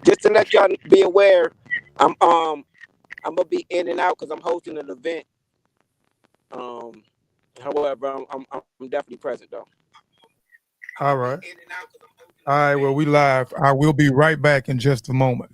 just to let y'all be aware, I'm gonna be in and out because I'm hosting an event. Um, However, I'm definitely present though. All right. All right. Well, we live. I will be right back in just a moment.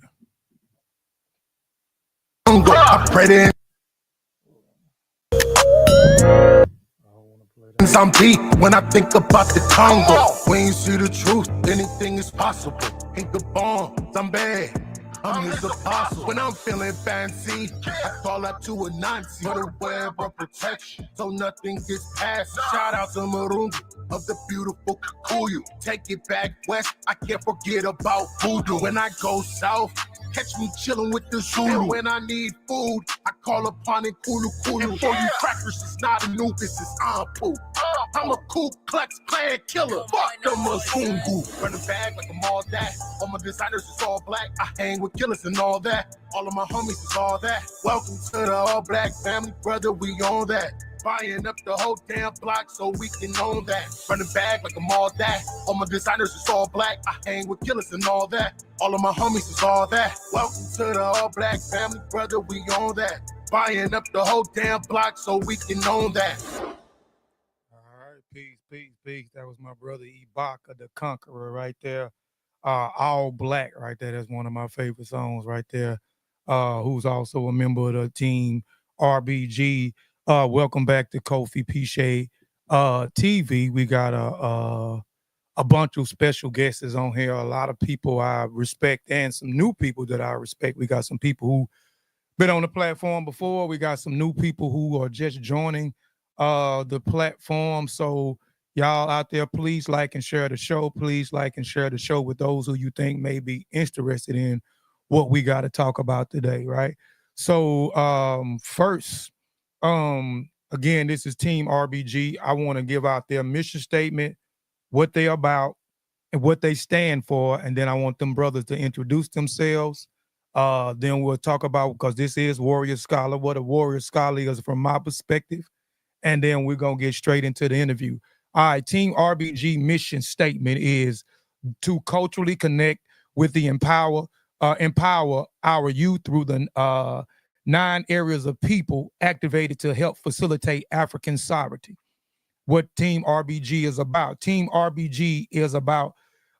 I'm deep when I think about the Congo. When you see the truth, anything is possible. Ain't the bombs, I'm bad. I'm his apostle. When I'm feeling fancy, I call up to a Nazi. Put a web of protection so nothing gets past. Shout out to Marungu of the beautiful Kikuyu. Take it back west, I can't forget about voodoo. When I go south, catch me chilling with the Zulu. When I need food, I call upon it Kulu Kulu. And for you crackers, it's not a new business, I'm poo. I'm a Ku Klux Klan killer. Fuck the Mazungu. Run the bag like I'm all that. All my designers is all black. I hang with killers and all that. All of my homies is all that. Welcome to the all black family, brother. We on that. Buying up the whole damn block so we can own that. Run the bag like I'm all that. All my designers is all black. I hang with killers and all that. All of my homies is all that. Welcome to the all black family, brother. We on that. Buying up the whole damn block so we can own that. Peace, peace, peace. That was my brother Ibaka, the Conqueror, right there. All Black, right there. That's one of my favorite songs, right there. Who's also a member of the team RBG. Welcome back to Kofi Piesie TV. We got a bunch of special guests on here. A lot of people I respect and some new people that I respect. We got some people who been on the platform before. We got some new people who are just joining the platform. So y'all out there, please like and share the show. Please like and share the show with those who you think may be interested in what we got to talk about today, right? So first, again, this is Team RBG. I want to give out their mission statement, what they're about, and what they stand for, and then I want them brothers to introduce themselves. Then we'll talk about, because this is Warrior Scholar, what a Warrior Scholar is from my perspective. And then we're going to get straight into the interview. All right, Team RBG mission statement is to culturally connect with the empower our youth through the 9 areas of people activated to help facilitate African sovereignty. What Team RBG is about. Team RBG is about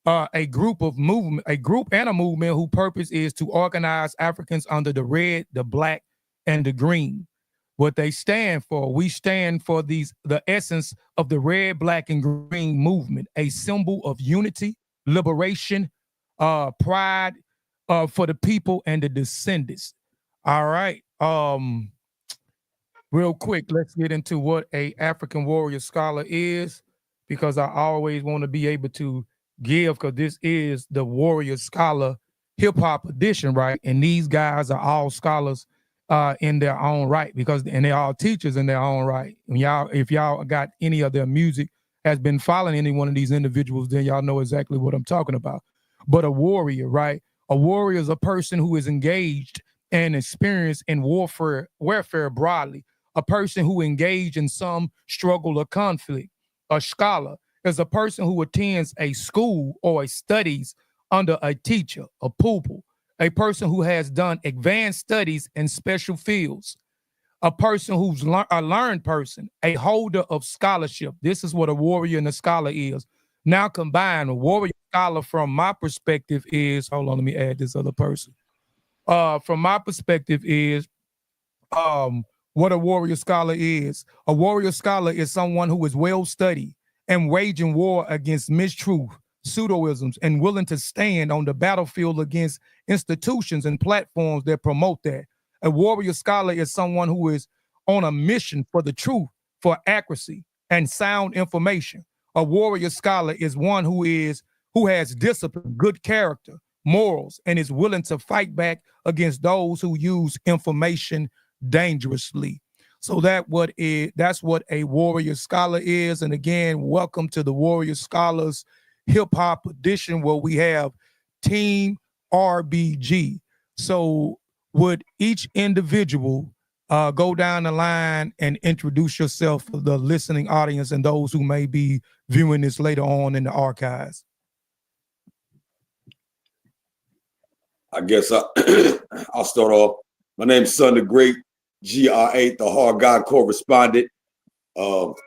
a group and a movement whose purpose is to organize Africans under the red, the black, and the green. What they stand for, we stand for the essence of the red, black, and green movement, a symbol of unity, liberation, pride for the people and the descendants. All right. Real quick, let's get into what a African Warrior Scholar is, because I always want to be able to give, because this is the Warrior Scholar hip hop edition, right? And these guys are all scholars in their own right, and they're all teachers in their own right. And if y'all got any of their music, has been following any one of these individuals, then y'all know exactly what I'm talking about. But a warrior, right? A warrior is a person who is engaged and experienced in warfare broadly. A person who engaged in some struggle or conflict. A scholar is a person who attends a school or studies under a teacher, a pupil. A person who has done advanced studies in special fields. A person who's a learned person, a holder of scholarship. This is what a warrior and a scholar is. Now combined, a warrior scholar from my perspective is, hold on, let me add this other person. From my perspective is what a warrior scholar is. A warrior scholar is someone who is well studied and waging war against mistruth, pseudoisms, and willing to stand on the battlefield against institutions and platforms that promote that. A warrior scholar is someone who is on a mission for the truth, for accuracy, and sound information. A warrior scholar is one who has discipline, good character, morals, and is willing to fight back against those who use information dangerously. So that's what a warrior scholar is. And again, welcome to the Warrior Scholars Hip Hop Edition, where we have Team RBG. So would each individual go down the line and introduce yourself for the listening audience and those who may be viewing this later on in the archives? I guess I'll start off. My name's Son the Great, GR8, the Hard God correspondent,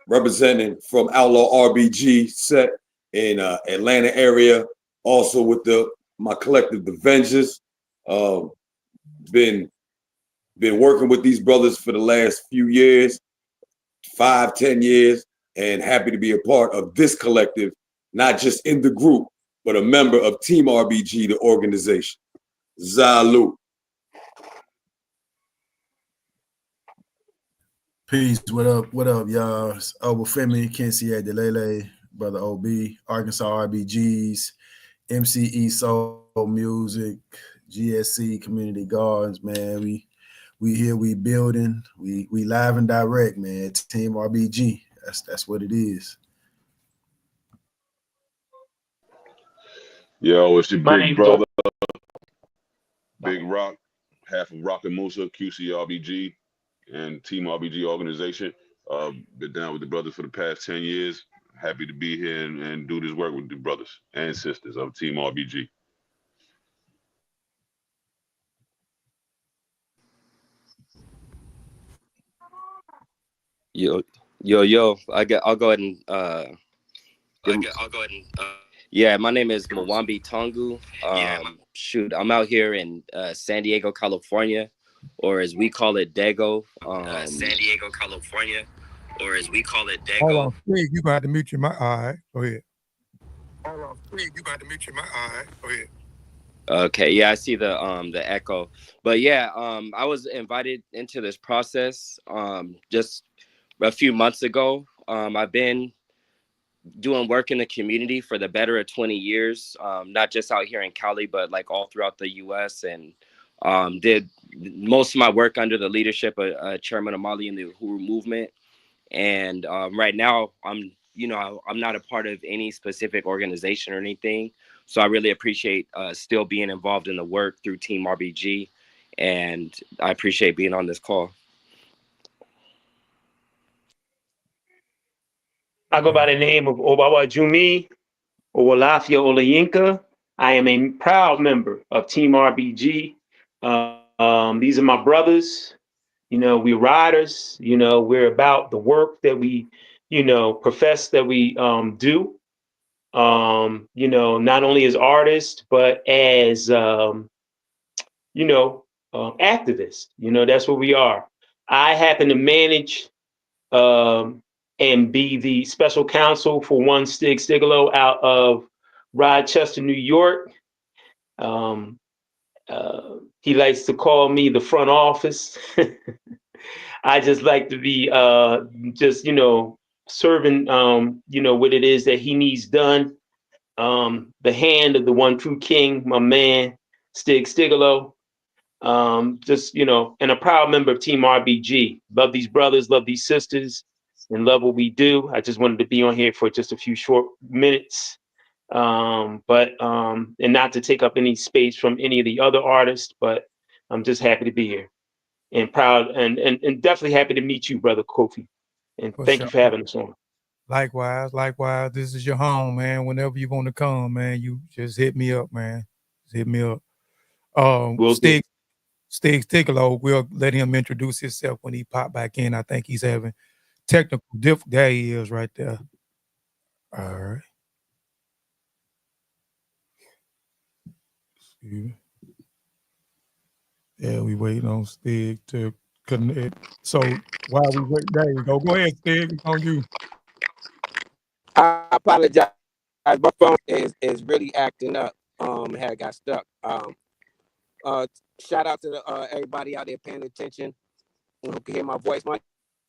representing from Outlaw RBG set in Atlanta area. Also with my collective, The Vengers. Been working with these brothers for the last few years, 5-10 years, and happy to be a part of this collective, not just in the group, but a member of Team RBG, the organization. Zalu. Peace. What up, y'all? It's Obafemi, Kensi Adelele, Brother OB, Arkansas RBGs, MCE Soul Music, GSC Community Gardens, man. We here, we building, we live and direct, man. Team RBG. That's what it is. Yo, it's your big brother, Big Rock, half of Rock and Musa, QC RBG, and Team RBG organization. Been down with the brothers for the past 10 years. Happy to be here and do this work with the brothers and sisters of Team RBG. Yo, I'll go ahead and yeah, my name is Mwambi Tongu. I'm out here in San Diego, California, or as we call it, Dago. San Diego, California, or as we call it, Dago. Hold on, Steve, you got to mute your mic. All right, go ahead. Hold on, Steve, you got to mute your mic. All right, go ahead. Okay, yeah, I see the echo, but yeah, I was invited into this process just a few months ago. I've been doing work in the community for the better of 20 years, not just out here in Cali, but like all throughout the U.S. and did most of my work under the leadership of Chairman Amali in the Uhuru movement. And right now, I'm not a part of any specific organization or anything. So I really appreciate still being involved in the work through Team RBG. And I appreciate being on this call. I go by the name of Obawa Jumi Owolafia Olayinka. I am a proud member of Team RBG. These are my brothers. We're riders. We're about the work that we, profess that we do. Not only as artists, but as, activists. That's what we are. I happen to manage and be the special counsel for one Stig Stigalo out of Rochester, New York. He likes to call me the front office. I just like to be serving, what it is that he needs done. The hand of the one true king, my man, Stig Stigalo. And a proud member of Team RBG. Love these brothers, love these sisters, and love what we do. I just wanted to be on here for just a few short minutes. And not to take up any space from any of the other artists, but I'm just happy to be here and proud and definitely happy to meet you, Brother Kofi. And thank you for having us on. Likewise. This is your home, man. Whenever you want to come, man, you just hit me up, man. Just hit me up. Stig Stigalo, we'll let him introduce himself when he pop back in. I think he's having technical difficulty. There he is right there. All right. Yeah, we waiting on Stig to connect. So while we wait, there you go. Go ahead, Stig. It's on you. I apologize. My phone is really acting up. Had got stuck. Shout out to everybody out there paying attention. Who can hear my voice? My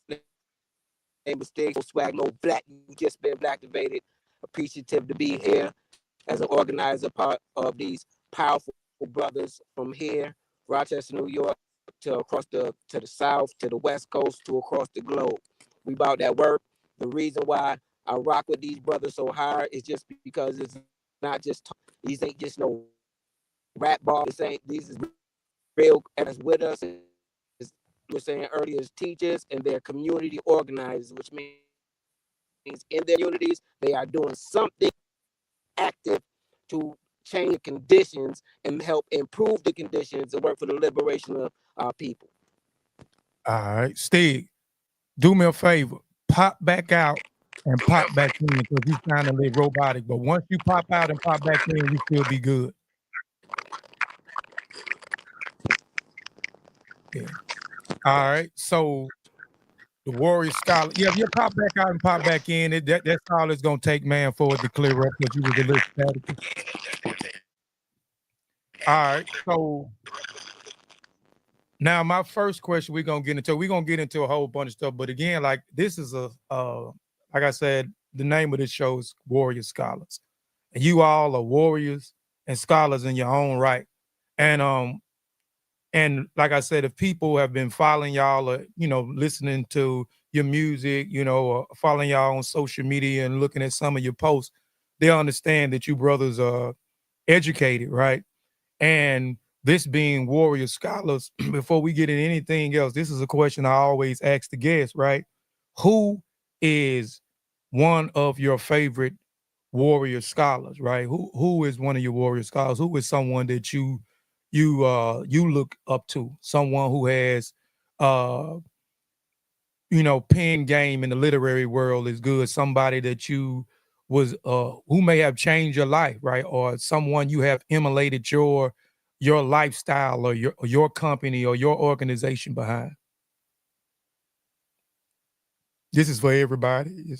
name is Stig. Swag no black. You just been blacktivated. Appreciative to be here as an organizer, part of these powerful brothers from here, Rochester, New York, to across to the south, to the west coast, to across the globe. We about that work. The reason why I rock with these brothers so hard is just because it's not just these ain't just no rap ball. These is real as with us. As we were saying earlier, as teachers and their community organizers, which means in their communities they are doing something active to change the conditions and help improve the conditions and work for the liberation of our people. All right, Steve, do me a favor. Pop back out and pop back in because you sound a little robotic. But once you pop out and pop back in, we still be good. Yeah. All right. So the Warrior Scholar. Yeah, if you pop back out and pop back in, that's all it's gonna take, man, for it to clear up because you was a little staticky. All right. So now my first question we're gonna get into a whole bunch of stuff. But again, like this is like I said, the name of this show is Warrior Scholars. And you all are warriors and scholars in your own right. And like I said, if people have been following y'all or, listening to your music, or following y'all on social media and looking at some of your posts, they understand that you brothers are educated, right? And this being Warrior Scholars, before we get into anything else, this is a question I always ask the guests, right? Who is one of your favorite warrior scholars, right? Who is one of your warrior scholars? Who is someone that you look up to? Someone who has pen game in the literary world is good. Somebody that you was who may have changed your life, right? Or someone you have emulated your lifestyle or your company or your organization behind. This is for everybody.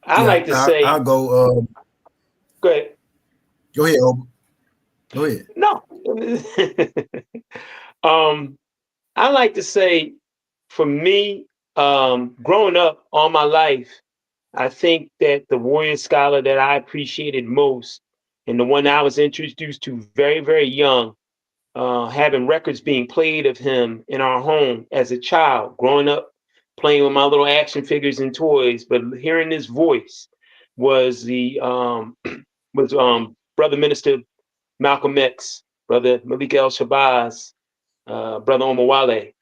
I like to say. I'll go. Go ahead. Go ahead, Oba. Go ahead. No. I like to say, for me, growing up all my life, I think that the warrior scholar that I appreciated most, and the one I was introduced to very, very young, having records being played of him in our home as a child, growing up, playing with my little action figures and toys, but hearing his voice was Brother Minister Malcolm X, Brother Malik El Shabazz, Brother Omawale,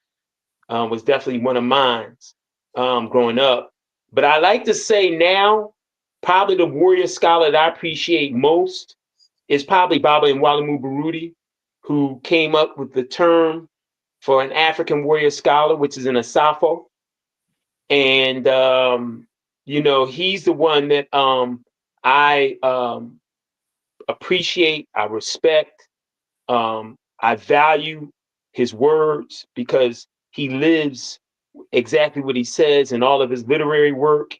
was definitely one of mine growing up. But I like to say now, probably the warrior scholar that I appreciate most is probably Baba and Walimu Baruti, who came up with the term for an African warrior scholar, which is an Asafo. And, he's the one that I appreciate, I respect, I value his words because he lives exactly what he says in all of his literary work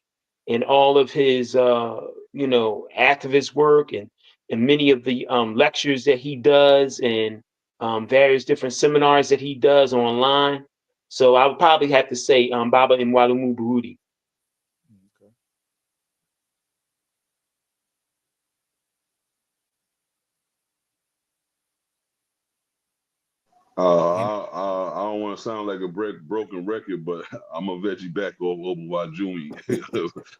and all of his, activist work and many of the lectures that he does and various different seminars that he does online. So I would probably have to say Baba and Walimu Baruti. I don't want to sound like a broken record, but I'm a veggie back over Wajumi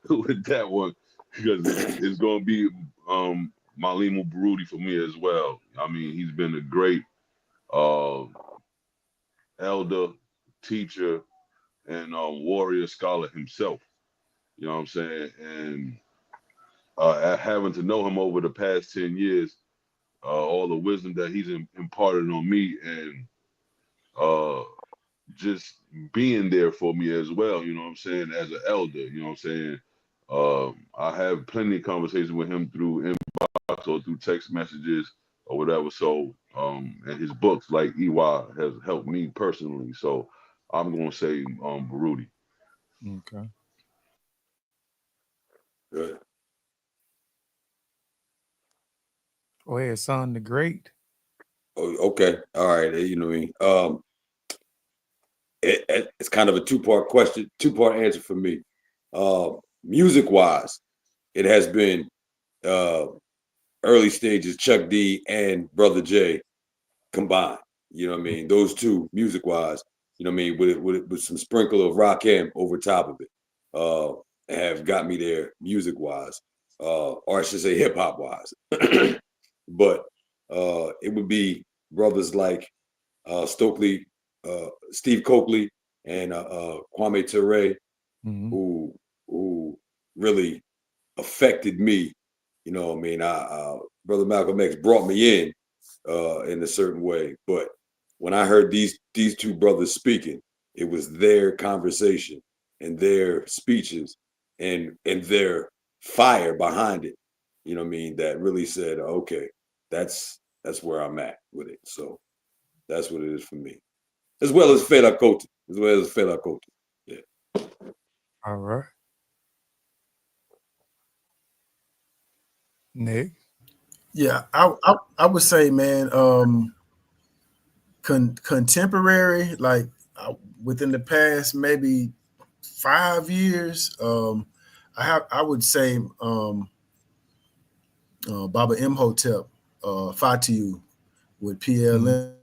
with that one because it's going to be Malimu Baruti for me as well. I mean, he's been a great elder, teacher, and warrior scholar himself. You know what I'm saying? And having to know him over the past 10 years, all the wisdom that he's imparted on me and just being there for me as well, you know what I'm saying, as an elder, you know what I'm saying? I have plenty of conversations with him through inbox or through text messages or whatever. So, and his books like EY has helped me personally. So I'm going to say Baruti. Okay. Good. Go ahead, son, the great. Oh, okay. All right. You know what I mean? It's kind of a two-part question, two-part answer for me. Music-wise, it has been early stages, Chuck D and Brother J combined. You know what I mean? Those two, music-wise, you know what I mean, with some sprinkle of Rakim over top of it, have got me there music-wise, or I should say hip-hop-wise. But it would be brothers like Steve Coakley and Kwame Ture, who really affected me. You know what I mean? Brother Malcolm X brought me in a certain way. But when I heard these two brothers speaking, it was their conversation and their speeches and their fire behind it. You know what I mean? That really said, okay, that's where I'm at with it. So that's what it is for me. As well as Fela Kuti. Yeah. All right. Nick? Yeah, I would say, man, contemporary, like within the past maybe 5 years, I would say Baba Imhotep, Fatu with PLM.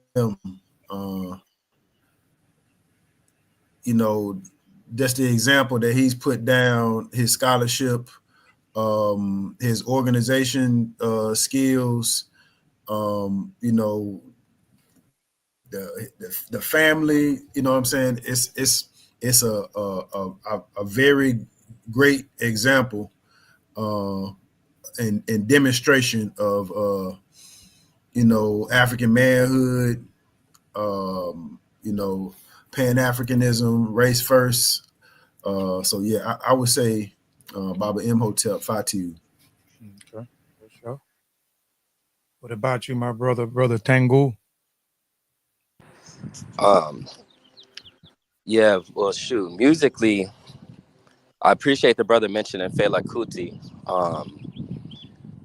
You know, that's the example that he's put down, his scholarship, his organization skills, you know, the family, you know what I'm saying? It's a very great example and demonstration of you know, African manhood, you know, Pan-Africanism, race first. So yeah, I would say Baba Imhotep, Fatu. Okay, for sure. What about you, my brother Tangu? Yeah, well, shoot, musically, I appreciate the brother mentioning Fela Kuti.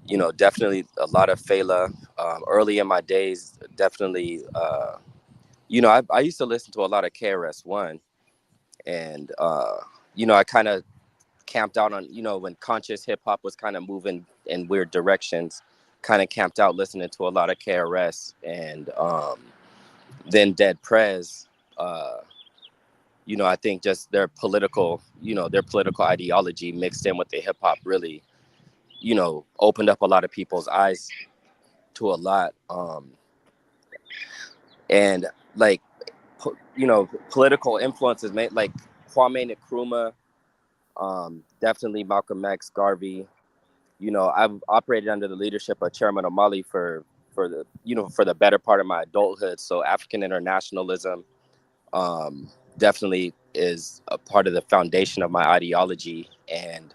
You know, definitely a lot of Fela. Early in my days, definitely, you know, I used to listen to a lot of KRS-One, and you know, I kind of camped out on, you know, when conscious hip hop was kind of moving in weird directions, kind of camped out listening to a lot of KRS, and then Dead Prez. You know, I think just their political ideology mixed in with the hip hop really, you know, opened up a lot of people's eyes to a lot. And like, you know, political influences made like Kwame Nkrumah, definitely Malcolm X, Garvey. You know, I've operated under the leadership of Chairman O'Malley for the better part of my adulthood. So African internationalism, definitely is a part of the foundation of my ideology. And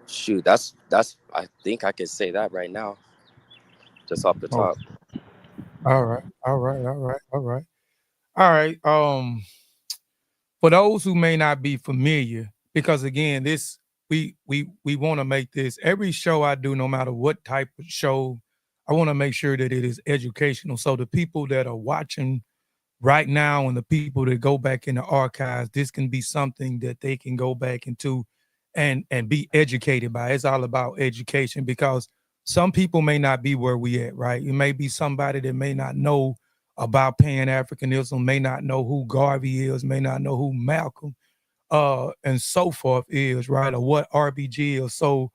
shoot, that's I think I could say that right now, just off the top. All right. For those who may not be familiar, because again, this we want to make this every show I do, no matter what type of show, I want to make sure that it is educational. So the people that are watching right now and the people that go back in the archives, this can be something that they can go back into and be educated by. It's all about education, because some people may not be where we at, right? It may be somebody that may not know about Pan-Africanism, may not know who Garvey is, may not know who Malcolm and so forth is, right? Or what RBG is. So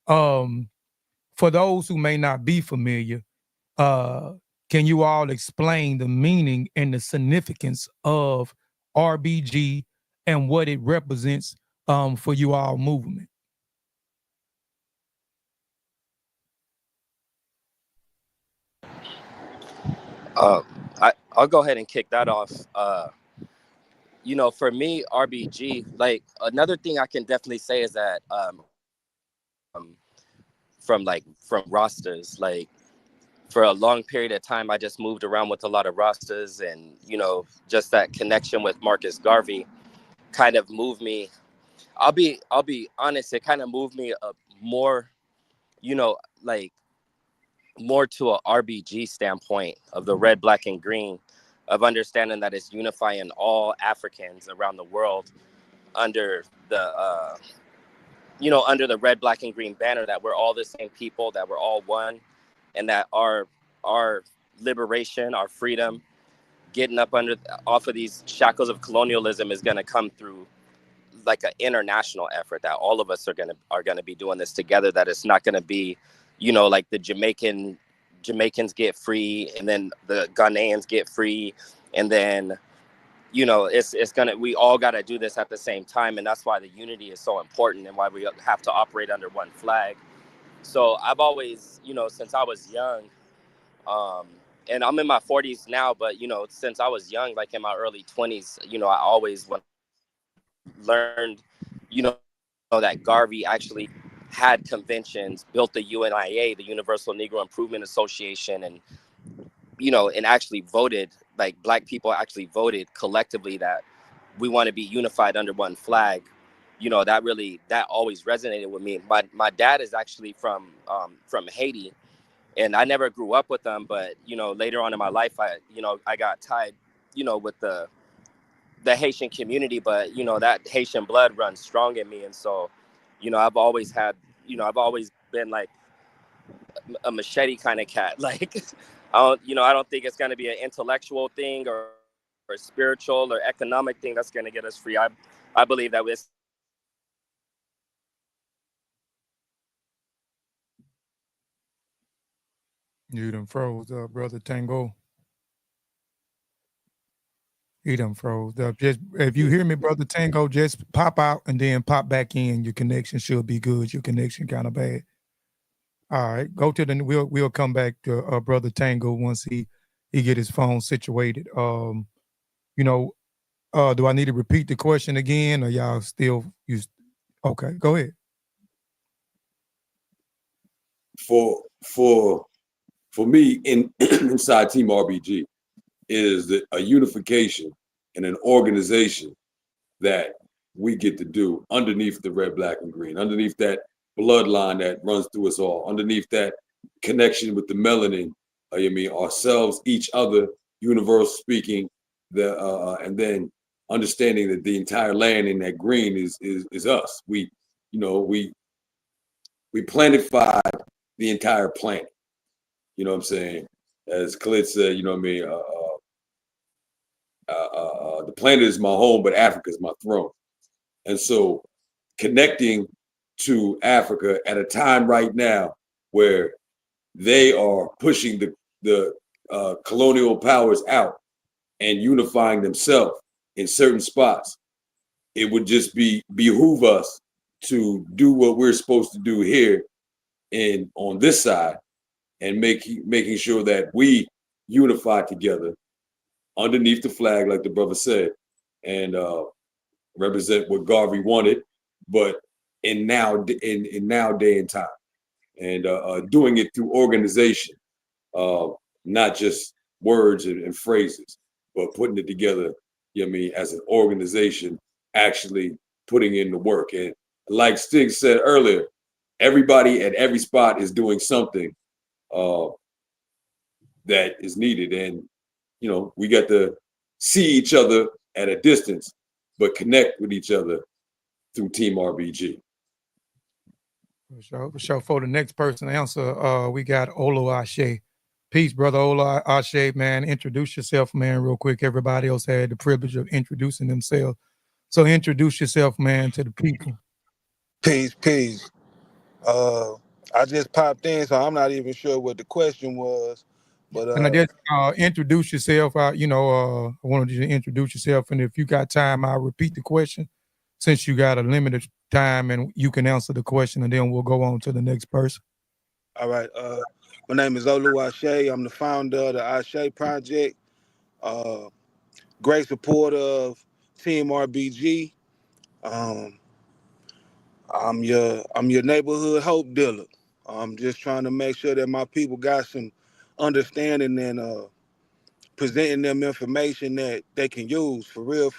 for those who may not be familiar, can you all explain the meaning and the significance of RBG and what it represents for you all movement? I'll go ahead and kick that off. You know, for me, RBG, like another thing I can definitely say is that from rosters, like for a long period of time, I just moved around with a lot of rosters, and you know, just that connection with Marcus Garvey kind of moved me. I'll be honest, it kind of moved me more, you know, like more to a RBG standpoint of the red, black, and green, of understanding that it's unifying all Africans around the world under the under the red, black, and green banner, that we're all the same people, that we're all one, and that our liberation, our freedom, getting off of these shackles of colonialism is going to come through like an international effort, that all of us are going to be doing this together, that it's not going to be, you know, like the Jamaicans get free and then the Ghanaians get free and then you know, we all got to do this at the same time. And that's why the unity is so important and why we have to operate under one flag. So I've always, you know, since I was young, and I'm in my 40s now, but, you know, since I was young, like in my early 20s, you know, I always learned, you know, that Garvey actually had conventions, built the UNIA, the Universal Negro Improvement Association, and, you know, and actually voted, like Black people actually voted collectively that we want to be unified under one flag. You know, that always resonated with me. My dad is actually from Haiti, and I never grew up with them, but, you know, later on in my life, I got tied, you know, with the Haitian community, but, you know, that Haitian blood runs strong in me. And so, you know, I've always been like a machete kind of cat. Like, I don't think it's going to be an intellectual thing or a spiritual or economic thing that's going to get us free. I believe that it's You done froze up, Brother Tango. He done froze up. Just if you hear me, Brother Tango, just pop out and then pop back in. Your connection should be good. Your connection kind of bad. All right, go to the. We'll come back to Brother Tango once he get his phone situated. You know, do I need to repeat the question again, or y'all still use? Okay, go ahead. For me, inside Team RBG is a unification and an organization that we get to do underneath the red, black, and green, underneath that bloodline that runs through us all, underneath that connection with the melanin. Ourselves, each other, universal speaking, and then understanding that the entire land in that green is us. We planetified the entire planet. You know what I'm saying? As Khalid said, you know what I mean? The planet is my home, but Africa is my throne. And so connecting to Africa at a time right now where they are pushing the colonial powers out and unifying themselves in certain spots, it would just behoove us to do what we're supposed to do here on this side, and making sure that we unify together underneath the flag, like the brother said, and represent what Garvey wanted, but in now day and time, and doing it through organization, not just words and phrases, but putting it together. You know what I mean, as an organization, actually putting in the work. And like Stig said earlier, everybody at every spot is doing something that is needed, and you know, we got to see each other at a distance, but connect with each other through Team RBG. For sure. For the next person to answer, we got Olo Ashe. Peace, brother Olo Ashe, man. Introduce yourself, man, real quick. Everybody else had the privilege of introducing themselves. So introduce yourself, man, to the people. Peace. I just popped in, so I'm not even sure what the question was. But and I just introduce yourself. I wanted you to introduce yourself, and if you got time, I'll repeat the question since you got a limited time, and you can answer the question, and then we'll go on to the next person. All right. My name is Olu Ashe. I'm the founder of the Ashe Project. Great supporter of Team RBG. I'm your neighborhood hope dealer. I'm just trying to make sure that my people got some understanding and presenting them information that they can use for real.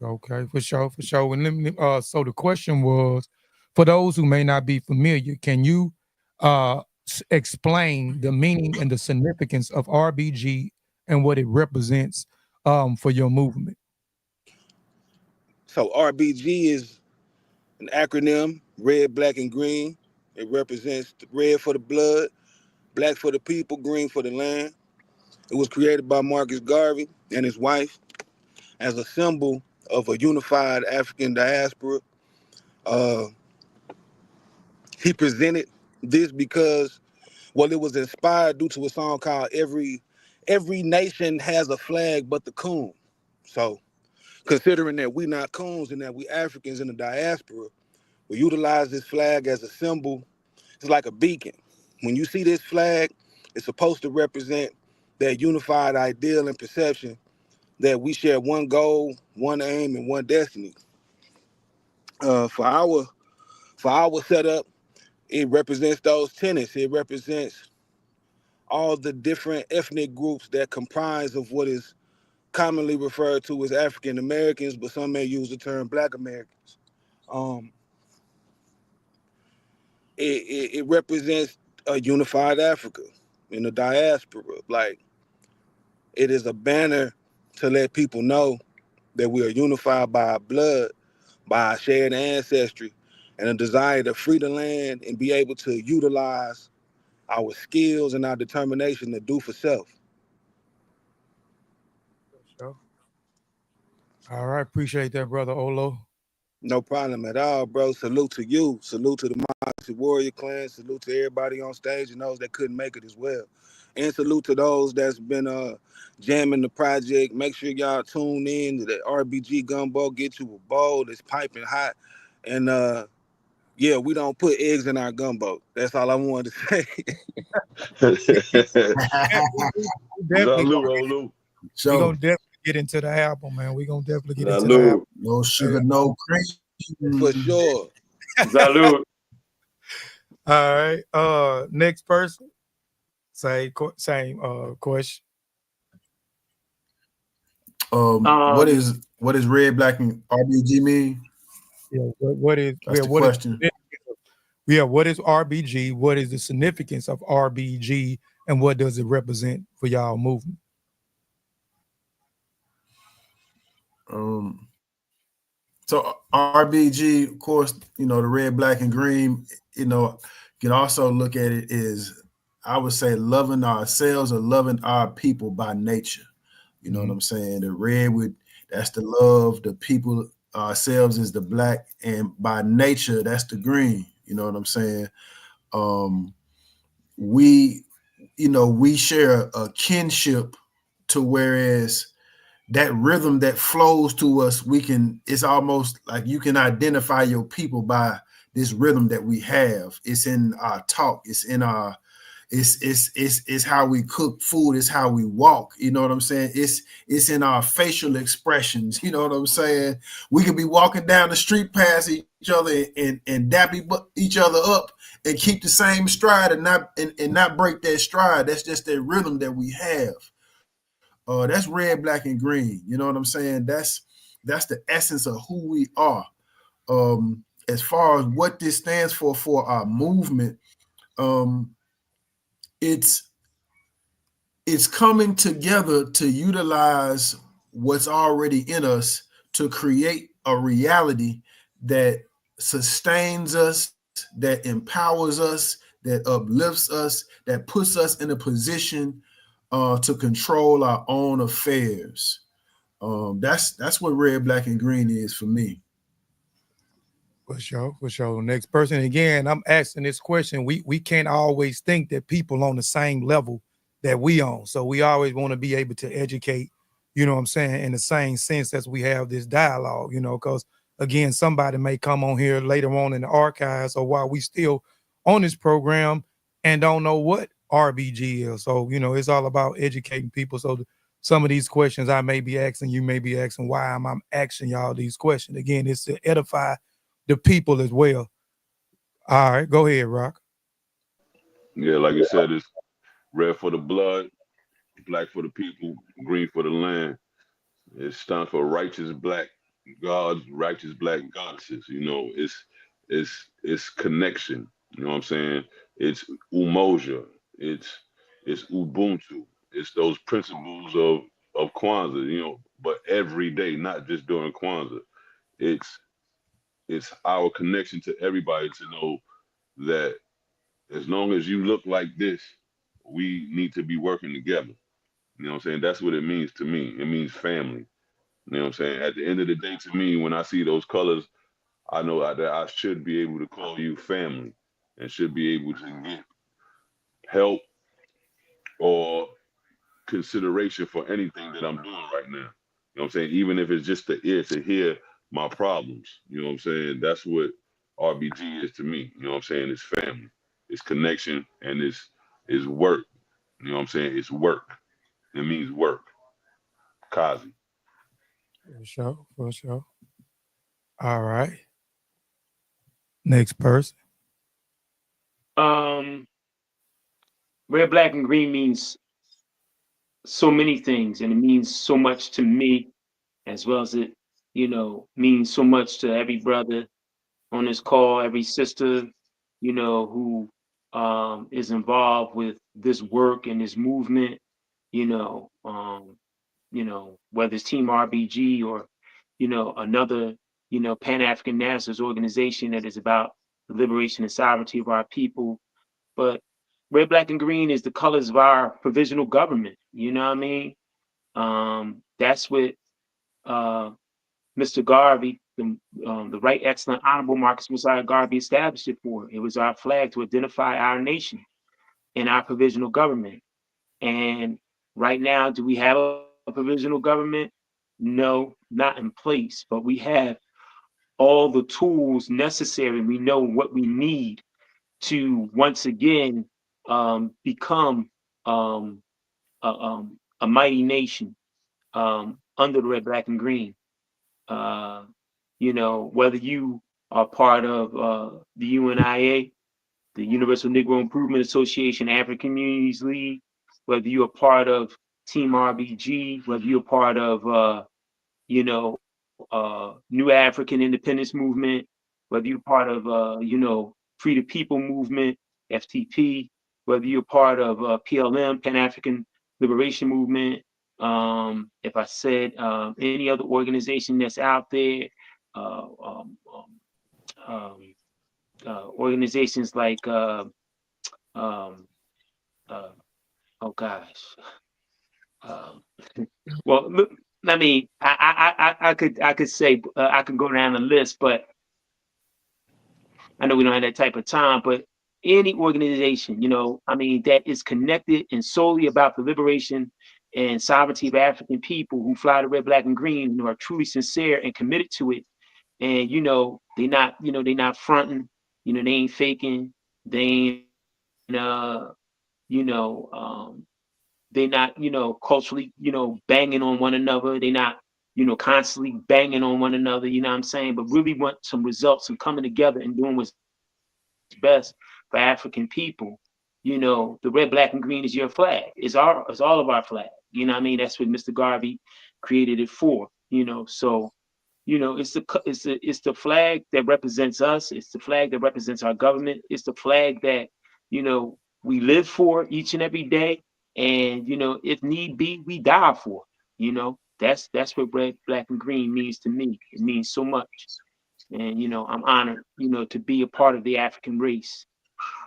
Okay, for sure. And so the question was, for those who may not be familiar, can you explain the meaning and the significance of RBG and what it represents for your movement? So RBG is an acronym, red, black, and green. It represents red for the blood, black for the people, green for the land. It was created by Marcus Garvey and his wife as a symbol of a unified African diaspora. He presented this because, well, it was inspired due to a song called Every every nation has a flag but the coon. So considering that we not coons and that we Africans in the diaspora, we utilize this flag as a symbol. It's like a beacon. When you see this flag, it's supposed to represent that unified ideal and perception that we share one goal, one aim, and one destiny. For our setup, it represents those tenets. It represents all the different ethnic groups that comprise of what is commonly referred to as African Americans, but some may use the term Black Americans. Um, it represents a unified Africa in the diaspora. Like, it is a banner to let people know that we are unified by our blood, by our shared ancestry, and a desire to free the land and be able to utilize our skills and our determination to do for self. All right, appreciate that, brother Olo. No problem at all, bro. Salute to you. Salute to the Moxie Warrior Clan. Salute to everybody on stage and those that couldn't make it as well. And salute to those that's been jamming the project. Make sure y'all tune in to the RBG Gumbo. Get you a bowl that's piping hot. And yeah, we don't put eggs in our gumbo. That's all I wanted to say. Olu. We're gonna definitely get into the album, man. We're gonna definitely get into Salud. the album. No sugar, no cream. For sure. Salud. All right. Next person. Same question. What is red, black, and RBG mean? Yeah, what is That's the question. What is RBG? What is the significance of RBG, and what does it represent for y'all movement? So RBG, of course, the red, black, and green, you can also look at it as, I would say, loving ourselves or loving our people by nature. You know what I'm saying? The red that's the love, the people ourselves is the black, and by nature, that's the green. You know what I'm saying? We share a kinship to whereas that rhythm that flows to us, it's almost like you can identify your people by this rhythm that we have. It's in our talk, it's in our it's how we cook food, it's how we walk, you know what I'm saying? It's in our facial expressions, you know what I'm saying? We could be walking down the street past each other and dap each other up and keep the same stride and not break that stride. That's just that rhythm that we have. That's red, black, and green. You know what I'm saying? That's the essence of who we are. As far as what this stands for our movement, it's coming together to utilize what's already in us to create a reality that sustains us, that empowers us, that uplifts us, that puts us in a position to control our own affairs. That's what red, black, and green is for me. For sure. Next person. Again, I'm asking this question. We can't always think that people on the same level that we on. So we always want to be able to educate, you know what I'm saying, in the same sense as we have this dialogue, because again, somebody may come on here later on in the archives or while we still on this program and don't know what RBG is. So, it's all about educating people. So some of these questions I may be asking, you may be asking why I'm asking y'all these questions. Again, it's to edify the people as well. All right, go ahead, Rock. Yeah, like you said, it's red for the blood, black for the people, green for the land. It stands for righteous black gods, righteous black goddesses. It's connection. You know what I'm saying? It's umoja. It's Ubuntu. It's those principles of Kwanzaa. But every day, not just during Kwanzaa. It's our connection to everybody to know that as long as you look like this, we need to be working together. You know what I'm saying? That's what it means to me. It means family. You know what I'm saying? At the end of the day, to me, when I see those colors, I know that I should be able to call you family and should be able to get help or consideration for anything that I'm doing right now. You know what I'm saying? Even if it's just the ear to hear my problems. You know what I'm saying? That's what RBG is to me. You know what I'm saying? It's family, it's connection, and it's work. You know what I'm saying? It's work. It means work. Kazi. For sure, for sure. All right. Next person. Red, black, and green means so many things, and it means so much to me, as well as it, means so much to every brother on this call, every sister, who is involved with this work and this movement, whether it's Team RBG or, another, Pan-African Nationalist organization that is about the liberation and sovereignty of our people. But red, black, and green is the colors of our provisional government. You know what I mean? That's what Mr. Garvey, the Right Excellent Honorable Marcus Messiah Garvey established it for. It was our flag to identify our nation and our provisional government. And right now, do we have a provisional government? No, not in place, but we have all the tools necessary. We know what we need to once again become a mighty nation under the red, black, and green. Whether you are part of the UNIA, the Universal Negro Improvement Association, African Communities League, whether you're a part of Team RBG, whether you're a part of, New African Independence Movement, whether you're part of, Free the People Movement, FTP, whether you're part of PLM, Pan African Liberation Movement. If I said any other organization that's out there, organizations like, oh gosh, well, look, I mean, I could say I could go down the list, but I know we don't have that type of time. But any organization, that is connected and solely about the liberation and sovereignty of African people who fly the red, black, and green, who are truly sincere and committed to it, and they're not fronting, they ain't faking, they ain't they're not, culturally, banging on one another. They're not, constantly banging on one another, you know what I'm saying? But really want some results and coming together and doing what's best for African people. The red, black, and green is your flag. It's all of our flag. You know what I mean? That's what Mr. Garvey created it for, so it's the flag that represents us. It's the flag that represents our government. It's the flag that, we live for each and every day. And, if need be, we die for. That's what red, black, and green means to me. It means so much. And, I'm honored, to be a part of the African race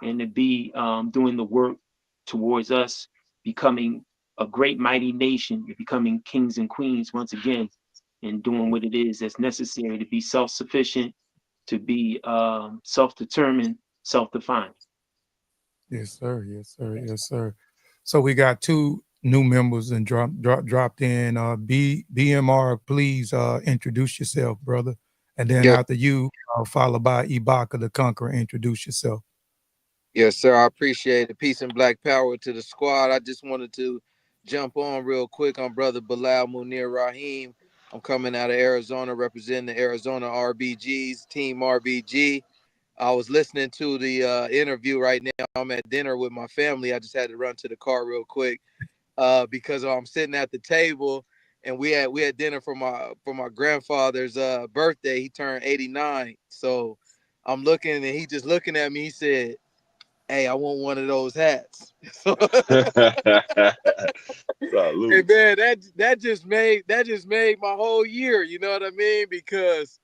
and to be doing the work towards us becoming a great, mighty nation, becoming kings and queens once again, and doing what it is that's necessary to be self-sufficient, to be self-determined, self-defined. Yes, sir. Yes, sir. Yes, sir. So we got two new members and dropped in. BMR, please introduce yourself, brother. And then after you, followed by Ibaka the Conqueror, introduce yourself. Yes, sir. I appreciate it. Peace and black power to the squad. I just wanted to jump on real quick on brother Bilal Munir Rahim. I'm coming out of Arizona representing the Arizona RBGs, Team RBG. I was listening to the interview right now. I'm at dinner with my family. I just had to run to the car real quick because I'm sitting at the table and we had dinner for my grandfather's birthday. He turned 89. So I'm looking and he just looking at me. He said, "Hey, I want one of those hats." So, hey man, that just made my whole year. You know what I mean? Because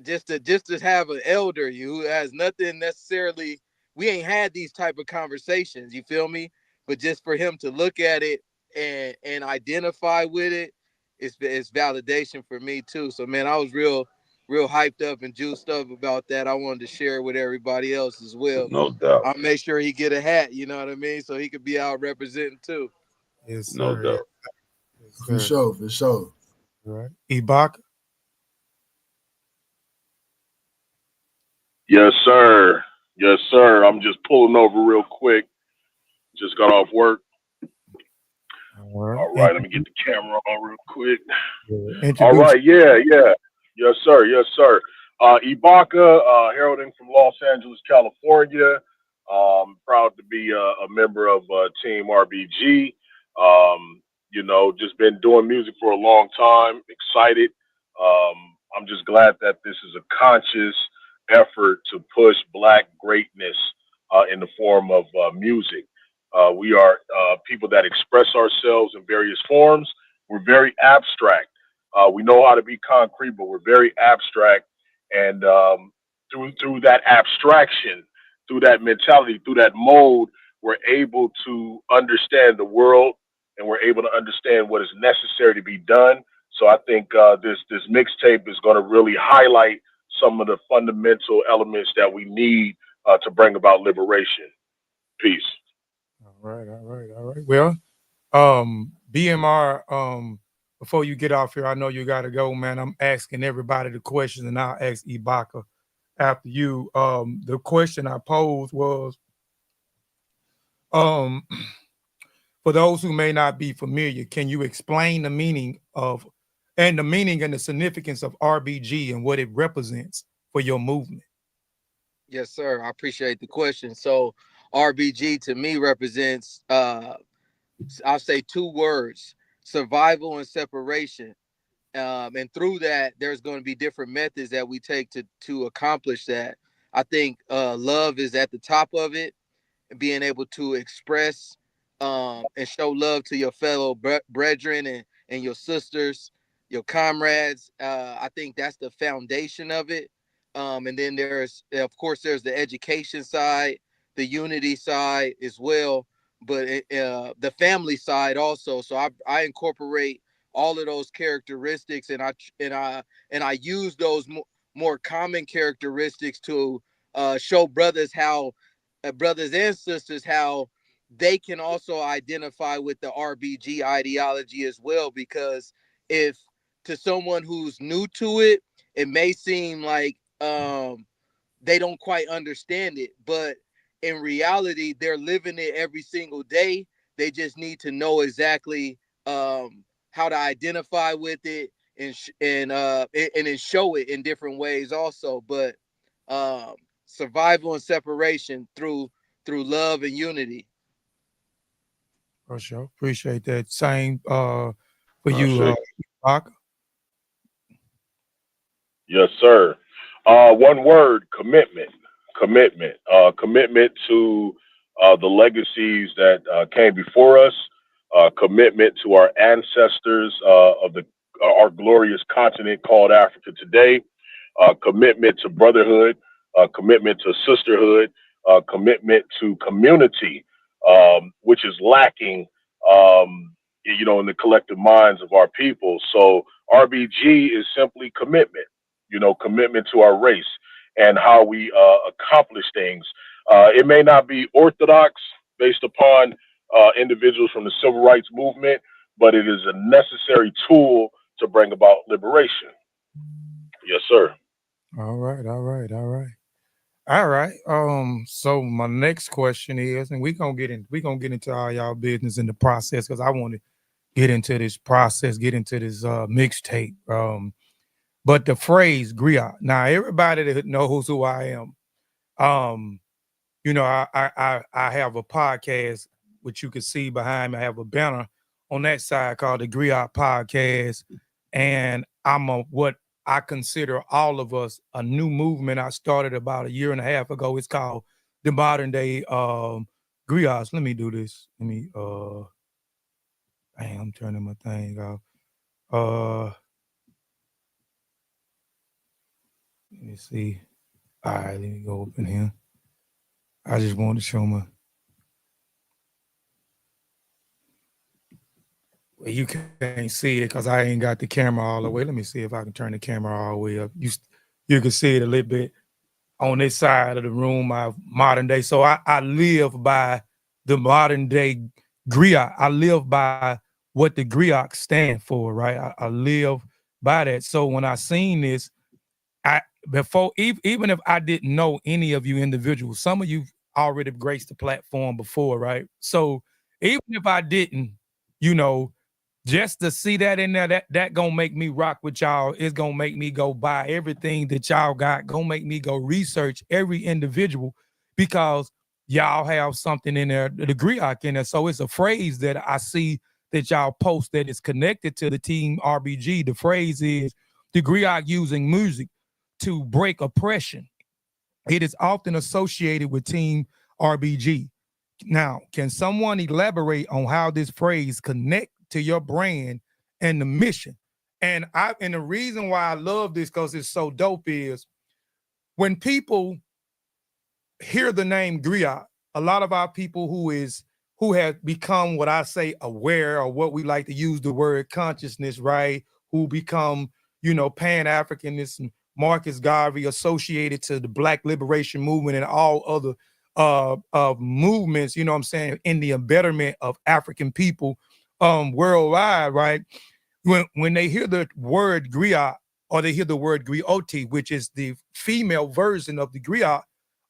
just to have an elder who has nothing necessarily, we ain't had these type of conversations. You feel me? But just for him to look at it and identify with it, it's validation for me too. So man, I was real hyped up and juiced up about that. I wanted to share it with everybody else as well. No doubt. I'll make sure he get a hat, you know what I mean? So he could be out representing too. Yes, No sir. doubt. Yes, For sir. sure, for sure. Right. Ibaka. Yes, sir. Yes, sir. I'm just pulling over real quick. Just got off work. All right. All right, let me get the camera on real quick. All Introduce. right, yeah, yeah. Yes, sir. Yes, sir. Ibaka, heralding from Los Angeles, California. Proud to be a member of Team RBG. Just been doing music for a long time. Excited. I'm just glad that this is a conscious effort to push Black greatness in the form of music. We are people that express ourselves in various forms. We're very abstract. We know how to be concrete, but we're very abstract. And through that abstraction, through that mentality, through that mode, we're able to understand the world, and we're able to understand what is necessary to be done. So I think this mixtape is going to really highlight some of the fundamental elements that we need to bring about liberation. Peace. All right. All right. All right. Well, BMR, before you get off here, I know you got to go, man. I'm asking everybody the questions, and I'll ask Ibaka after you. The question I posed was, for those who may not be familiar, can you explain the meaning and the significance of RBG and what it represents for your movement? Yes, sir. I appreciate the question. So RBG to me represents I'll say two words: survival and separation. And through that, there's going to be different methods that we take to accomplish that. I think love is at the top of it, being able to express and show love to your fellow brethren and your sisters, your comrades. I think that's the foundation of it. And then of course, there's the education side, the unity side as well, but the family side also. So I incorporate all of those characteristics, and I use those more common characteristics to show brothers and sisters how they can also identify with the RBG ideology as well. Because if to someone who's new to it, it may seem like they don't quite understand it, but in reality, they're living it every single day. They just need to know exactly how to identify with it and then show it in different ways also. But um, survival and separation through love and unity. For sure. Appreciate that. Same for you, Shake. Ibaka. Yes, sir. One word: commitment. Commitment. Commitment to the legacies that came before us. Commitment to our ancestors of our glorious continent called Africa today. Commitment to brotherhood. Commitment to sisterhood. Commitment to community, which is lacking, in the collective minds of our people. So RBG is simply commitment. Commitment to our race and how we accomplish things. It may not be orthodox based upon individuals from the civil rights movement, but it is a necessary tool to bring about liberation. Yes, sir. All right, all right, all right. All right. So my next question is, and we're gonna get into all y'all business in the process because I want to get into this process, get into this mixtape. But the phrase griot. Now everybody that knows who I am, um, I have a podcast which you can see behind me. I have a banner on that side called the Griot Podcast, and I'm what I consider all of us a new movement I started about a year and a half ago. It's called the Modern Day Griots. Let me do this. I'm turning my thing off. Let me see. All right, let me go up in here. I just want to show my. Well, you can't see it because I ain't got the camera all the way. Let me see if I can turn the camera all the way up. You can see it a little bit on this side of the room. Modern day. So I live by the modern day griot. I live by what the griot stand for, right? I live by that. So when I seen this, even if I didn't know any of you individuals, some of you already graced the platform before, right? So even if I didn't, you know, just to see that in there, that gonna make me rock with y'all. It's gonna make me go buy everything that y'all got. Gonna make me go research every individual because y'all have something in there, the griot in there. So it's a phrase that I see that y'all post that is connected to the team RBG. The phrase is the griot using music to break oppression. It is often associated with Team RBG. Now, can someone elaborate on how this phrase connect to your brand and the mission? And the reason why I love this because it's so dope is when people hear the name griot, a lot of our people who have become what I say aware, or what we like to use the word consciousness, right? Who become, Pan-Africanists and Marcus Garvey associated to the Black Liberation Movement and all other movements, you know what I'm saying, in the betterment of African people worldwide, right? When they hear the word griot or they hear the word griot, which is the female version of the griot,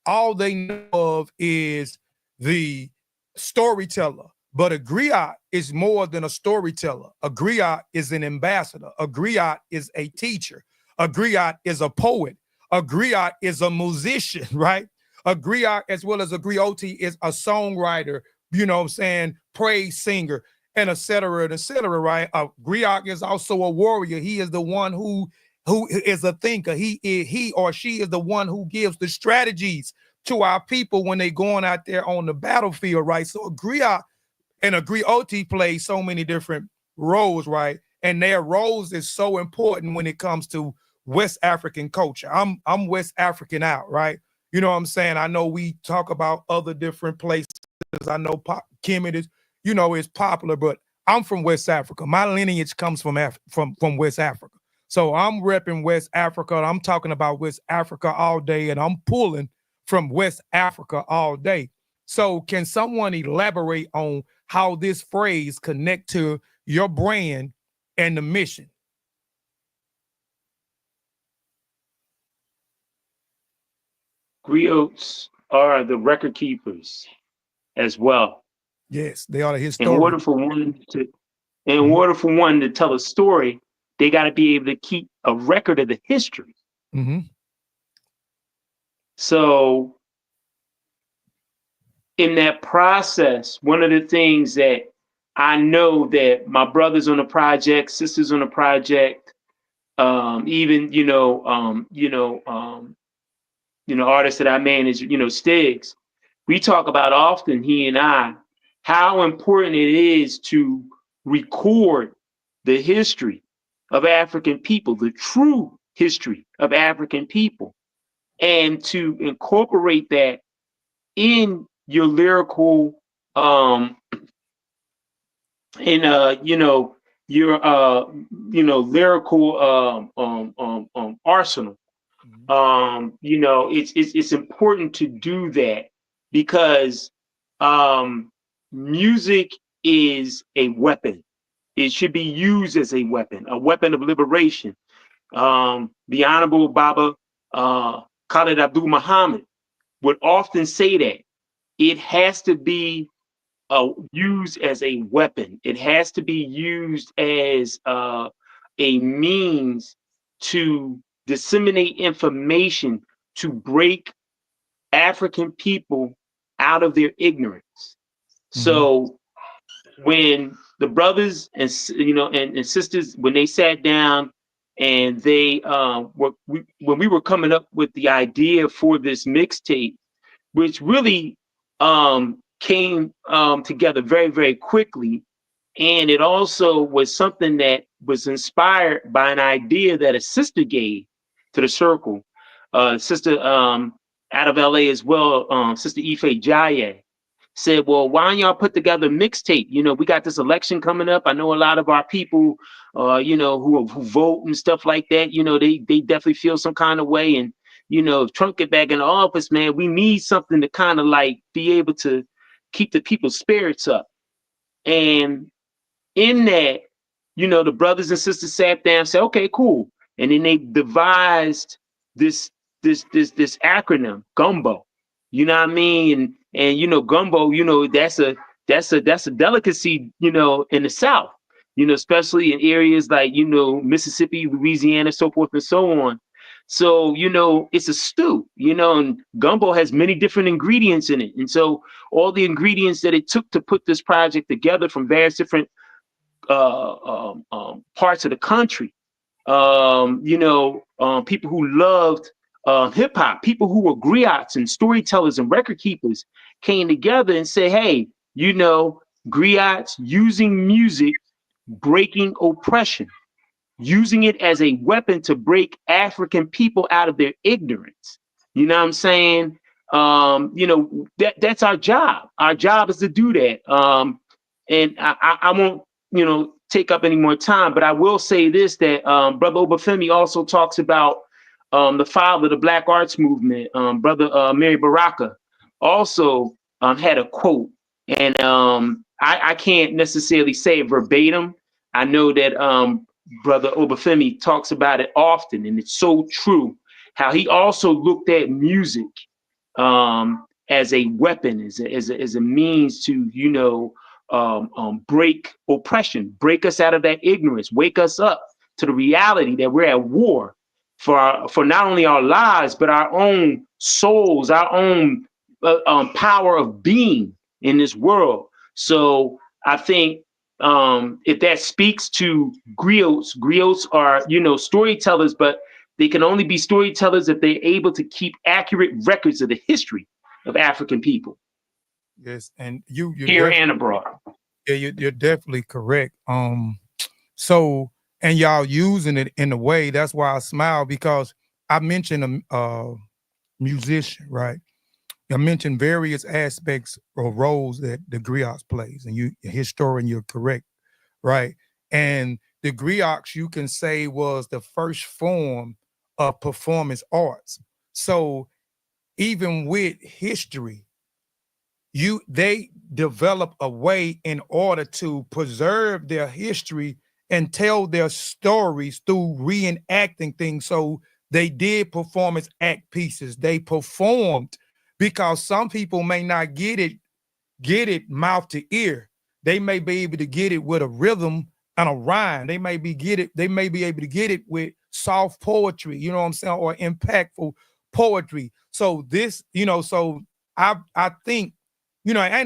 all they know of is the storyteller. But a griot is more than a storyteller. A griot is an ambassador. A griot is a teacher. A griot is a poet. A griot is a musician, right? A griot, as well as a griot, is a songwriter, you know what I'm saying, praise singer, and et cetera, right? A griot is also a warrior. He is the one who is a thinker. He or she is the one who gives the strategies to our people when they going out there on the battlefield, right? So a griot and a griot play so many different roles, right? And their roles is so important when it comes to West African culture. I'm West African out, right? You know what I'm saying? I know we talk about other different places. I know Kemet is popular, but I'm from West Africa. My lineage comes from West Africa. So I'm repping West Africa. I'm talking about West Africa all day, and I'm pulling from West Africa all day. So can someone elaborate on how this phrase connect to your brand and the mission? Griots are the record keepers as well. Yes, they are the In order for one to tell a story, they got to be able to keep a record of the history. Mm-hmm. So in that process, one of the things that I know that my brothers on the project, sisters on the project, even artists that I manage, Stiggs, we talk about often, he and I, how important it is to record the history of African people, the true history of African people, and to incorporate that in your lyrical lyrical arsenal. It's important to do that because music is a weapon. It should be used as a weapon of liberation. The Honorable Baba Khalid Abdul Muhammad would often say that it has to be used as a weapon. It has to be used as a means to disseminate information to break African people out of their ignorance. Mm-hmm. So when the brothers and sisters, when they sat down and they when we were coming up with the idea for this mixtape, which really came together very, very quickly. And it also was something that was inspired by an idea that a sister gave to the circle. Sister out of LA as well, Sister Ife Jaye, said, well, why don't y'all put together a mixtape? We got this election coming up. I know a lot of our people, who vote and stuff like that, they definitely feel some kind of way. And if Trump get back in the office, man, we need something to kind of like be able to keep the people's spirits up. And in that, you know, the brothers and sisters sat down and said, okay, cool. And then they devised this acronym, Gumbo. You know what I mean? And you know, Gumbo, you know, that's a delicacy, you know, in the South, you know, especially in areas like, you know, Mississippi, Louisiana, so forth and so on. So, you know, it's a stew, you know, and gumbo has many different ingredients in it. And so all the ingredients that it took to put this project together from various different parts of the country, you know, people who loved hip hop, people who were griots and storytellers and record keepers came together and said, hey, you know, griots using music, breaking oppression, using it as a weapon to break African people out of their ignorance. You know what I'm saying? You know, that's our job. Our job is to do that. And I won't, you know, take up any more time, but I will say this, that Brother Obafemi also talks about the father of the Black Arts Movement, Brother Mary Baraka, also had a quote. And I can't necessarily say it verbatim. I know that Brother Obafemi talks about it often, and it's so true, how he also looked at music as a weapon, as a means to, you know, break oppression, break us out of that ignorance, wake us up to the reality that we're at war for not only our lives, but our own souls, our own power of being in this world. So I think if that speaks to griots are, you know, storytellers, but they can only be storytellers if they're able to keep accurate records of the history of African people. Yes, and you're here and abroad. Yeah, you're definitely correct. So, and y'all using it in a way, that's why I smile, because I mentioned a musician, right? I mentioned various aspects or roles that the griots plays, and you, a historian, you're correct, right? And the griots, you can say, was the first form of performance arts. So even with history, they develop a way in order to preserve their history and tell their stories through reenacting things. So they did performance act pieces. They performed, because some people may not get it mouth to ear. They may be able to get it with a rhythm and a rhyme. They may be able to get it with soft poetry, you know what I'm saying, or impactful poetry. So this, you know, so I think, you know, I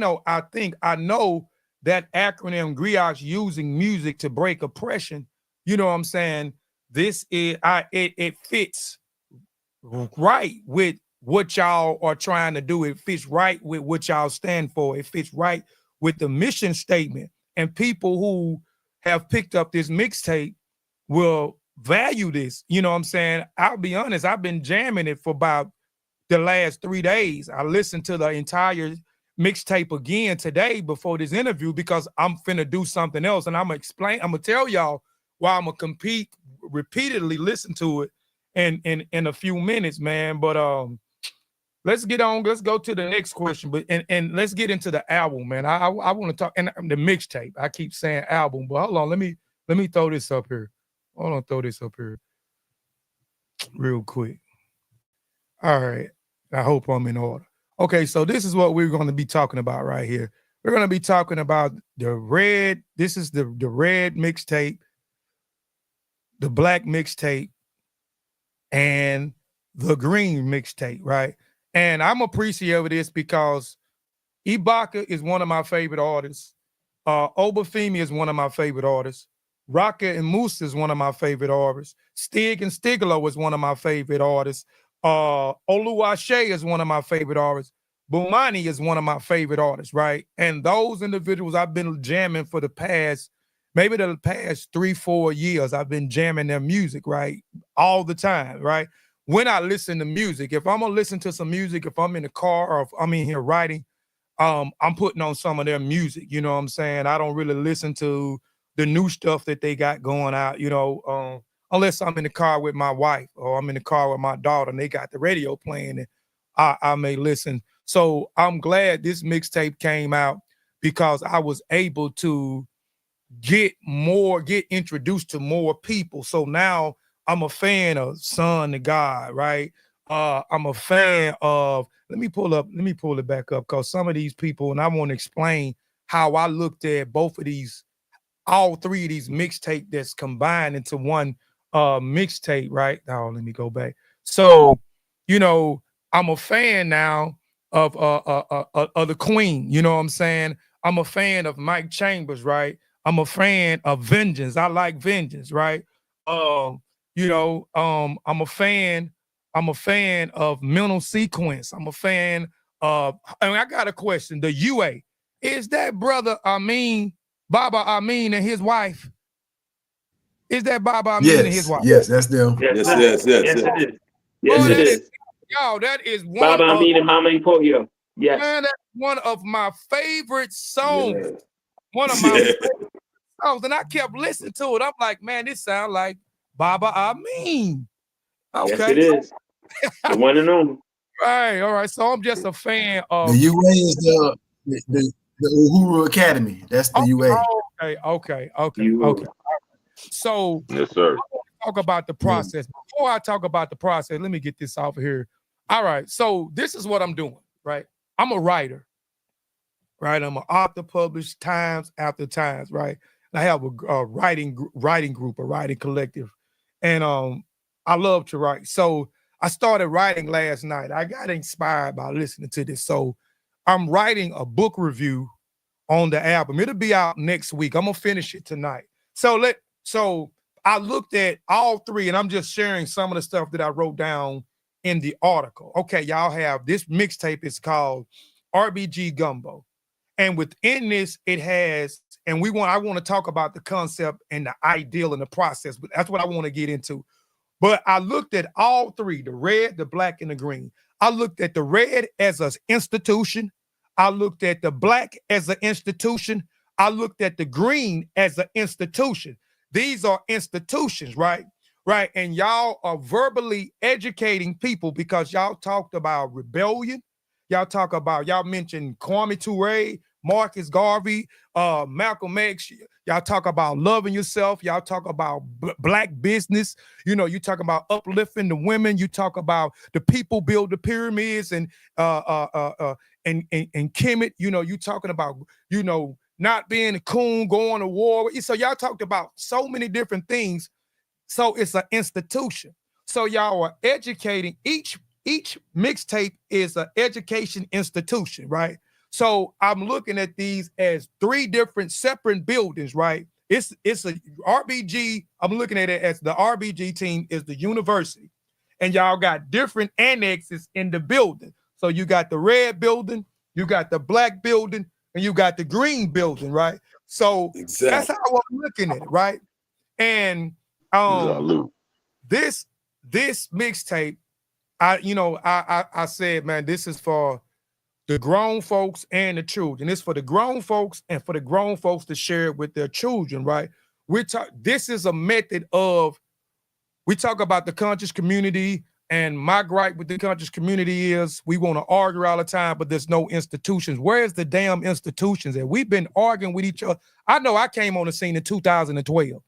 know that acronym griots, using music to break oppression, you know what I'm saying, this is it fits right with what y'all are trying to do. It fits right with what y'all stand for. It fits right with the mission statement. And people who have picked up this mixtape will value this. You know what I'm saying? I'll be honest, I've been jamming it for about the last 3 days. I listened to the entire mixtape again today before this interview, because I'm finna do something else. And I'm gonna tell y'all why I'm gonna repeatedly listen to it in a few minutes, man. But let's go to the next question. But and let's get into the album, man. I want to talk, and the mixtape. I keep saying album, but hold on, let me throw this up here. Hold on, throw this up here real quick. All right. I hope I'm in order. Okay, so this is what we're going to be talking about right here. We're going to be talking about the red. This is the red mixtape, the black mixtape, and the green mixtape, right? And I'm appreciative of this because Ibaka is one of my favorite artists. Obafemi is one of my favorite artists. Raka and Musa is one of my favorite artists. Stig and Stigalo is one of my favorite artists. Oluwase is one of my favorite artists. Bumani is one of my favorite artists, right? And those individuals I've been jamming for the past 3-4 years. I've been jamming their music, right? All the time, right? When I listen to music, if I'm gonna listen to some music, if I'm in the car or if I'm in here writing, I'm putting on some of their music, you know what I'm saying? I don't really listen to the new stuff that they got going out, you know, unless I'm in the car with my wife or I'm in the car with my daughter and they got the radio playing and I may listen. So I'm glad this mixtape came out because I was able to get introduced to more people. So now I'm a fan of Son of God, right? I'm a fan of, let me pull it back up, because some of these people, and I want to explain how I looked at both of these, all three of these mixtape that's combined into one mixtape, right? Now let me go back. So, you know, I'm a fan now of the Queen, you know what I'm saying? I'm a fan of Mike Chambers, right? I'm a fan of Vengeance. I like Vengeance, right? I'm a fan of Mental Sequence. I'm a fan of, I mean, I got a question. The UA, is that brother Baba Amin and his wife? Is that Baba Amin and his wife? Yes, that's them. Yes, Yes. it is. Yes, Bro, it is. y'all, that is one Baba of, Amin and Mama Emporio. Yes. man, that's one of my favorite songs. Yeah. One of my favorite songs. And I kept listening to it. I'm like, man, this sounds like Baba Amin. Okay. Yes, it is. The one and only. Right, all right. So I'm just a fan of The UA is the Uhuru Academy. That's the UA. Okay. You So Yes, sir. talk about the process. Before I talk about the process, let me get this off of here. All right, so this is what I'm doing, right? I'm a writer, right? I'm an author, published times after times, right? And I have a writing group, a writing collective, and I love to write. So I started writing last night. I got inspired by listening to this. So I'm writing a book review on the album. It'll be out next week. I'm gonna finish it tonight. So I looked at all three, and I'm just sharing some of the stuff that I wrote down in the article. Okay, y'all have this mixtape is called RBG Gumbo. And within this, it has, and I want to talk about the concept and the ideal and the process, but that's what I want to get into. But I looked at all three, the red, the black, and the green. I looked at the red as an institution. I looked at the black as an institution. I looked at the green as an institution. These are institutions, right? Right. And y'all are verbally educating people because y'all talked about rebellion. Y'all mentioned Kwame Ture, Marcus Garvey, Malcolm X. Y'all talk about loving yourself. Y'all talk about black business. You know, you talk about uplifting the women. You talk about the people build the pyramids and Kemet. You know, you talking about, you know, not being a coon, going to war. So y'all talked about so many different things. So it's an institution. So y'all are educating. Each mixtape is an education institution, right? So I'm looking at these as three different separate buildings, right? It's a RBG. I'm looking at it as the RBG team is the university, and y'all got different annexes in the building. So you got the red building, you got the black building, and you got the green building, right? So That's how I'm looking at it, right? And this mixtape, I said, man, this is for the grown folks and the children. It's for the grown folks and for the grown folks to share it with their children, right? This is a method of, we talk about the conscious community, and my gripe with the conscious community is we want to argue all the time, but there's no institutions. Where's the damn institutions? And we've been arguing with each other. I know I came on the scene in 2012,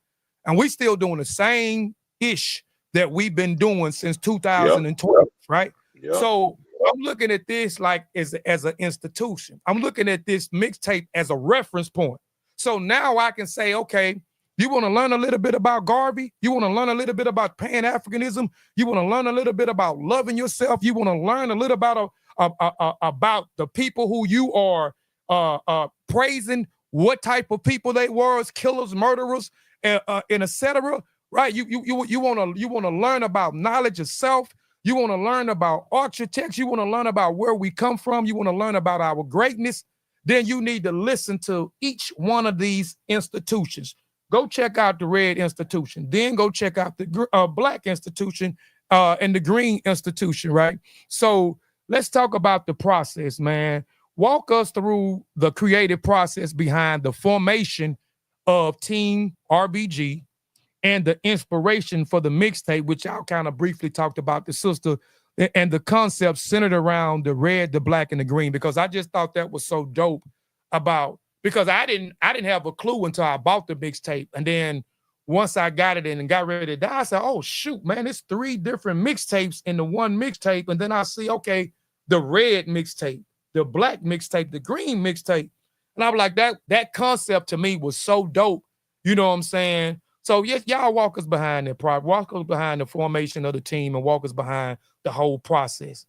and we still doing the same ish that we've been doing since 2012, right? Yep. So I'm looking at this like as an institution. I'm looking at this mixtape as a reference point. So now I can say, okay, you want to learn a little bit about Garvey? You want to learn a little bit about Pan-Africanism? You want to learn a little bit about loving yourself? You want to learn a little about the people who you are praising, what type of people they were as killers, murderers, and etc. Right? You want to learn about knowledge of self. You want to learn about architects. You want to learn about where we come from. You want to learn about our greatness. Then you need to listen to each one of these institutions. Go check out the red institution. Then go check out the black institution and the green institution, right? So let's talk about the process, man. Walk us through the creative process behind the formation of Team RBG and the inspiration for the mixtape, which y'all kind of briefly talked about, the sister and the concept centered around the red, the black, and the green, because I just thought that was so dope about because I didn't have a clue until I bought the mixtape. And then once I got it in and got ready to die, I said, oh shoot, man, it's 3 different mixtapes in the one mixtape. And then I see, okay, the red mixtape, the black mixtape, the green mixtape. And I was like, that concept to me was so dope. You know what I'm saying? So yes, y'all walk us behind that part, walk us behind the formation of the team and walk us behind the whole process.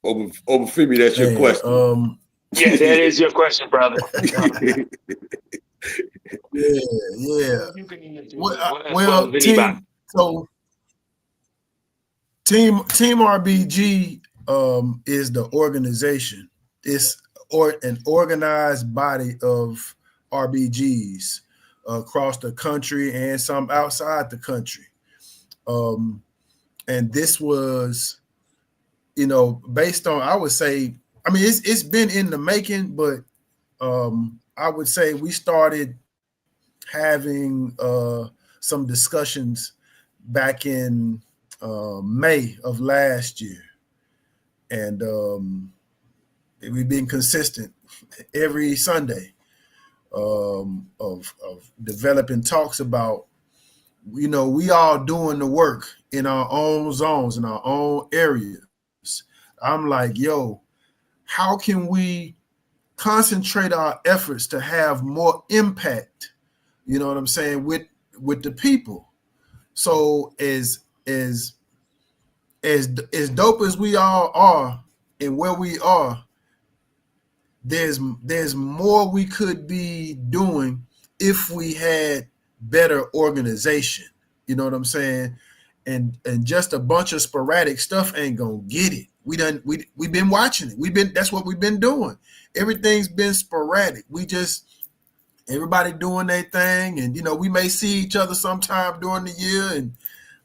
Obafemi, that's your question. Yeah, that is your question, brother. Yeah. You can answer Well, Team RBG is the organization. It's an organized body of RBGs across the country and some outside the country. And this was, based on, I would say, I mean, it's been in the making, but I would say we started having some discussions back in May of last year. And we've been consistent every Sunday of developing talks about, we all doing the work in our own zones, in our own areas. I'm like, yo, how can we concentrate our efforts to have more impact, you know what I'm saying, with the people? So as dope as we all are and where we are, there's more we could be doing if we had better organization. You know what I'm saying? And just a bunch of sporadic stuff ain't gonna get it. We've been watching it. That's what we've been doing. Everything's been sporadic. Everybody doing their thing, and we may see each other sometime during the year, and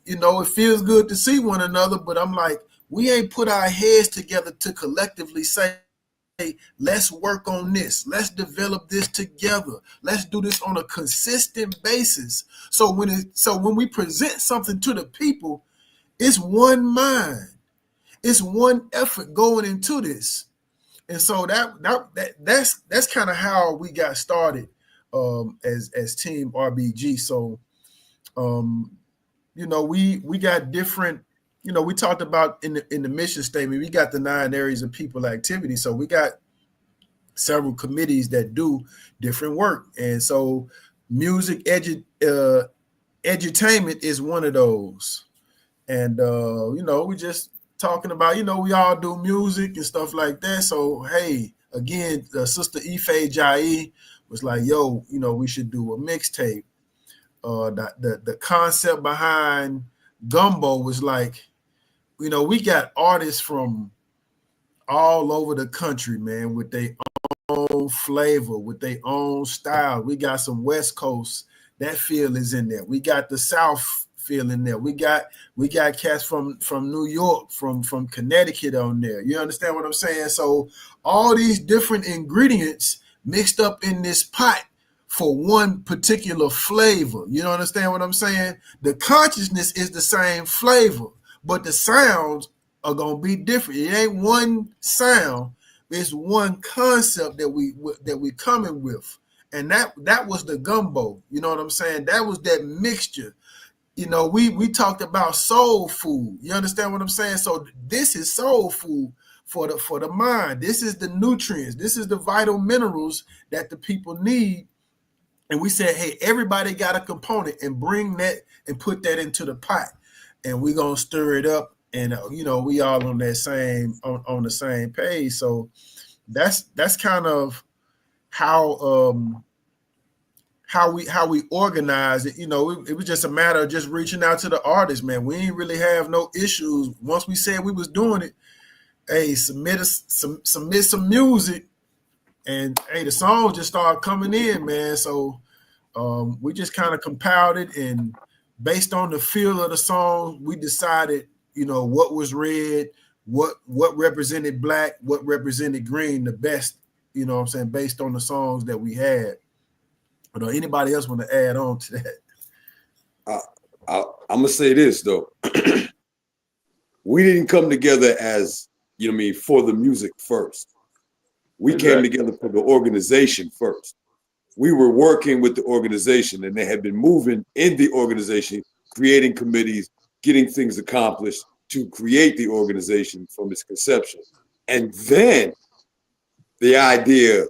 it feels good to see one another. But I'm like, we ain't put our heads together to collectively say, hey, let's work on this. Let's develop this together. Let's do this on a consistent basis. So when we present something to the people, it's one mind. It's one effort going into this. And so that's kind of how we got started as Team RBG. So we got different, we talked about in the mission statement, we got the 9 areas of people activity. So we got several committees that do different work. And so music edutainment is one of those. And we just talking about, we all do music and stuff like that. So hey, again, Sister Ife Jai was like, yo, we should do a mixtape. The concept behind Gumbo was like, we got artists from all over the country, man, with their own flavor, with their own style. We got some West Coast, that feel is in there. We got the South feel in there. We got cats from New York, from Connecticut on there. You understand what I'm saying? So all these different ingredients mixed up in this pot for one particular flavor. You understand what I'm saying? The consciousness is the same flavor, but the sounds are gonna be different. It ain't one sound, it's one concept that we coming with. And that was the gumbo. You know what I'm saying? That was that mixture. We talked about soul food. You understand what I'm saying? So this is soul food for the mind. This is the nutrients. This is the vital minerals that the people need. And we said, hey, everybody got a component, and bring that and put that into the pot, and we're gonna stir it up. And we all on that same on the same page. So that's kind of how we organize it. It was just a matter of just reaching out to the artists, man. We ain't really have no issues. Once we said we was doing it, hey, submit some music, and hey, the songs just started coming in, man. So we just kind of compiled it, and based on the feel of the song, we decided, what was red, what represented black, what represented green the best, what I'm saying, based on the songs that we had. But anybody else want to add on to that? I'm gonna say this though. We didn't come together as, for the music first. We came together for the organization first. We were working with the organization, and they had been moving in the organization, creating committees, getting things accomplished to create the organization from its conception. And then the idea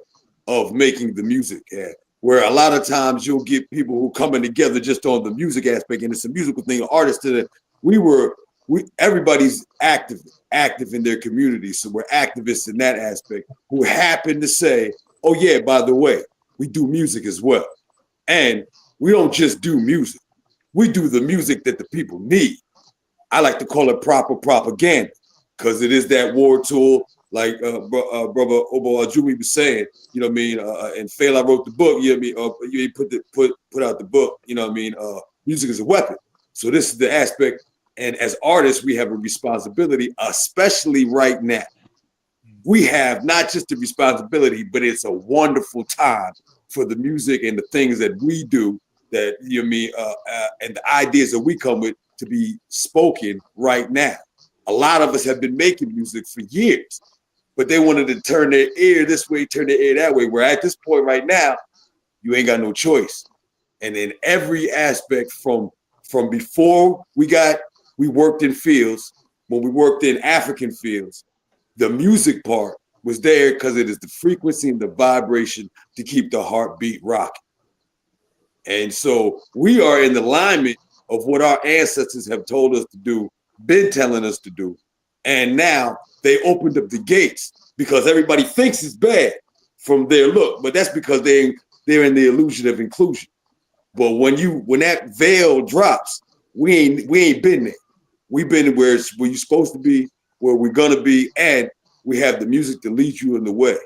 of making the music, where a lot of times you'll get people who coming together just on the music aspect, and it's a musical thing, artists that everybody's active in their community. So we're activists in that aspect who happen to say, oh yeah, by the way, we do music as well. And we don't just do music. We do the music that the people need. I like to call it proper propaganda because it is that war tool, like brother Obo Ajumi was saying, you know what I mean? And Fela wrote the book, you know what I mean? You put out the book, you know what I mean? Music is a weapon. So this is the aspect. And as artists, we have a responsibility, especially right now. We have not just a responsibility, but it's a wonderful time for the music and the things that we do, that you know what I mean, and the ideas that we come with to be spoken right now. A lot of us have been making music for years, but they wanted to turn their ear this way, turn their ear that way. Where at this point right now, you ain't got no choice. And in every aspect, from before we worked in fields, when we worked in African fields, the music part was there because it is the frequency and the vibration to keep the heartbeat rocking. And so we are in alignment of what our ancestors have told us to do, been telling us to do. And now they opened up the gates because everybody thinks it's bad from their look, but that's because they're in the illusion of inclusion. But when that veil drops, we ain't been there. We've been where you're supposed to be, where we're gonna be, and we have the music to lead you in the way.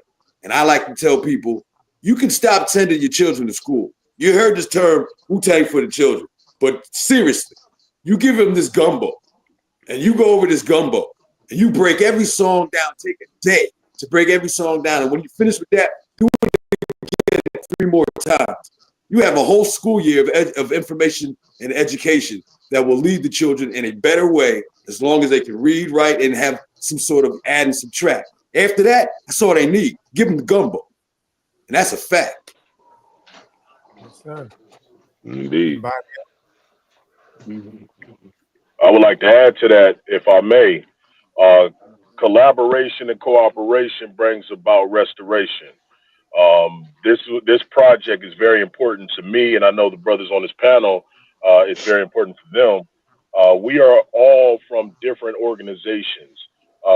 And I like to tell people, you can stop sending your children to school. You heard this term, Wu-Tang for the children. But seriously, you give them this gumbo, and you go over this gumbo, and you break every song down, take a day to break every song down. And when you finish with that, do it again 3 more times. You have a whole school year of information and education that will lead the children in a better way, as long as they can read, write, and have some sort of add and subtract. After that, that's all they need. Give them the gumbo. And that's a fact. Yes, sir. Indeed. I would like to add to that, if I may. Collaboration and cooperation brings about restoration. This project is very important to me, and I know the brothers on this panel, it's very important for them. We are all from different organizations.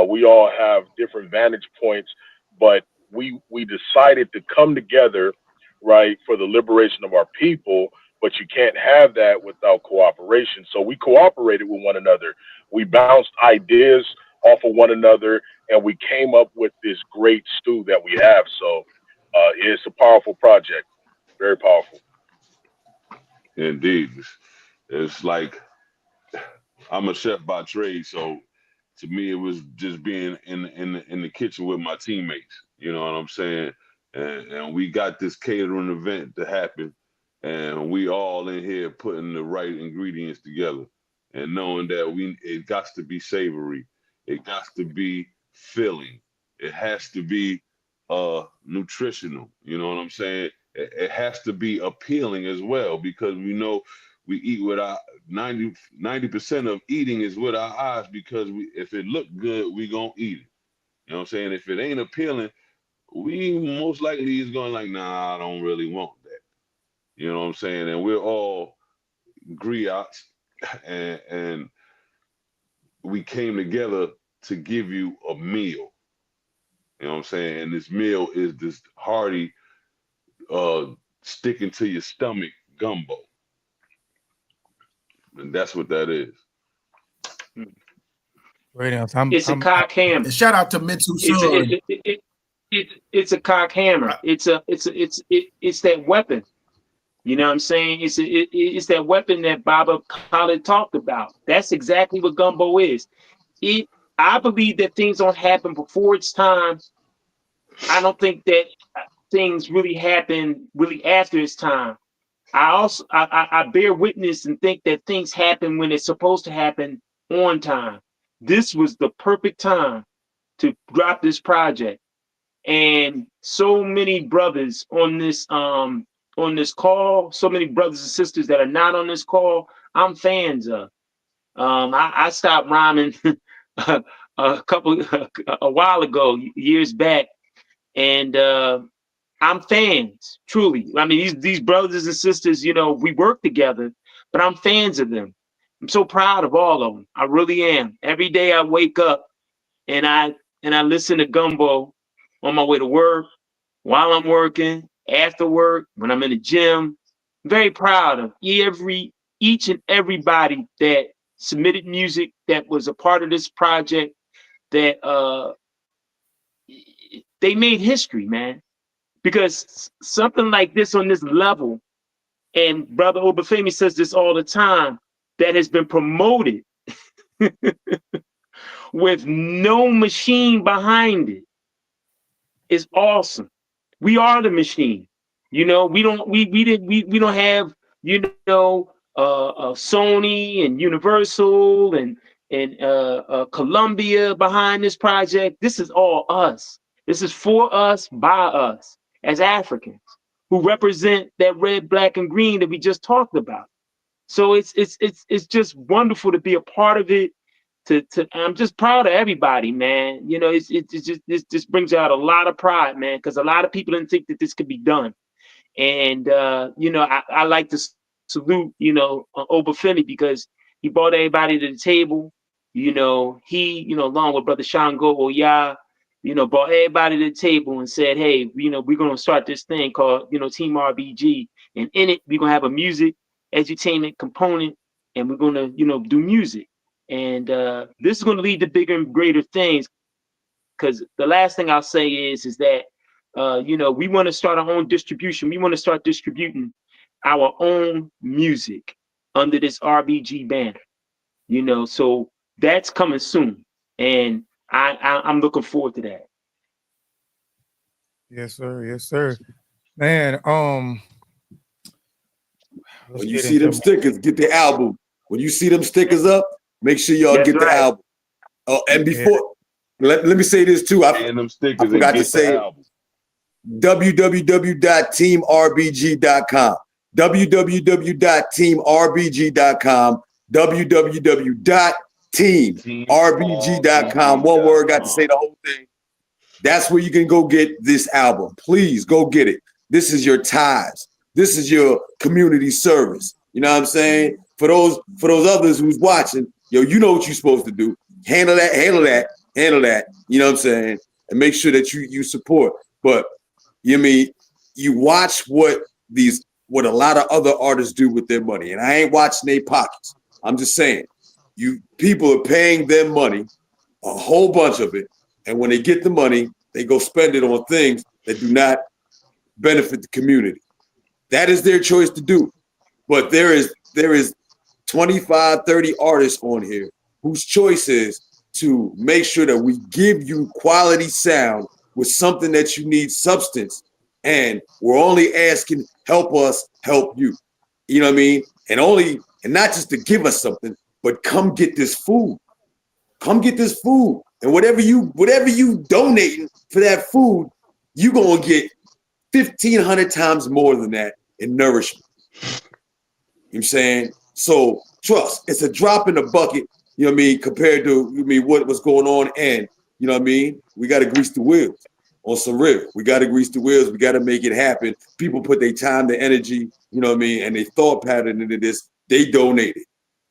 We all have different vantage points, but we decided to come together, right, for the liberation of our people. But you can't have that without cooperation. So we cooperated with one another. We bounced ideas off of one another, and we came up with this great stew that we have. So it's a powerful project, very powerful. Indeed. It's like I'm a chef by trade, so to me it was just being in the kitchen with my teammates. You know what I'm saying? And we got this catering event to happen, and we all in here putting the right ingredients together, and knowing that it got to be savory, it got to be filling, it has to be nutritional. You know what I'm saying? It has to be appealing as well, because we know we eat with our 90% of eating is with our eyes, because if it look good, we gonna eat it. You know what I'm saying? If it ain't appealing, we most likely is going like, nah, I don't really want that. You know what I'm saying? And we're all griots, and we came together to give you a meal. You know what I'm saying? And this meal is this hearty, sticking to your stomach gumbo. And that's what that is. It's a cock hammer. And shout out to Mitsu Son. It's a cock hammer. It's that weapon. You know what I'm saying? It's that weapon that Baba Khaled talked about. That's exactly what gumbo is. I believe that things don't happen before it's time. I don't think that things really happen really after it's time. I bear witness and think that things happen when it's supposed to happen on time. This was the perfect time to drop this project. And so many brothers on this call, so many brothers and sisters that are not on this call, I'm fans of. I stopped rhyming a while ago, years back, and I'm fans, truly. I mean, these brothers and sisters, you know, we work together, but I'm fans of them. I'm so proud of all of them. I really am. Every day I wake up and I listen to Gumbo on my way to work, while I'm working, after work, when I'm in the gym. I'm very proud of each and everybody that submitted music, that was a part of this project, that they made history, man. Because something like this on this level, and Brother Obafemi says this all the time, that has been promoted with no machine behind it is awesome. We are the machine. You know, we don't have, you know, Sony and Universal and Columbia behind this project. This is all us. This is for us, by us, as Africans who represent that red, black, and green that we just talked about. So it's just wonderful to be a part of it. I'm just proud of everybody, man. You know, this just brings out a lot of pride, man, because a lot of people didn't think that this could be done. And you know, I like to salute, you know, Obafemi, because he brought everybody to the table. You know, he, along with Brother Shango Oya, brought everybody to the table and said, hey, we're gonna start this thing called, Team RBG. And in it, we're gonna have a music edutainment component, and we're gonna, do music. And this is gonna lead to bigger and greater things. Because the last thing I'll say is that we want to start our own distribution. We want to start distributing our own music under this RBG banner. So that's coming soon, and I'm looking forward to that. Yes, sir. Yes, sir. Man, when you see them stickers, get the album. When you see them stickers up, make sure y'all get the album. Oh, and before, let me say this too. I forgot to say it. www.teamrbg.com. www.teamrbg.com. www.teamrbg.com. One word, got to say the whole thing. That's where you can go get this album. Please go get it. This is your ties. This is your community service. You know what I'm saying? For those others who's watching, you know what you're supposed to do. Handle that. You know what I'm saying? And make sure that you support. But you watch what a lot of other artists do with their money. And I ain't watching their pockets. I'm just saying, people are paying them money, a whole bunch of it. And when they get the money, they go spend it on things that do not benefit the community. That is their choice to do. But there is 25, 30 artists on here whose choice is to make sure that we give you quality sound with something that you need substance. And we're only asking, help us help you. You know what I mean? And not just to give us something, but come get this food. Come get this food. And whatever you donating for that food, you're going to get 1,500 times more than that in nourishment. You know what I'm saying? So trust, it's a drop in the bucket, you know what I mean, compared to what was going on. And, you know what I mean? We got to grease the wheels on some real. We got to grease the wheels. We got to make it happen. People put their time, their energy, you know what I mean, and they thought pattern into this. They donated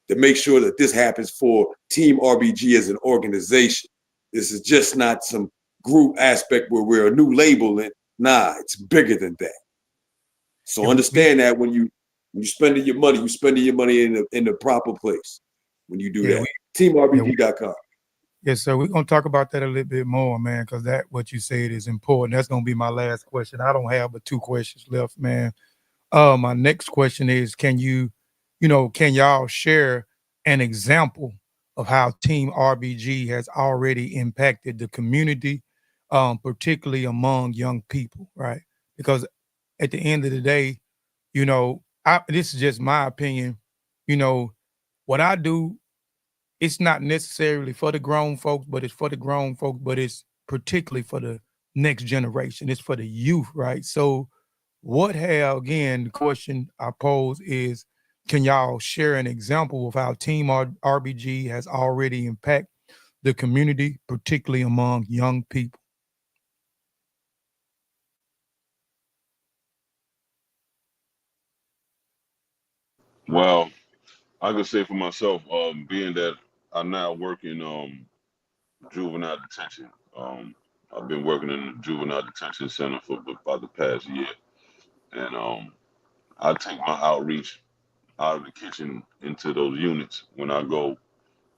to make sure that this happens for Team RBG as an organization. This is just not some group aspect where we're a new label. And it's bigger than that. So understand that when you spending your money, in the proper place when you do that. TeamRBG.com. Yes, sir. We're gonna talk about that a little bit more, man, because what you said is important. That's gonna be my last question. I don't have but 2 questions left, man. My next question is, can y'all share an example of how Team RBG has already impacted the community, particularly among young people, right? Because at the end of the day, this is just my opinion. What I do, it's not necessarily for the grown folks, but it's for the grown folks, but it's particularly for the next generation. It's for the youth, right? So what have, again, the question I pose is, can y'all share an example of how Team RBG has already impacted the community, particularly among young people? Well, I could say for myself, being that I now work in juvenile detention. I've been working in the juvenile detention center for about the past year, and I take my outreach out of the kitchen into those units when I go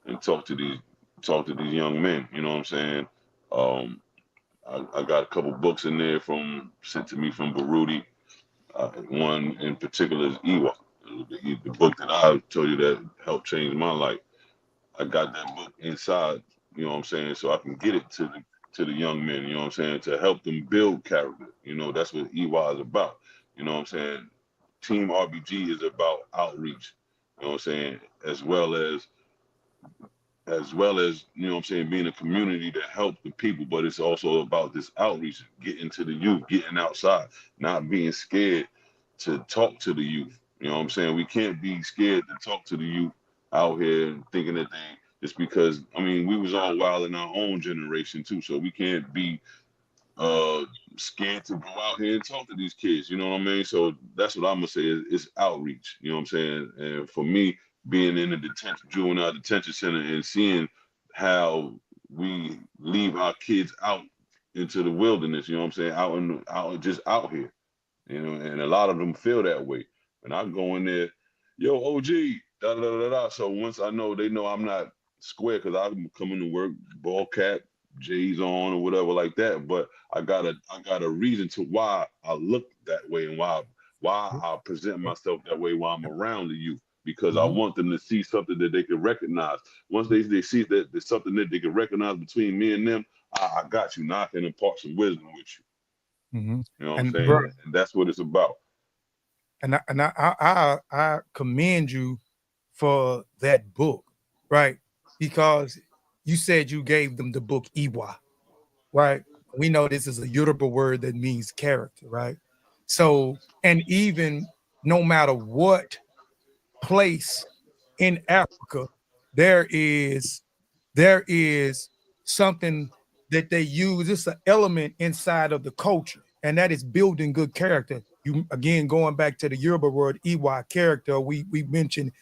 and talk to these young men. You know what I'm saying? Um, I got a couple books in there sent to me from Baruti. One in particular is Iwa, the book that I told you that helped change my life. I got that book inside, you know what I'm saying, so I can get it to the young men, you know what I'm saying, to help them build character. You know, that's what EY is about. You know what I'm saying? Team RBG is about outreach, you know what I'm saying, as well as you know what I'm saying, being a community to help the people, but it's also about this outreach, getting to the youth, getting outside, not being scared to talk to the youth. You know what I'm saying? We can't be scared to talk to the youth out here thinking that they just because we was all wild in our own generation too, so we can't be uh scared to go out here and talk to these kids, you know what I mean? So that's what I'm gonna say is outreach, you know what I'm saying? And for me, being in the juvenile detention center and seeing how we leave our kids out into the wilderness, you know what I'm saying, out here, you know, and a lot of them feel that way. And I go in there, yo, OG, da da da da da. So once they know I'm not square because I'm coming to work, ball cap, J's on or whatever like that. But I got a reason to why I look that way and why I present myself that way while I'm around the youth. Because I want them to see something that they can recognize. Once they see that there's something that they can recognize between me and them, I got you. Now I can impart some wisdom with you. You know what I'm saying? Bro, and that's what it's about. And I commend you for that book, right? Because you said you gave them the book Iwa, right? We know this is a Yoruba word that means character, right? So, and even no matter what place in Africa, there is something that they use. It's an element inside of the culture, and that is building good character. You again going back to the Yoruba word Iwa, character. We mentioned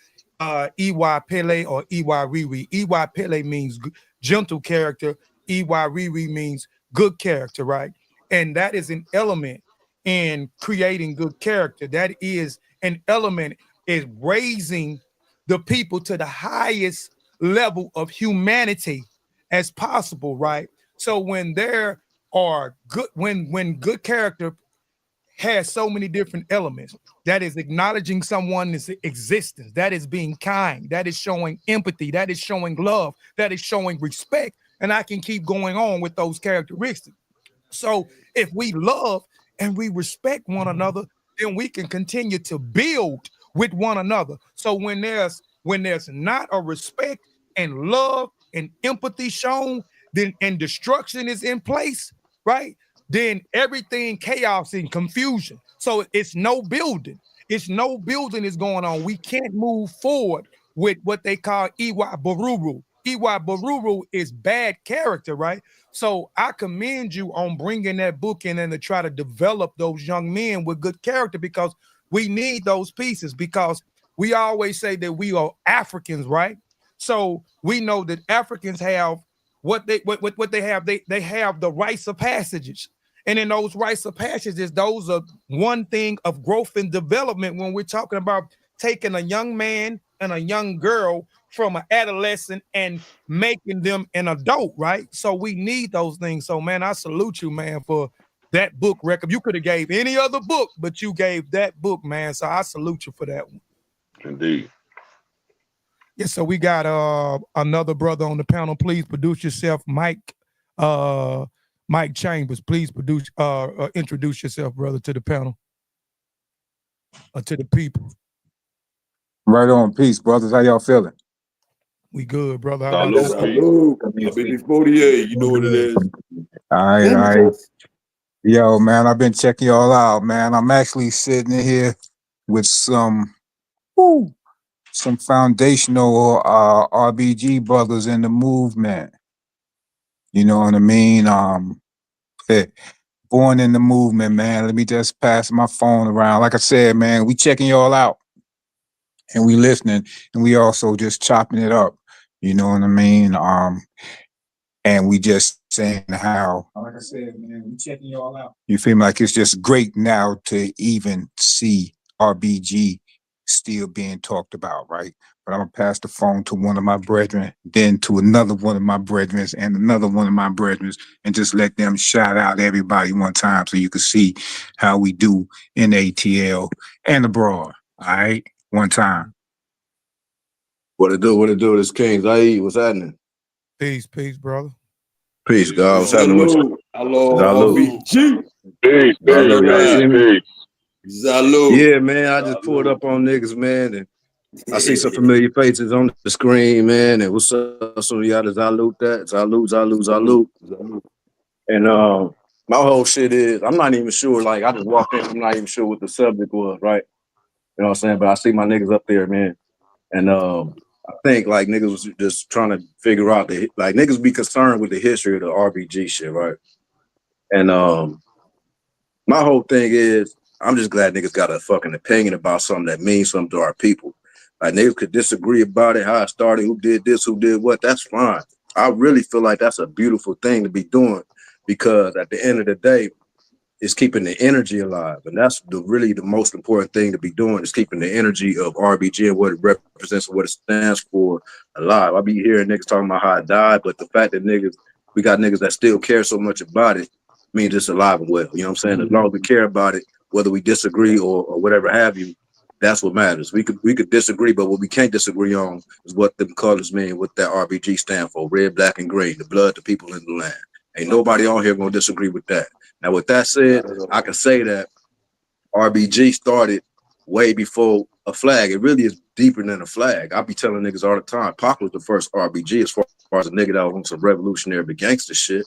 Iwa Pele or Iwa Riri. Iwa Pele means gentle character. Iwa Riri means good character, right? And that is an element in creating good character. That is an element is raising the people to the highest level of humanity as possible, right? So when there are good, when good character has so many different elements, that is acknowledging someone's existence, that is being kind, that is showing empathy, that is showing love, that is showing respect, and I can keep going on with those characteristics. So if we love and we respect one another, then we can continue to build with one another. So when there's not a respect and love and empathy shown, then and destruction is in place, right? Then everything chaos and confusion. So it's no building. It's no building is going on. We can't move forward with what they call Iwa Baruru. Iwa Baruru is bad character, right? So I commend you on bringing that book in and to try to develop those young men with good character, because we need those pieces, because we always say that we are Africans, right? So we know that Africans have what they have. They have the rites of passages. And in those rites of passages, those are one thing of growth and development when we're talking about taking a young man and a young girl from an adolescent and making them an adult, right? So we need those things. So, man, I salute you, man, for that book record. You could have gave any other book, but you gave that book, man. So I salute you for that one. Indeed. Yes, so we got another brother on the panel. Please produce yourself, Mike Chambers. Please introduce yourself, brother, to the panel, to the people. Right on. Peace, brothers. How y'all feeling? We good, brother. How about Salute, yourself? Pete. Salute. 48, you know what it is. All right. Yo, man, I've been checking y'all out, man. I'm actually sitting in here with some foundational RBG brothers in the movement. You know what I mean? Born in the movement, man. Let me just pass my phone around. Like I said, man, we checking y'all out and we listening, and we also just chopping it up. You know what I mean? And we just saying how, like I said, man, we checking y'all out. You feel me? Like it's just great now to even see RBG still being talked about, right? But I'm gonna pass the phone to one of my brethren, then to another one of my brethren, and another one of my brethren, and just let them shout out everybody one time so you can see how we do in ATL and abroad. All right, one time. What it do? What it do? This Kings. What's happening? Peace, brother. Peace, God. What's happening with you? Hello, RBG. Peace, Salute. Y'all see me? Salute. Yeah, man. I just pulled up on niggas, man, and I see some familiar faces on the screen, man. And what's up? Some of y'all to salute that. Salute. And my whole shit is I'm not even sure. Like I just walked in. I'm not even sure what the subject was, right? You know what I'm saying? But I see my niggas up there, man. And I think like niggas was just trying to figure out like niggas be concerned with the history of the RBG shit, right? And my whole thing is I'm just glad niggas got a fucking opinion about something that means something to our people. Like niggas could disagree about it, how it started, who did this, who did what. That's fine. I really feel like that's a beautiful thing to be doing because at the end of the day, it's keeping the energy alive. And that's really the most important thing to be doing is keeping the energy of RBG and what it represents and what it stands for alive. I be hearing niggas talking about how it died, but the fact that we got niggas that still care so much about it means it's alive and well. You know what I'm saying? As long as we care about it, whether we disagree or whatever have you, that's what matters. We could disagree, but what we can't disagree on is what them colors mean, what that RBG stand for, red, black, and green, the blood, the people in the land. Ain't nobody on here gonna disagree with that. Now, with that said, I can say that RBG started way before a flag. It really is deeper than a flag. I be telling niggas all the time, Pac was the first RBG as far as a nigga that was on some revolutionary but gangster shit.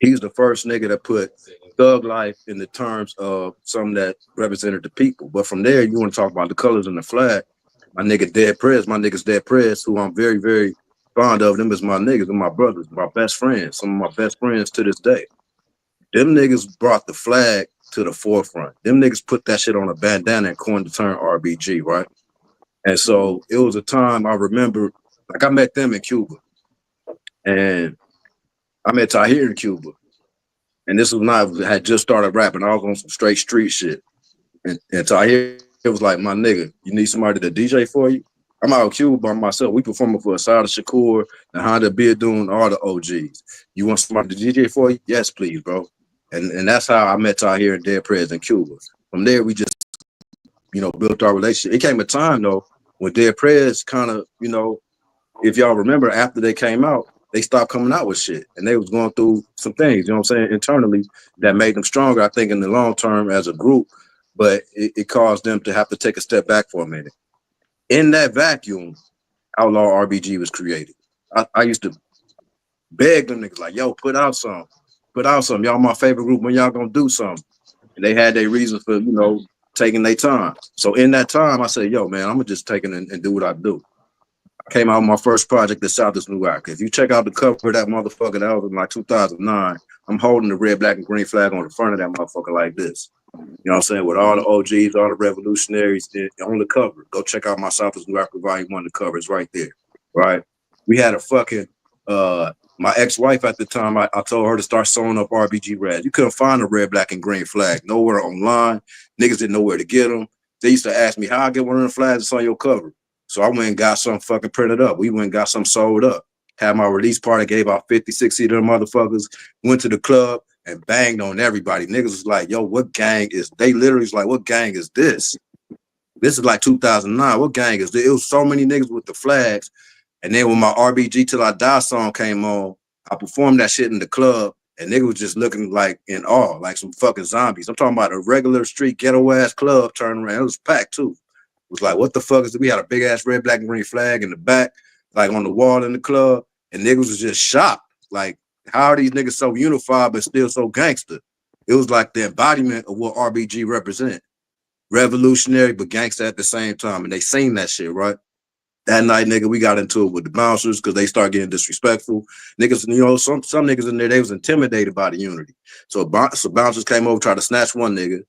He's the first nigga that put thug life in the terms of something that represented the people. But from there, you want to talk about the colors and the flag. My niggas Dead Prez, who I'm very, very fond of. Them as my niggas and my brothers, my best friends, some of my best friends to this day. Them niggas brought the flag to the forefront. Them niggas put that shit on a bandana and coined the term RBG, right? And so it was a time I remember, like I met them in Cuba. And I met Tahir in Cuba. And this was when I had just started rapping. I was on some straight street shit. And Tahir was like, my nigga, you need somebody to DJ for you? I'm out of Cuba by myself. We performing for Asada Shakur, and Honda Beardune, all the OGs. You want somebody to DJ for you? Yes, please, bro. And that's how I met Tahir and Dead Prez in Cuba. From there, we just, built our relationship. It came a time, though, when Dead Prez kind of, if y'all remember, after they came out, they stopped coming out with shit. And they was going through some things, internally that made them stronger, I think, in the long term as a group. But it caused them to have to take a step back for a minute. In that vacuum, Outlaw RBG was created. I used to beg them niggas like, yo, put out some. Y'all my favorite group, when y'all gonna do something. And they had their reasons for, taking their time. So in that time, I said, yo, man, I'm gonna just take it and do what I do. I came out with my first project, The South is New York. If you check out the cover of that motherfucker, that was in like 2009, I'm holding the red, black, and green flag on the front of that motherfucker like this. You know what I'm saying? With all the OGs, all the revolutionaries on the cover. Go check out my South is New York Volume 1, the cover. It's right there, right? We had a fucking, my ex-wife at the time, I told her to start sewing up RBG rads. You couldn't find a red, black, and green flag nowhere online. Niggas didn't know where to get them. They used to ask me, how I get one of the flags that's on your cover? So I went and got some fucking printed up. We went and got some sold up. Had my release party, gave out 50, 60 of them motherfuckers, went to the club and banged on everybody. Niggas was like, yo, what gang is, they literally was like, what gang is this? This is like 2009. What gang is this? It was so many niggas with the flags. And then when my RBG Till I Die song came on, I performed that shit in the club and niggas was just looking like in awe, like some fucking zombies. I'm talking about a regular street ghetto ass club turning around. It was packed too. It was like, what the fuck is it? We had a big ass red, black, and green flag in the back. like on the wall in the club, and niggas was just shocked. Like, how are these niggas so unified but still so gangster? It was like the embodiment of what RBG represent. Revolutionary but gangster at the same time. And they seen that shit, right? That night, nigga, we got into it with the bouncers because they start getting disrespectful. Niggas, you know, some niggas in there, they was intimidated by the unity. So bouncers came over, tried to snatch one nigga.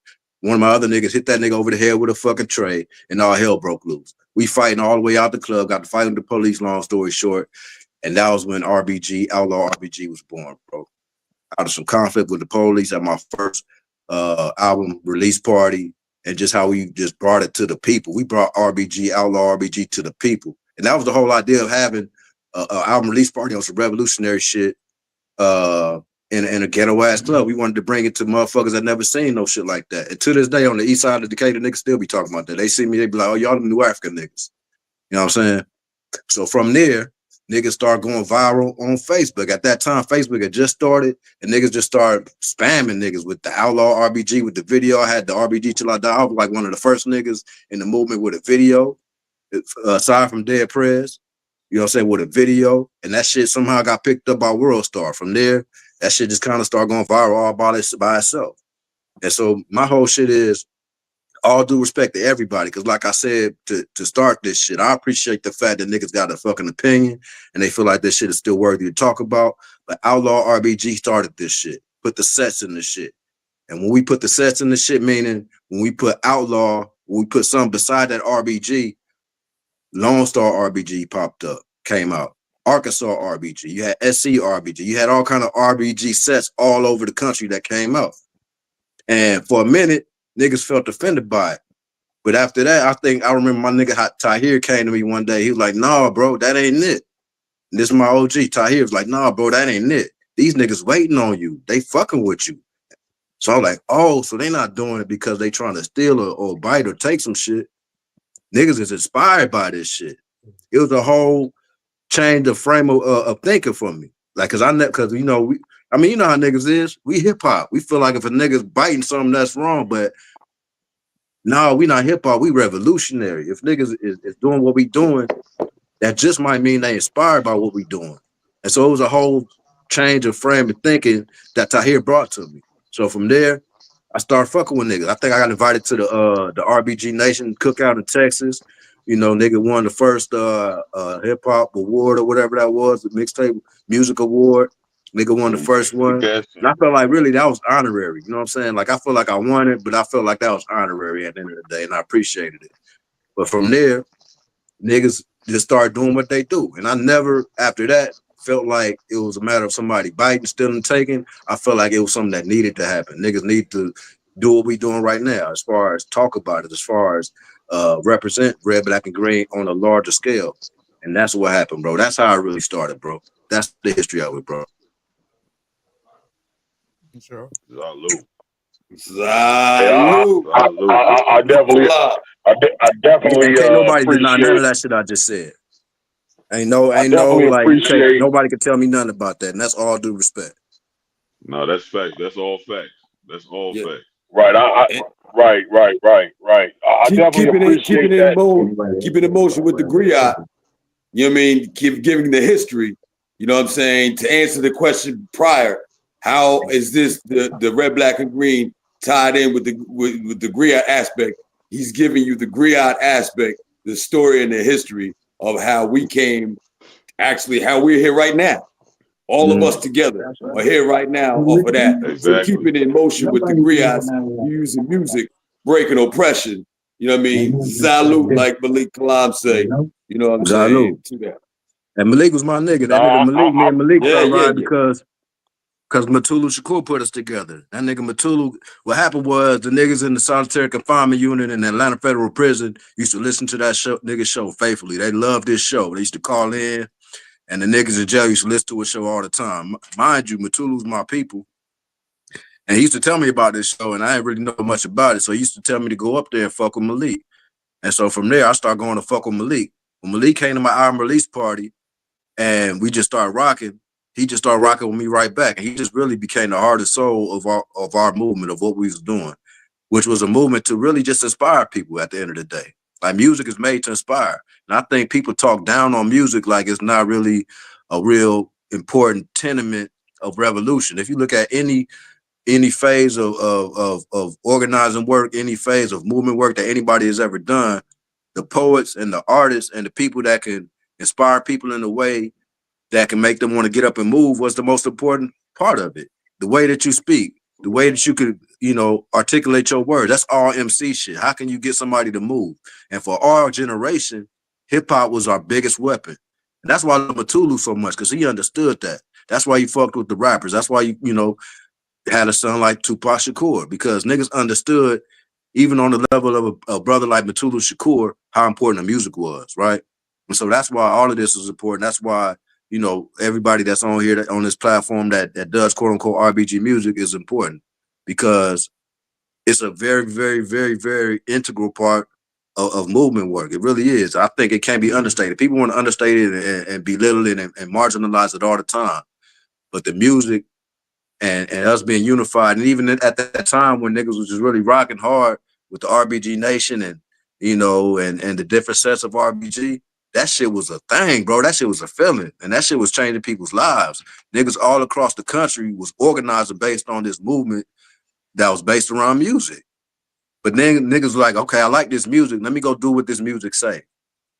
One of my other niggas hit that nigga over the head with a fucking tray, and all hell broke loose. We fighting all the way out the club, got to fight with the police, long story short. And that was when RBG, Outlaw RBG was born, bro. Out of some conflict with the police at my first album release party, and just how we just brought it to the people. We brought RBG, Outlaw RBG to the people. And that was the whole idea of having an album release party on some revolutionary shit in a ghetto-ass club. We wanted to bring it to motherfuckers that never seen no shit like that. And to this day, on the east side of Decatur, niggas still be talking about that. They see me, they be like, oh, y'all them New African niggas. You know what I'm saying? So from there, niggas start going viral on Facebook. At that time, Facebook had just started, and niggas just started spamming niggas with the Outlaw RBG, with the video. I had the RBG Till I Die. I was like one of the first niggas in the movement with a video, aside from Dead Prez, you know what I'm saying, with a video. And that shit somehow got picked up by World Star. From there, that shit just kind of started going viral all by itself. And so my whole shit is, all due respect to everybody, because like I said, to start this shit, I appreciate the fact that niggas got a fucking opinion and they feel like this shit is still worthy to talk about. But Outlaw RBG started this shit, put the sets in the shit. And when we put the sets in the shit, meaning when we put Outlaw, when we put something beside that RBG, Lone Star RBG popped up, came out. Arkansas RBG, you had SC RBG, you had all kind of RBG sets all over the country that came out. And for a minute, niggas felt offended by it. But after that, I remember my nigga Tahir came to me one day. He was like, nah, bro, that ain't it. And this is my OG. Tahir was like, nah, bro, that ain't it. These niggas waiting on you. They fucking with you. So I'm like, oh, so they not doing it because they trying to steal or bite or take some shit. Niggas is inspired by this shit. It was a whole change of frame of thinking for me. Like, cause you know, you know how niggas is. We hip hop. We feel like if a nigga's biting something, that's wrong. But no, we not hip hop. We revolutionary. If niggas is doing what we doing, that just might mean they inspired by what we doing. And so it was a whole change of frame of thinking that Tahir brought to me. So from there, I started fucking with niggas. I think I got invited to the RBG Nation cookout in Texas. You know, nigga won the first hip hop award or whatever that was, the mixtape music award. Nigga won the first one. And I felt like really that was honorary. You know what I'm saying? Like I feel like I won it, but I felt like that was honorary at the end of the day, and I appreciated it. But from there, niggas just started doing what they do. And I never, after that, felt like it was a matter of somebody biting, stealing, taking. I felt like it was something that needed to happen. Niggas need to do what we doing right now, as far as talk about it, as far as represent red, black, and green on a larger scale. And that's what happened, bro. That's how it really started, bro. That's the history of it, bro. Sure. I definitely can't nobody deny none of appreciate that shit I just said. Ain't no like appreciate nobody can tell me nothing about that, and that's all due respect. No, that's facts. That's all facts. That's all facts. Right. Right. I definitely appreciate that. Keeping in motion with the griot. You know what I mean? Keep giving the history. You know what I'm saying? To answer the question prior, how is this the red, black, and green tied in with the griot aspect? He's giving you the griot aspect, the story and the history of how we came, actually how we're here right now. All of us together are here right now off of that. Exactly. So keep it in motion with the griots, using music, breaking oppression. You know what I mean? Salute, like Malik Kalam say. You know what I'm saying? To that. And Malik was my nigga. That nigga Malik, me and Malik started riding because Matulu Shakur put us together. That nigga Matulu, what happened was the niggas in the solitary confinement unit in the Atlanta Federal Prison used to listen to that nigga show faithfully. They loved this show. They used to call in, and the niggas in jail used to listen to a show all the time. Mind you, Matulu's my people. And he used to tell me about this show, and I didn't really know much about it. So he used to tell me to go up there and fuck with Malik. And so from there, I started going to fuck with Malik. When Malik came to my album release party, and we just started rocking, he just started rocking with me right back. And he just really became the heart and soul of our movement, of what we was doing, which was a movement to really just inspire people at the end of the day. Like music is made to inspire. And I think people talk down on music like it's not really a real important tenement of revolution. If you look at any phase of organizing work, any phase of movement work that anybody has ever done, the poets and the artists and the people that can inspire people in a way that can make them want to get up and move was the most important part of it. The way that you speak, the way that you could, articulate your words. That's all MC shit. How can you get somebody to move? And for our generation, hip hop was our biggest weapon. And that's why I love Matulu so much, because he understood that. That's why you fucked with the rappers. That's why you had a son like Tupac Shakur, because niggas understood, even on the level of a brother like Matulu Shakur, how important the music was, right? And so that's why all of this is important. That's why, everybody that's on here, on this platform that does quote unquote RBG music is important, because it's a very, very, very, very integral part of movement work. It really is. I think it can't be understated. People want to understate it and belittle it and marginalize it all the time. But the music and us being unified, and even at that time when niggas was just really rocking hard with the RBG Nation and and the different sets of RBG, that shit was a thing, bro. That shit was a feeling, and that shit was changing people's lives. Niggas all across the country was organizing based on this movement that was based around music. But then niggas was like, okay, I like this music. Let me go do what this music say.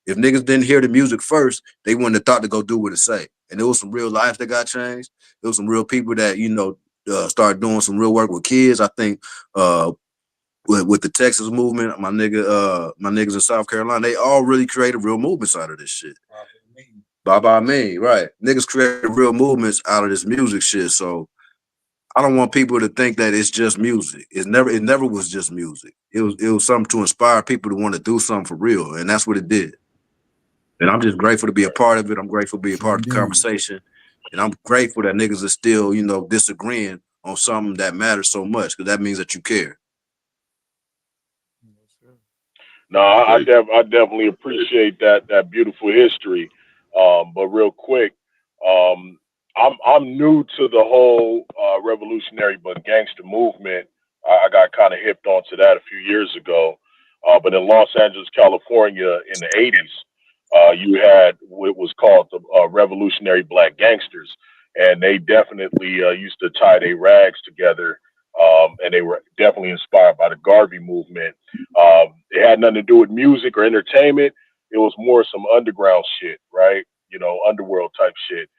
If niggas didn't hear the music first, they wouldn't have thought to go do what it say. And there was some real lives that got changed. There was some real people that, started doing some real work with kids. I think with the Texas movement, my niggas in South Carolina, they all really created real movements out of this shit. Baba me, right. Niggas created real movements out of this music shit. So I don't want people to think that it's just music. It never was just music. It was something to inspire people to want to do something for real. And that's what it did. And I'm just grateful to be a part of it. I'm grateful to be a part of the conversation. And I'm grateful that niggas are still, disagreeing on something that matters so much, because that means that you care. No, I definitely appreciate that beautiful history. But real quick, I'm new to the whole revolutionary but gangster movement. I got kind of hipped onto that a few years ago. But in Los Angeles, California, in the '80s, you had what was called the Revolutionary Black Gangsters, and they definitely used to tie their rags together. And they were definitely inspired by the Garvey movement. It had nothing to do with music or entertainment. It was more some underground shit, right? Underworld type shit.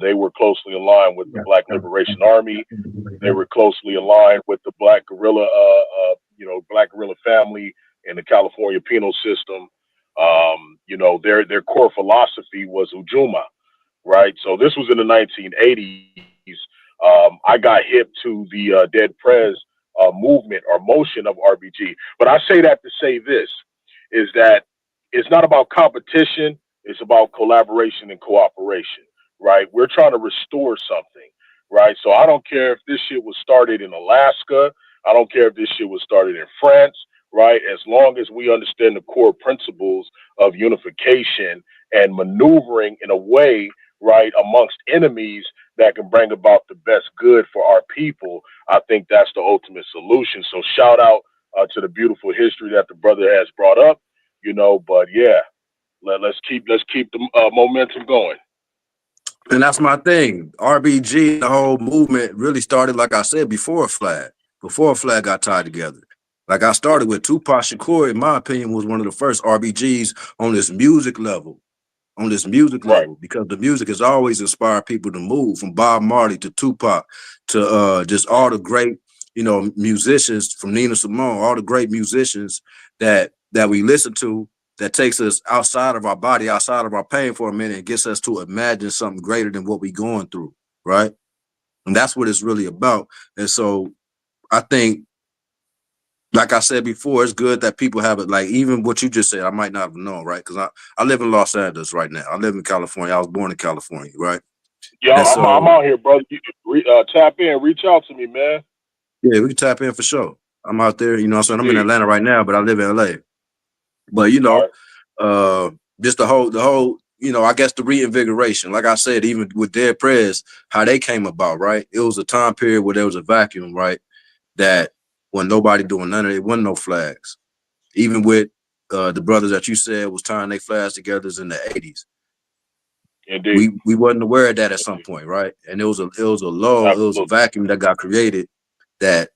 They were closely aligned with the Black Liberation Army. They were closely aligned with the Black Guerrilla, Black Guerrilla family in the California penal system. Their core philosophy was Ujuma, right? So this was in the 1980s. I got hip to the Dead Prez movement or motion of RBG. But I say that to say this, is that it's not about competition. It's about collaboration and cooperation, right? We're trying to restore something, right? So I don't care if this shit was started in Alaska. I don't care if this shit was started in France, right? As long as we understand the core principles of unification and maneuvering in a way, right, amongst enemies that can bring about the best good for our people, I think that's the ultimate solution. So shout out to the beautiful history that the brother has brought up, but yeah, let's keep the momentum going. And that's my thing. RBG, the whole movement really started, like I said, before Flag got tied together. Like I started with Tupac Shakur, in my opinion, was one of the first RBGs on this music level. Because the music has always inspired people to move, from Bob Marley to Tupac to just all the great, musicians, from Nina Simone, all the great musicians that we listen to, that takes us outside of our body, outside of our pain for a minute, and gets us to imagine something greater than what we're going through, right? And that's what it's really about. And so I think, like I said before, it's good that people have it. Like even what you just said, I might not have known, right? Because I live in Los Angeles right now. I live in California. I was born in California, right? Yeah, I'm out here, brother. You tap in, reach out to me, man. Yeah, we can tap in for sure. I'm out there, I'm in Atlanta right now, but I live in LA. But just the whole, I guess the reinvigoration. Like I said, even with Dead Prez, how they came about, right? It was a time period where there was a vacuum, right? That when nobody doing none of it, wasn't no flags. Even with the brothers that you said was tying their flags together in the 80s. Indeed. We wasn't aware of that at some point, right? And it was a lull, it was a vacuum that got created that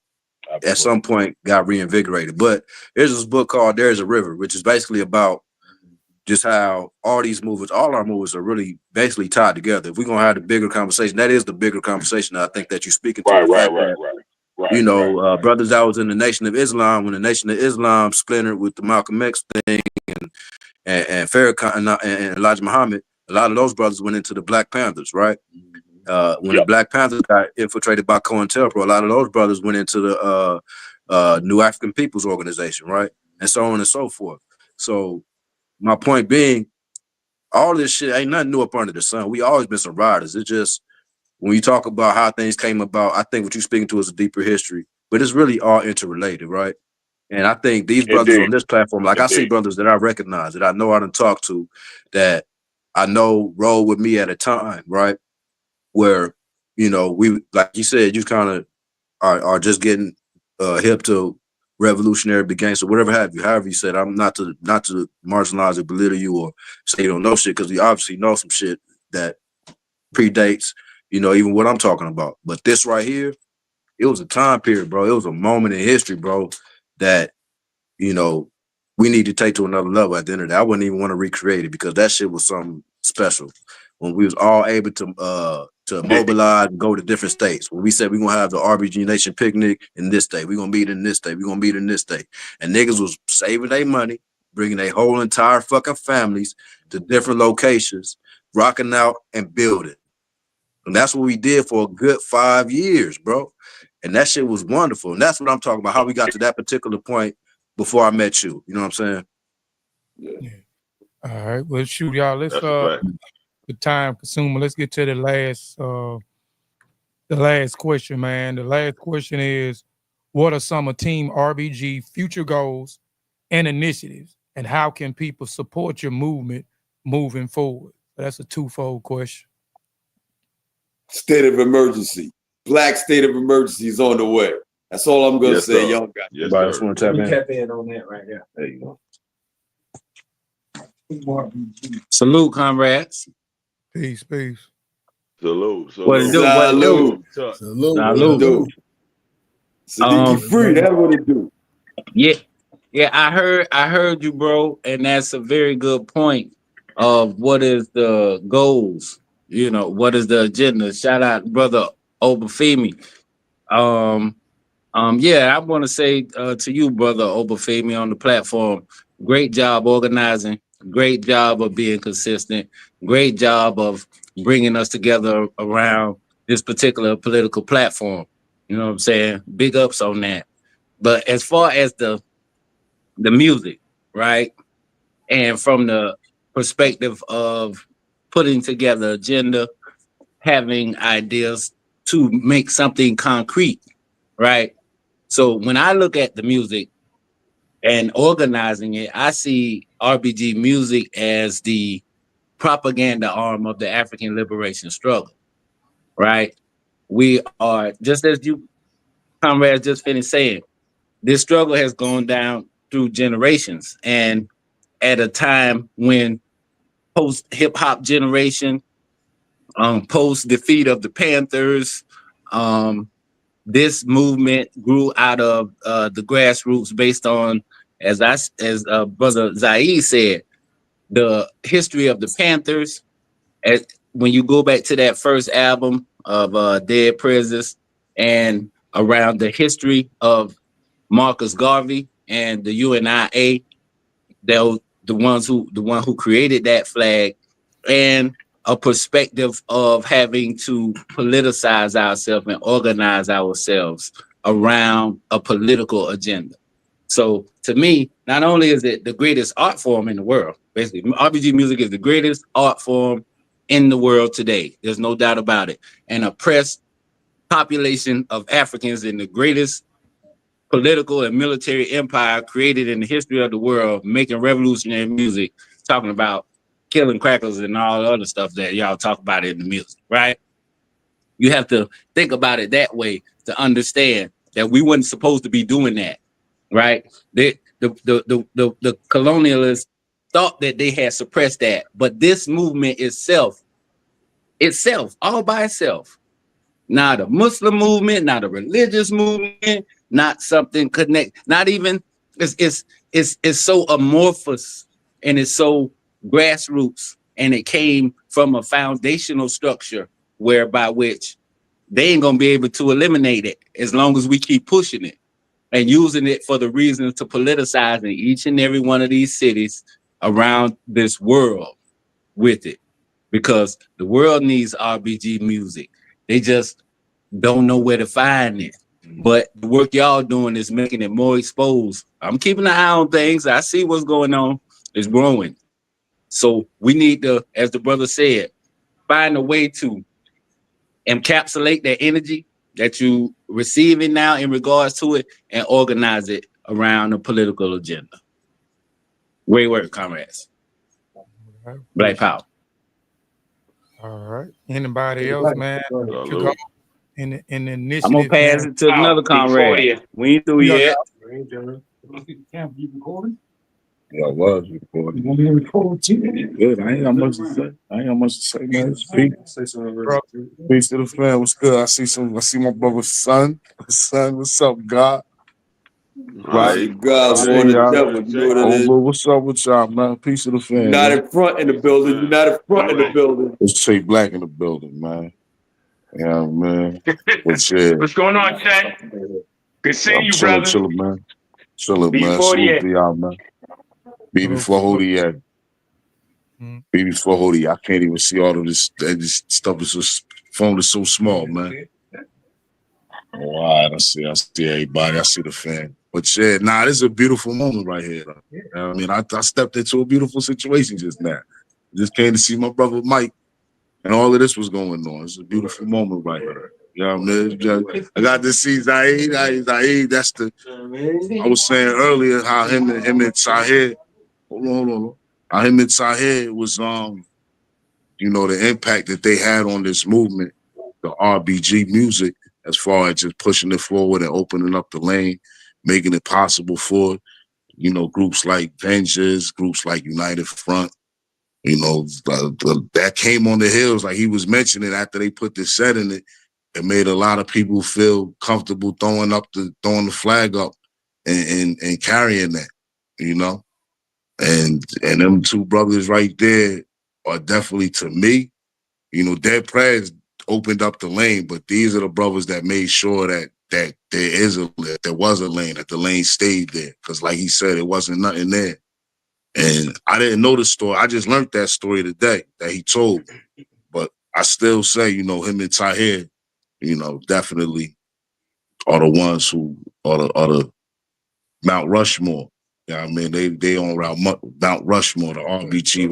at some point got reinvigorated. But there's this book called There's a River, which is basically about just how all these movements, all our movements are really basically tied together. If we're gonna have the bigger conversation, that is the bigger conversation I think that you're speaking to. Right. Brothers that was in the Nation of Islam, when the Nation of Islam splintered with the Malcolm X thing and Farrakhan and Elijah Muhammad, a lot of those brothers went into the Black Panthers, right? When the Black Panthers got infiltrated by COINTELPRO, a lot of those brothers went into the New African People's Organization, right? And so on and so forth. So my point being, all this shit ain't nothing new up under the sun. We always been some riders. It's just when you talk about how things came about, I think what you're speaking to is a deeper history, but it's really all interrelated, right? And I think these brothers on this platform, like I see brothers that I recognize, that I know I done talked to, that I know roll with me at a time, right? Where, you know, we, like you said, you kind of are just getting hip to revolutionary big gangster, so whatever have you. However you said, I'm not to marginalize or belittle you or say you don't know shit, because we obviously know some shit that predates, you know, even what I'm talking about. But this right here, it was a time period, bro. It was a moment in history, bro, that, you know, we need to take to another level at the end of that. I wouldn't even want to recreate it, because that shit was something special. When we was all able to mobilize and go to different states. When we said we're gonna have the RBG Nation picnic in this state, we're gonna meet in this state, we're gonna meet in this state. And niggas was saving their money, bringing their whole entire fucking families to different locations, rocking out and building. And that's what we did for a good 5 years, bro. And that shit was wonderful. And that's what I'm talking about, how we got to that particular point before I met you. You know what I'm saying? Yeah. All right. Well, shoot, y'all. Let's the time consumer. Let's get to the last question, man. The last question is, what are some of Team RBG future goals and initiatives, and how can people support your movement moving forward? That's a twofold question. State of emergency. Black state of emergency is on the way. That's all I'm gonna say. Y'all got it. I just want to tap in on that right there. There you go. Salute, comrades. Peace, peace. Salute. What it do? What it do? Salute. Siddiqui free. That's what it do. Yeah. I heard you, bro, and that's a very good point of what is the goals. You know, what is the agenda? Shout out, brother Obafemi. Yeah, I want to say to you, brother Obafemi, on the platform, great job organizing, great job of being consistent, great job of bringing us together around this particular political platform. You know what I'm saying? Big ups on that. But as far as the music, right? And from the perspective of putting together agenda, having ideas to make something concrete, right? So when I look at the music and organizing it, I see RBG music as the propaganda arm of the African liberation struggle, right? We are, just as you comrades just finished saying, this struggle has gone down through generations, and at a time when post hip hop generation, post defeat of the Panthers, this movement grew out of the grassroots based on, as Brother Zaid said, the history of the Panthers. When you go back to that first album of Dead Presidents, and around the history of Marcus Garvey and the UNIA, the one who created that flag, and a perspective of having to politicize ourselves and organize ourselves around a political agenda. So to me, not only is it the greatest art form in the world, basically RBG music is the greatest art form in the world today. There's no doubt about it. An oppressed population of Africans in the greatest political and military empire created in the history of the world, making revolutionary music, talking about killing crackers and all the other stuff that y'all talk about in the music, right? You have to think about it that way to understand that we weren't supposed to be doing that, right? The the colonialists thought that they had suppressed that, but this movement itself, all by itself, not a Muslim movement, not a religious movement, not something connect, not even it's so amorphous and it's so grassroots, and it came from a foundational structure whereby which they ain't gonna be able to eliminate it as long as we keep pushing it and using it for the reasons to politicize in each and every one of these cities around this world with it, because the world needs RBG music. They just don't know where to find it. But the work y'all doing is making it more exposed. I'm keeping an eye on things. I see what's going on. It's growing. So we need to, as the brother said, find a way to encapsulate that energy that you receiving now in regards to it and organize it around a political agenda. Great work, comrades. Black power. All right. Anybody else, man? In the initiative, I'm gonna pass it to another comrade. We ain't through yet. Yeah, I was recording. Good. I ain't got much to say. Man. Peace to the fam. What's good? I see my brother's son. Son, what's up, God? Right. God, more than devil. You know what it is. What's up with y'all, man? Peace to the fam. You're not in front in the building. You're not in front in the building. It's Shay Black in the building, man. Yeah, man. What's going on, Shay? Good seeing you, brother. Chilling, man. Salute to y'all, man. BB4 BB4 I can't even see all of this. This stuff is just, phone is so small, man. All right, I see everybody. I see the fan. But yeah, this is a beautiful moment right here. I mean, I stepped into a beautiful situation just now. Just came to see my brother Mike, and all of this was going on. It's a beautiful moment right here. You know what I mean? I got to see Zaid. That's the. I was saying earlier how him and Tahir. Hold on. How him and Tahir was you know, the impact that they had on this movement, the RBG music, as far as just pushing it forward and opening up the lane, making it possible for, you know, groups like Vengers, groups like United Front, you know, that came on the heels, like he was mentioning, after they put this set in it. It made a lot of people feel comfortable throwing the flag up and carrying that, you know. And them two brothers right there are definitely, to me, you know, their prayers opened up the lane, but these are the brothers that made sure that there was a lane, that the lane stayed there. Because like he said, it wasn't nothing there. And I didn't know the story. I just learned that story today that he told. But I still say, you know, him and Tahir, you know, definitely are the ones who are the Mount Rushmore. Yeah, I mean, they on Mount Rushmore, the RBG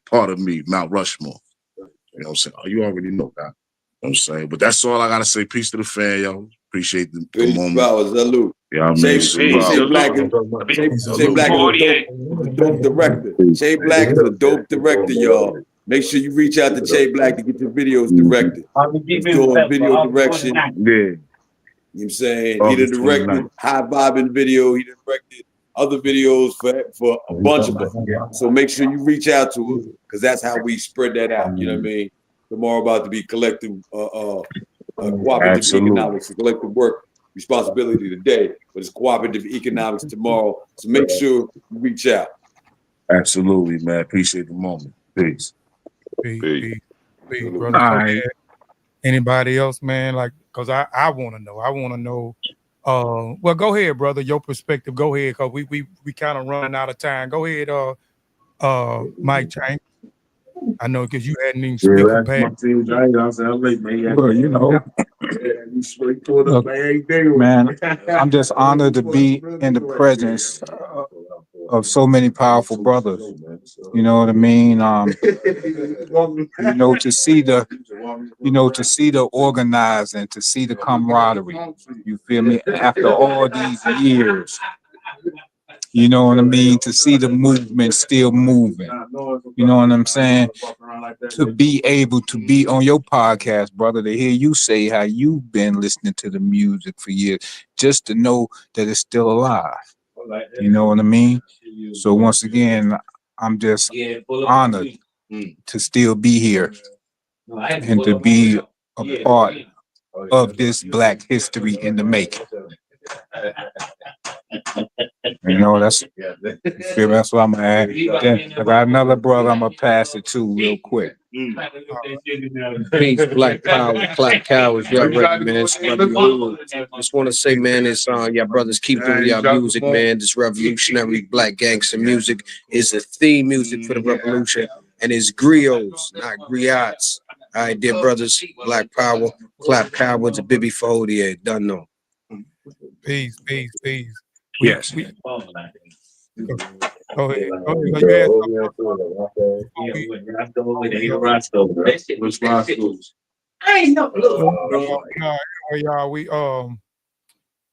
part of me, Mount Rushmore. You know what I'm saying? Oh, you already know that. You know what I'm saying? But that's all I gotta say. Peace to the fan, yo. Appreciate the moment. Salute. Yeah, I mean, Shay Black is a dope director. Shay Black is a dope director, y'all. Make sure you reach out to Shay Black to get your videos directed. He's doing video direction. Yeah. You know what I'm saying? He done directed High Vibing video. He done directed other videos for a bunch of them. So make sure you reach out to him, because that's how we spread that out. You know what I mean? Tomorrow about to be collective cooperative economics, collective work responsibility today, but it's cooperative economics tomorrow. So make sure you reach out. Absolutely, man. Appreciate the moment. Peace. Peace, brother. All right. Anybody else, man? Like, because I want to know. I want to know. Well, go ahead, brother. Your perspective. Go ahead, because we kind of running out of time. Go ahead, Mike Chang. I know, because you hadn't even spoken past. Well, you know, look, man, I'm just honored to be in the presence of so many powerful brothers. You know what I mean? You know, to see the organizing, to see the camaraderie. You feel me? After all these years. You know what I mean? To see the movement still moving. You know what I'm saying? To be able to be on your podcast, brother, to hear you say how you've been listening to the music for years, just to know that it's still alive. You know what I mean? So once again, I'm just honored to still be here and to be a part of this Black history in the making. You know, that's what I'm gonna add. Then I got another brother I'm gonna pass it to real quick. Peace, Black Power, Clap Cowards, y'all ready, man. Just want to say, man, it's y'all brothers keep doing y'all music, man. This revolutionary black gangster music is a theme music for the revolution, and it's griots, not griots. All right, dear brothers, Black Power, Clap Cowards, a Bibby Fodier, done know. Peace, peace, peace. Yes. Go ahead. You had y'all, we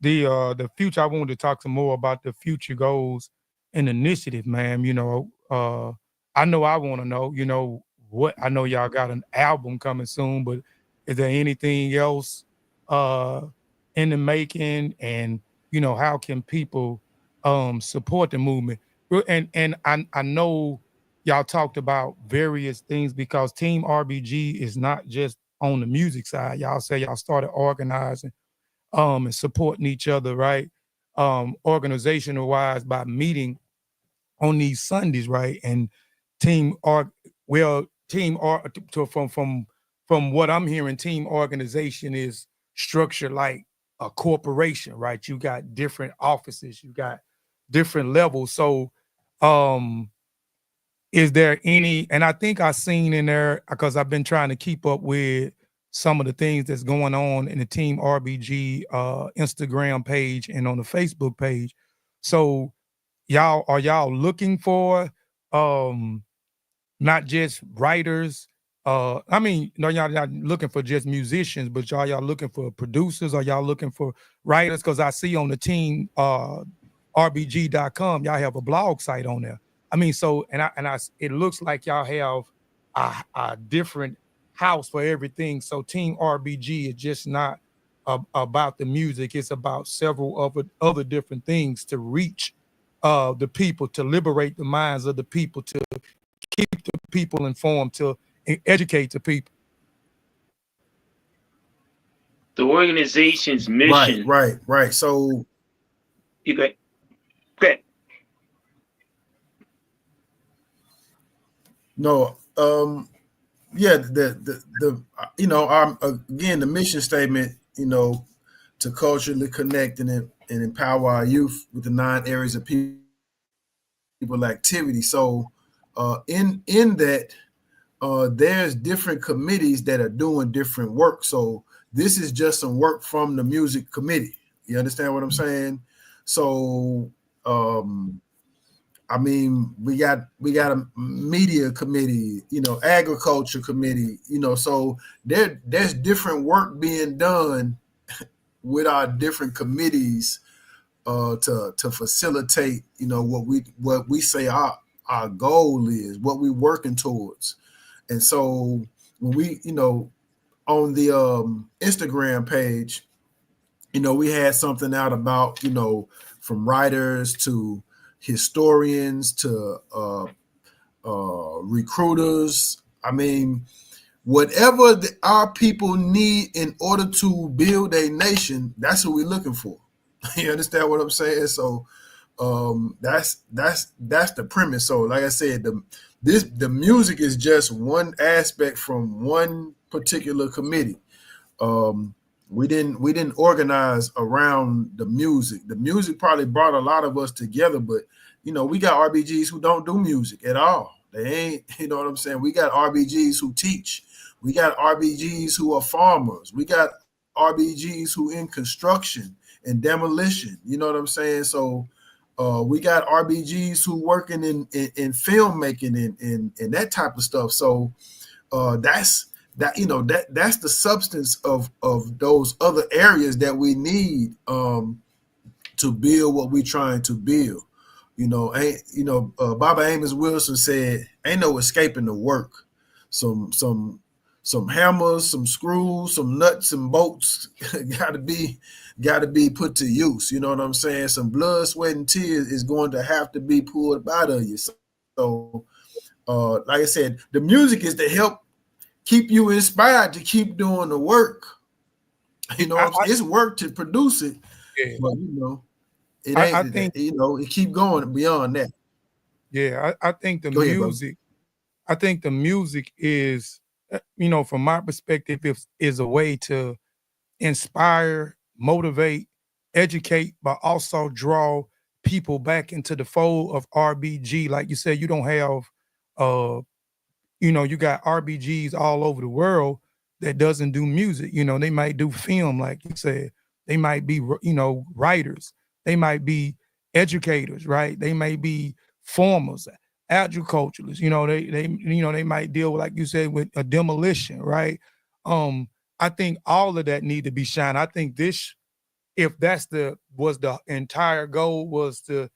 the future. I wanted to talk some more about the future goals and initiative, man. You know, I know I want to know. You know what? I know y'all got an album coming soon, but is there anything else in the making? And you know, how can people support the movement? And I know y'all talked about various things because Team RBG is not just on the music side. Y'all say y'all started organizing and supporting each other, right? Organizational wise by meeting on these Sundays, right? And team art, from what I'm hearing, team organization is structured like a corporation, right? You got different offices, you got different levels. So is there any, and I think I seen in there, because I've been trying to keep up with some of the things that's going on in the Team RBG Instagram page and on the Facebook page. So are y'all looking for not just writers? I mean, no, y'all not looking for just musicians, but y'all looking for producers? Or y'all looking for writers? Because I see on the team RBG.com, y'all have a blog site on there. I mean, so it looks like y'all have a different house for everything. So Team RBG is just not about the music; it's about several other different things to reach the people, to liberate the minds of the people, to keep the people informed, to educate the people. The organization's mission. Right. So you go ahead. No, yeah, the you know, our again the mission statement, you know, to culturally connect and empower our youth with the 9 areas of people activity. So in that there's different committees that are doing different work. So this is just some work from the music committee. You understand what I'm saying? So I mean, we got a media committee, you know, agriculture committee, you know, so there's different work being done with our different committees to facilitate, you know, what we say our goal is, what we're working towards. And so when we, you know, on the Instagram page, you know, we had something out about, you know, from writers to historians to recruiters. I mean, whatever our people need in order to build a nation, that's what we're looking for. You understand what I'm saying? So that's the premise. So like I said, the music is just one aspect from one particular committee. We didn't organize around the music. The music probably brought a lot of us together, but you know, we got RBGs who don't do music at all. They ain't, you know what I'm saying? We got RBGs who teach. We got RBGs who are farmers. We got RBGs who in construction and demolition. You know what I'm saying? So we got RBGs who working in filmmaking and that type of stuff. So that's the substance of those other areas that we need to build what we're trying to build. Baba Amos Wilson said, "Ain't no escaping the work." Some some hammers, some screws, some nuts and bolts gotta be put to use. You know what I'm saying? Some blood, sweat, and tears is going to have to be pulled out of you. So like I said, the music is to help keep you inspired to keep doing the work. You know, it's work to produce it, but you know, it ain't. I think, you know, it keep going beyond that. Yeah, I think the Go ahead, music. I think the music is, you know, from my perspective, is a way to inspire, motivate, educate, but also draw people back into the fold of RBG. Like you said, you don't have you know, you got RBGs all over the world that doesn't do music. You know, they might do film, like you said. They might be, you know, writers. They might be educators, right? They may be farmers, agriculturalists. You know, they might deal with, like you said, with a demolition, right? I think all of that need to be shined. I think this, if that's was the entire goal, was to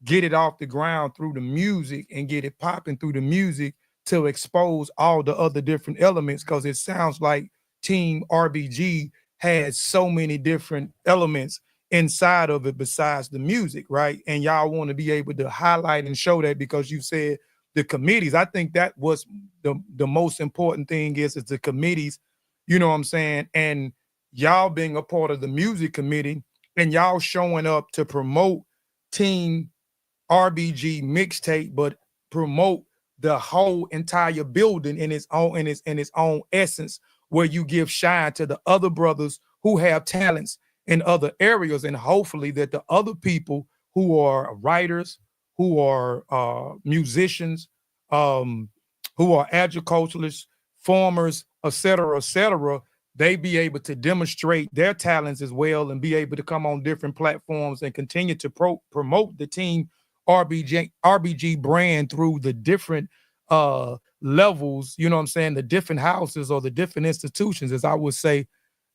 get it off the ground through the music and get it popping through the music to expose all the other different elements, because it sounds like Team RBG has so many different elements inside of it besides the music, right? And y'all want to be able to highlight and show that, because you said the committees. I think that was the most important thing is the committees, you know what I'm saying? And y'all being a part of the music committee and y'all showing up to promote Team RBG mixtape, but promote the whole entire building in its own essence, where you give shine to the other brothers who have talents in other areas, and hopefully that the other people who are writers, who are musicians, who are agriculturalists, farmers, etc., they be able to demonstrate their talents as well and be able to come on different platforms and continue to promote the Team RBG brand through the different levels, you know what I'm saying, the different houses or the different institutions, as I would say,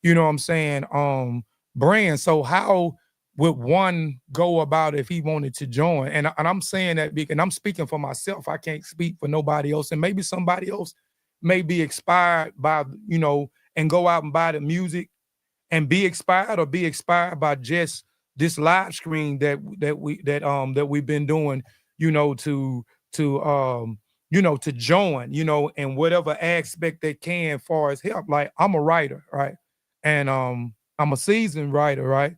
you know what I'm saying, brand. So how would one go about if he wanted to join? And I'm saying that because I'm speaking for myself. I can't speak for nobody else. And maybe somebody else may be inspired by, you know, and go out and buy the music and be expired, or be expired by just this live screen that we've been doing, you know, to join, you know, in whatever aspect they can far as help. Like, I'm a writer, right? And I'm a seasoned writer, right?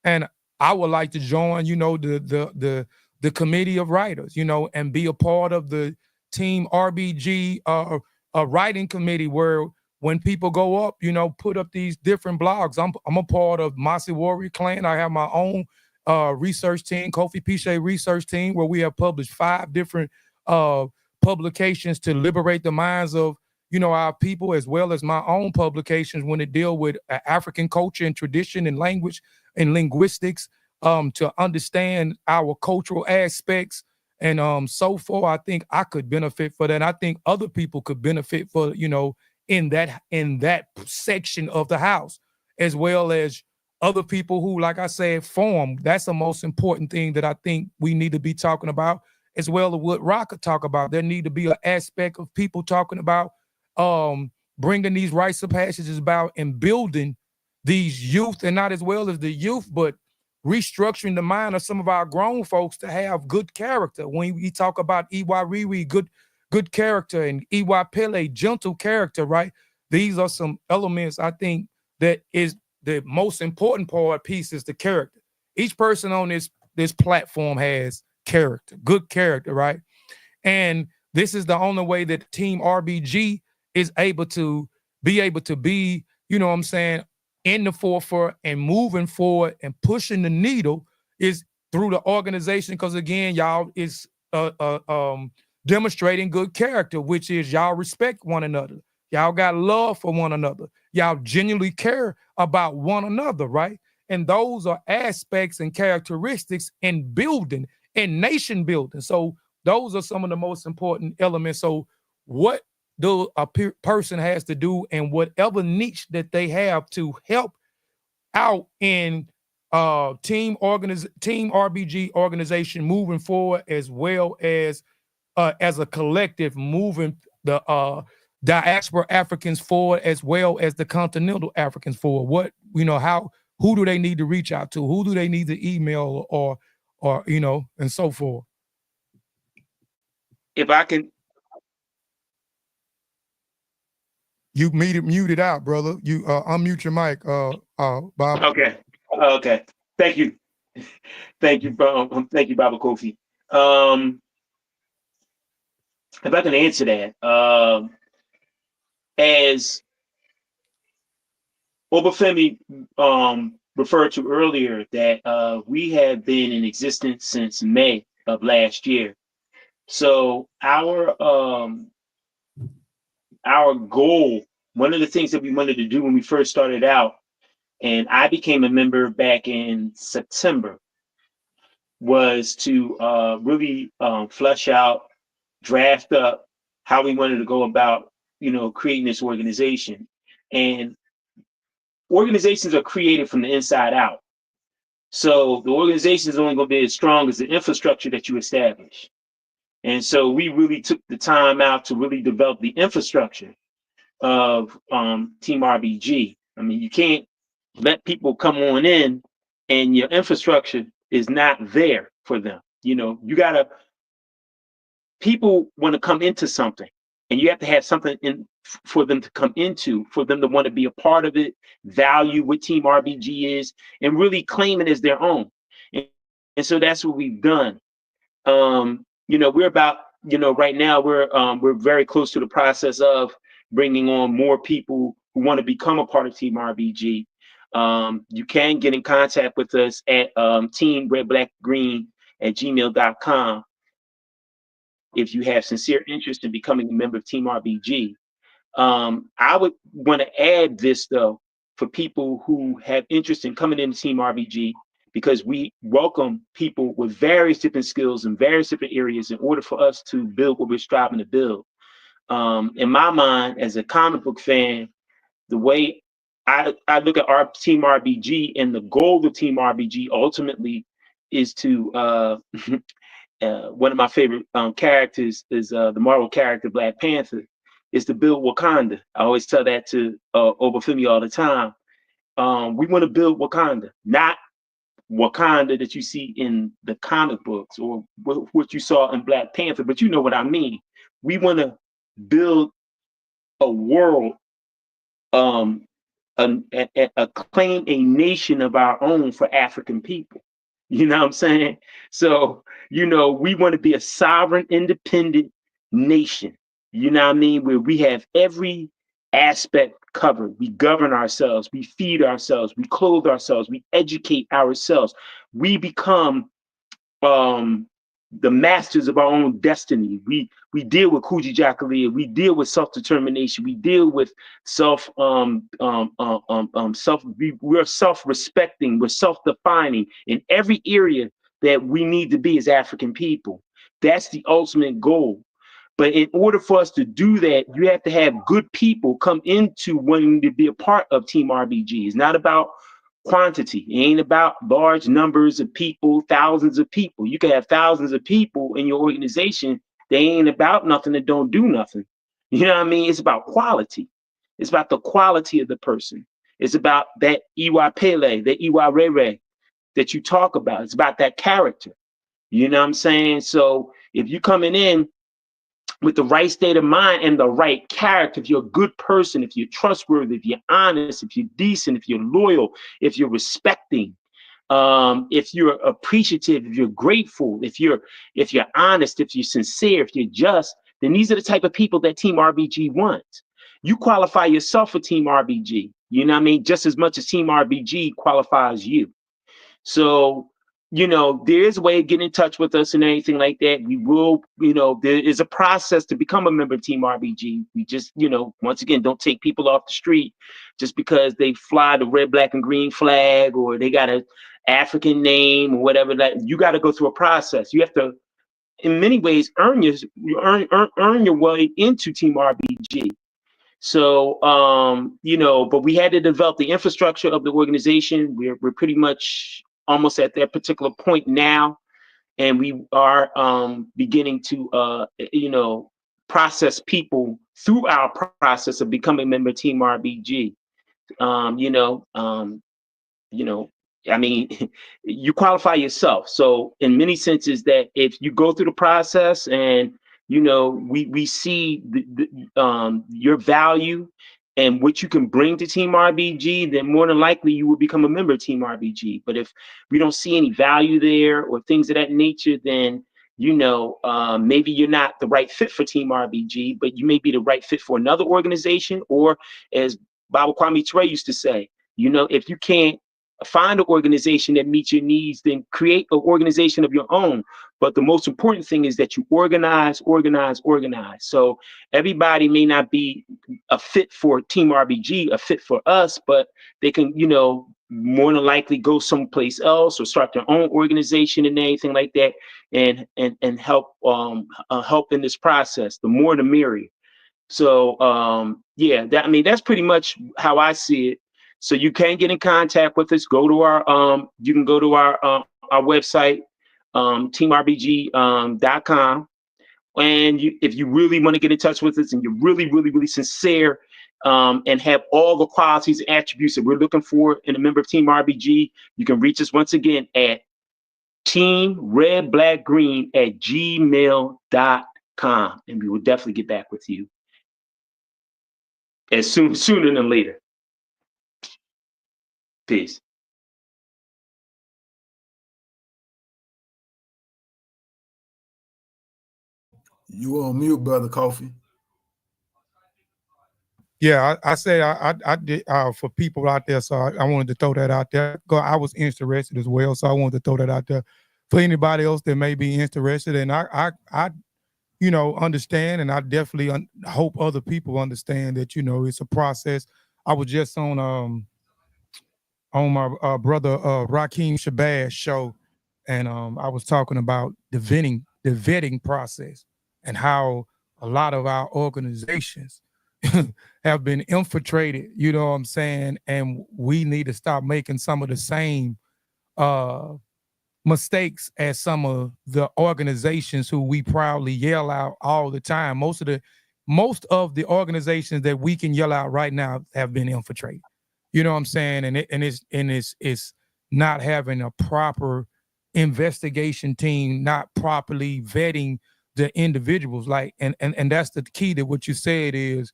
And I would like to join, you know, the committee of writers, you know, and be a part of the Team RBG a writing committee, where when people go up, you know, put up these different blogs. I'm a part of Mossy Warrior Clan. I have my own research team, Kofi Piesie research team, where we have published 5 different publications to liberate the minds of, you know, our people, as well as my own publications when it deal with African culture and tradition and language and linguistics, to understand our cultural aspects. And so far, I think I could benefit for that. And I think other people could benefit for, you know, in that section of the house, as well as other people who, like I said, form. That's the most important thing that I think we need to be talking about, as well as what Rock could talk about. There need to be an aspect of people talking about bringing these rites of passages about and building these youth, and not as well as the youth, but restructuring the mind of some of our grown folks to have good character. When we talk about E.Y. Riri, good character, and E.Y. Pele, gentle character, right? These are some elements I think that is the most important piece is the character. Each person on this platform has character, good character, right? And this is the only way that Team RBG is able to be, you know what I'm saying, in the forefront and moving forward and pushing the needle is through the organization. Because again, y'all is demonstrating good character, which is y'all respect one another. Y'all got love for one another. Y'all genuinely care about one another, right? And those are aspects and characteristics in building and nation building. So those are some of the most important elements. So what do a person has to do, and whatever niche that they have to help out in Team RBG organization moving forward, as well as a collective moving the diaspora Africans forward as well as the continental Africans forward? What, who do they need to reach out to? Who do they need to email or and so forth? If I can. You muted out, brother. You unmute your mic, Bob. Okay. Thank you. Thank you, Baba Kofi. If I can answer that, as Obafemi referred to earlier, that we have been in existence since May of last year. So our goal, one of the things that we wanted to do when we first started out, and I became a member back in September, was to really flesh out, draft up how we wanted to go about, creating this organization. And organizations are created from the inside out. So the organization is only going to be as strong as the infrastructure that you establish. And so we really took the time out to really develop the infrastructure of Team RBG. I mean, you can't let people come on in and your infrastructure is not there for them. People want to come into something, and you have to have something in for them to come into, for them to want to be a part of it, value what Team RBG is, and really claim it as their own. And so that's what we've done. We're about, right now we're very close to the process of bringing on more people who want to become a part of Team RBG. You can get in contact with us at teamredblackgreen@gmail.com if you have sincere interest in becoming a member of Team RBG. I would want to add this, though, for people who have interest in coming into Team RBG, because we welcome people with various different skills in various different areas in order for us to build what we're striving to build. In my mind, as a comic book fan, the way I look at our Team RBG, and the goal of Team RBG ultimately is to one of my favorite characters is the Marvel character Black Panther, is to build Wakanda. I always tell that to Obafemi all the time. We want to build Wakanda, not Wakanda that you see in the comic books or what you saw in Black Panther, but you know what I mean. We want to build a world, claim a nation of our own for African people. You know what I'm saying? So, we want to be a sovereign, independent nation. You know what I mean? Where we have every aspect covered. We govern ourselves, we feed ourselves, we clothe ourselves, we educate ourselves. We become the masters of our own destiny. We deal with Kujichagulia, we deal with self-determination, we deal with we're self-respecting, we're self-defining in every area that we need to be as African people. That's the ultimate goal. But in order for us to do that, you have to have good people come into wanting to be a part of Team RBG. It's not about quantity. It ain't about large numbers of people, thousands of people. You can have thousands of people in your organization. They ain't about nothing that don't do nothing. You know what I mean? It's about quality. It's about the quality of the person. It's about that Iwa Pele, that Iwa Rere that you talk about. It's about that character. You know what I'm saying? So if you're coming in with the right state of mind and the right character, if you're a good person, if you're trustworthy, if you're honest, if you're decent, if you're loyal, if you're respecting, if you're appreciative, if you're grateful, if you're honest, if you're sincere, if you're just, then these are the type of people that Team RBG wants. You qualify yourself for Team RBG, you know what I mean? Just as much as Team RBG qualifies you. So, there is a way of getting in touch with us and anything like that. We will, there is a process to become a member of Team RBG. We just, once again, don't take people off the street just because they fly the red, black, and green flag, or they got an African name or whatever. That you got to go through a process. You have to, in many ways, earn your way into Team RBG. So, but we had to develop the infrastructure of the organization. We're pretty much almost at that particular point now, and we are beginning to process people through our process of becoming a member of Team RBG. I mean, you qualify yourself. So in many senses that if you go through the process and, we see your value and what you can bring to Team RBG, then more than likely you will become a member of Team RBG. But if we don't see any value there or things of that nature, then, maybe you're not the right fit for Team RBG, but you may be the right fit for another organization. Or as Baba Kwame Ture used to say, if you can't find an organization that meets your needs, then create an organization of your own. But the most important thing is that you organize. So everybody may not be a fit for Team RBG, a fit for us, but they can, more than likely go someplace else or start their own organization and anything like that, and help in this process. The more the merrier. So that's pretty much how I see it. So you can get in contact with us. Go to our you can go to our website, teambg.com. And if you really want to get in touch with us and you're really, really, really sincere, and have all the qualities and attributes that we're looking for in a member of Team RBG, you can reach us once again at teamredblackgreen@gmail.com, and we will definitely get back with you sooner than later. Peace. You on mute, brother Kofi. Yeah, I said I did for people out there, so I wanted to throw that out there. I was interested as well, so I wanted to throw that out there for anybody else that may be interested. And I understand, and I definitely hope other people understand that it's a process. I was just on my brother Rakeem Shabazz show, and I was talking about the vetting process and how a lot of our organizations have been infiltrated, you know what I'm saying? And we need to stop making some of the same mistakes as some of the organizations who we proudly yell out all the time. Most of the organizations that we can yell out right now have been infiltrated. You know what I'm saying? And it's not having a proper investigation team, not properly vetting the individuals. And that's the key to what you said is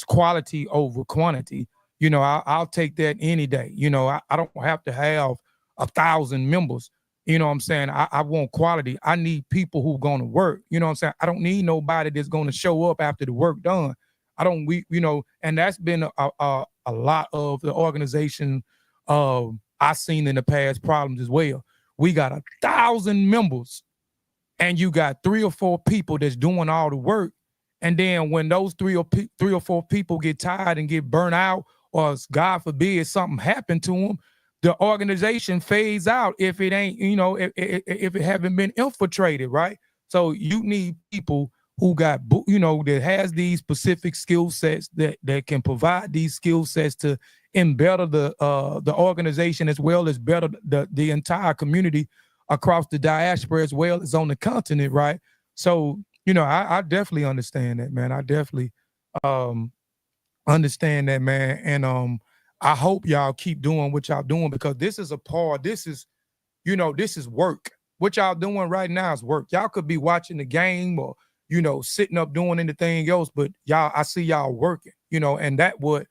quality over quantity. I'll take that any day. I don't have to have 1,000 members. You know what I'm saying? I want quality. I need people who are going to work. You know what I'm saying? I don't need nobody that's going to show up after the work done. And that's been a lot of the organization I've seen in the past problems as well. We got 1,000 members and you got 3 or 4 people that's doing all the work. And then when those 3 or 4 people get tired and get burnt out, or God forbid something happened to them, the organization fades out if it ain't, if it haven't been infiltrated, right? So you need people who got, that has these specific skill sets that can provide these skill sets to better the organization as well as better the entire community across the diaspora as well as on the continent, right? So, I definitely understand that, man. I definitely understand that, man. And I hope y'all keep doing what y'all doing, because this is this is work. What y'all doing right now is work. Y'all could be watching the game or, sitting up doing anything else, but I see y'all working, and that would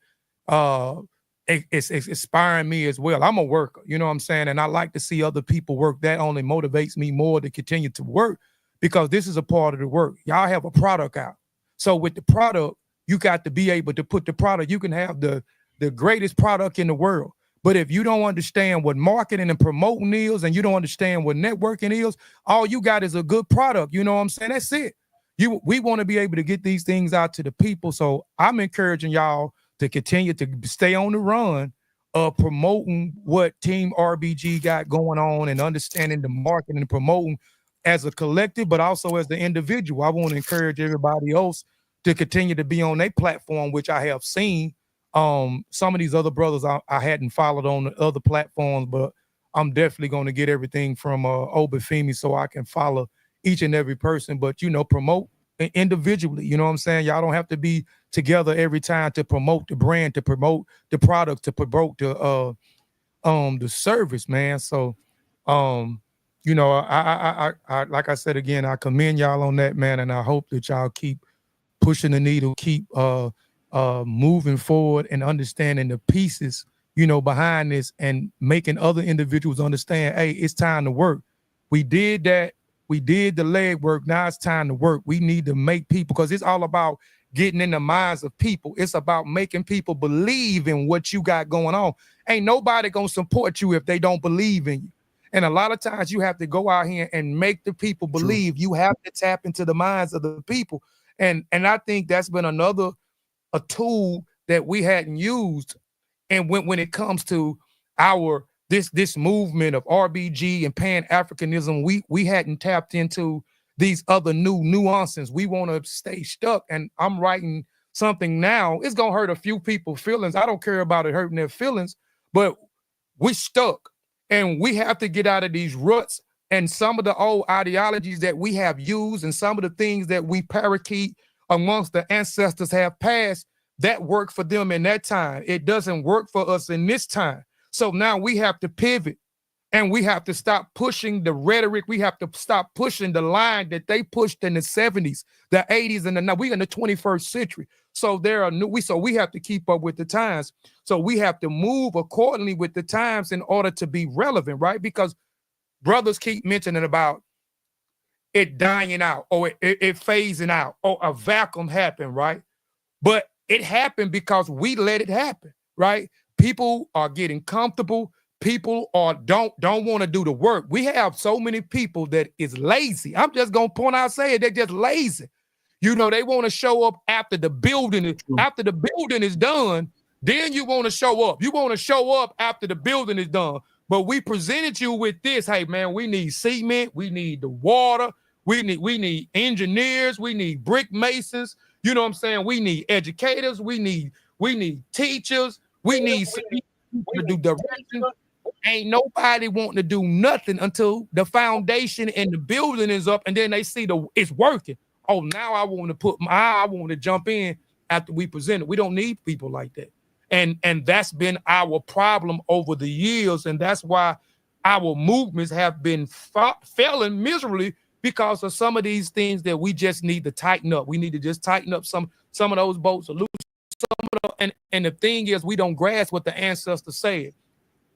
it's inspiring me as well. I'm a worker, you know what I'm saying? And I like to see other people work. That only motivates me more to continue to work, because this is a part of the work. Y'all have a product out. So with the product, you got to be able to put the product. You can have the greatest product in the world, but if you don't understand what marketing and promoting is, and you don't understand what networking is, all you got is a good product. You know what I'm saying? That's it. We want to be able to get these things out to the people. So I'm encouraging y'all to continue to stay on the run of promoting what Team RBG got going on and understanding the marketing and promoting as a collective, but also as the individual. I want to encourage everybody else to continue to be on their platform, which I have seen. Some of these other brothers I hadn't followed on the other platforms, but I'm definitely going to get everything from Obafemi so I can follow each and every person. But promote individually. You know what I'm saying? Y'all don't have to be together every time to promote the brand, to promote the product, to promote the service, man. So you know, I like I said again, I commend y'all on that, man, and I hope that y'all keep pushing the needle, keep moving forward and understanding the pieces, you know, behind this and making other individuals understand, hey, it's time to work. We did that. We did the leg work. Now it's time to work. We need to make people, because it's all about getting in the minds of people. It's about making people believe in what you got going on. Ain't nobody gonna support you if they don't believe in you. And a lot of times you have to go out here and make the people believe. True. You have to tap into the minds of the people. And I think that's been a tool that we hadn't used. And when it comes to our this movement of RBG and Pan-Africanism, we hadn't tapped into these other new nuances. We want to stay stuck. And I'm writing something now. It's gonna hurt a few people's feelings. I don't care about it hurting their feelings, but we stuck. And we have to get out of these ruts and some of the old ideologies that we have used and some of the things that we parakeet amongst the ancestors have passed, that worked for them in that time. It doesn't work for us in this time. So now we have to pivot and we have to stop pushing the rhetoric. We have to stop pushing the line that they pushed in the 70s, the 80s, and now we're in the 21st century. So we have to keep up with the times. So we have to move accordingly with the times in order to be relevant, right? Because brothers keep mentioning about it dying out or it phasing out or a vacuum happened, right? But it happened because we let it happen, right? People are getting comfortable. People don't want to do the work. We have so many people that is lazy. I'm just gonna point out, say it, they're just lazy. You know, they want to show up after the building is done. Then you want to show up. You want to show up after the building is done. But we presented you with this. Hey, man, we need cement. We need the water. We need engineers. We need brick masons. You know what I'm saying? We need educators. We need teachers. We need people to do direction. Ain't nobody wanting to do nothing until the foundation and the building is up, and then they see it's working. Oh, now I want to jump in after we present it. We don't need people like that. And that's been our problem over the years, and that's why our movements have been failing miserably because of some of these things that we just need to tighten up. We need to just tighten up some of those bolts, or loosen some of them. And the thing is, we don't grasp what the ancestors said.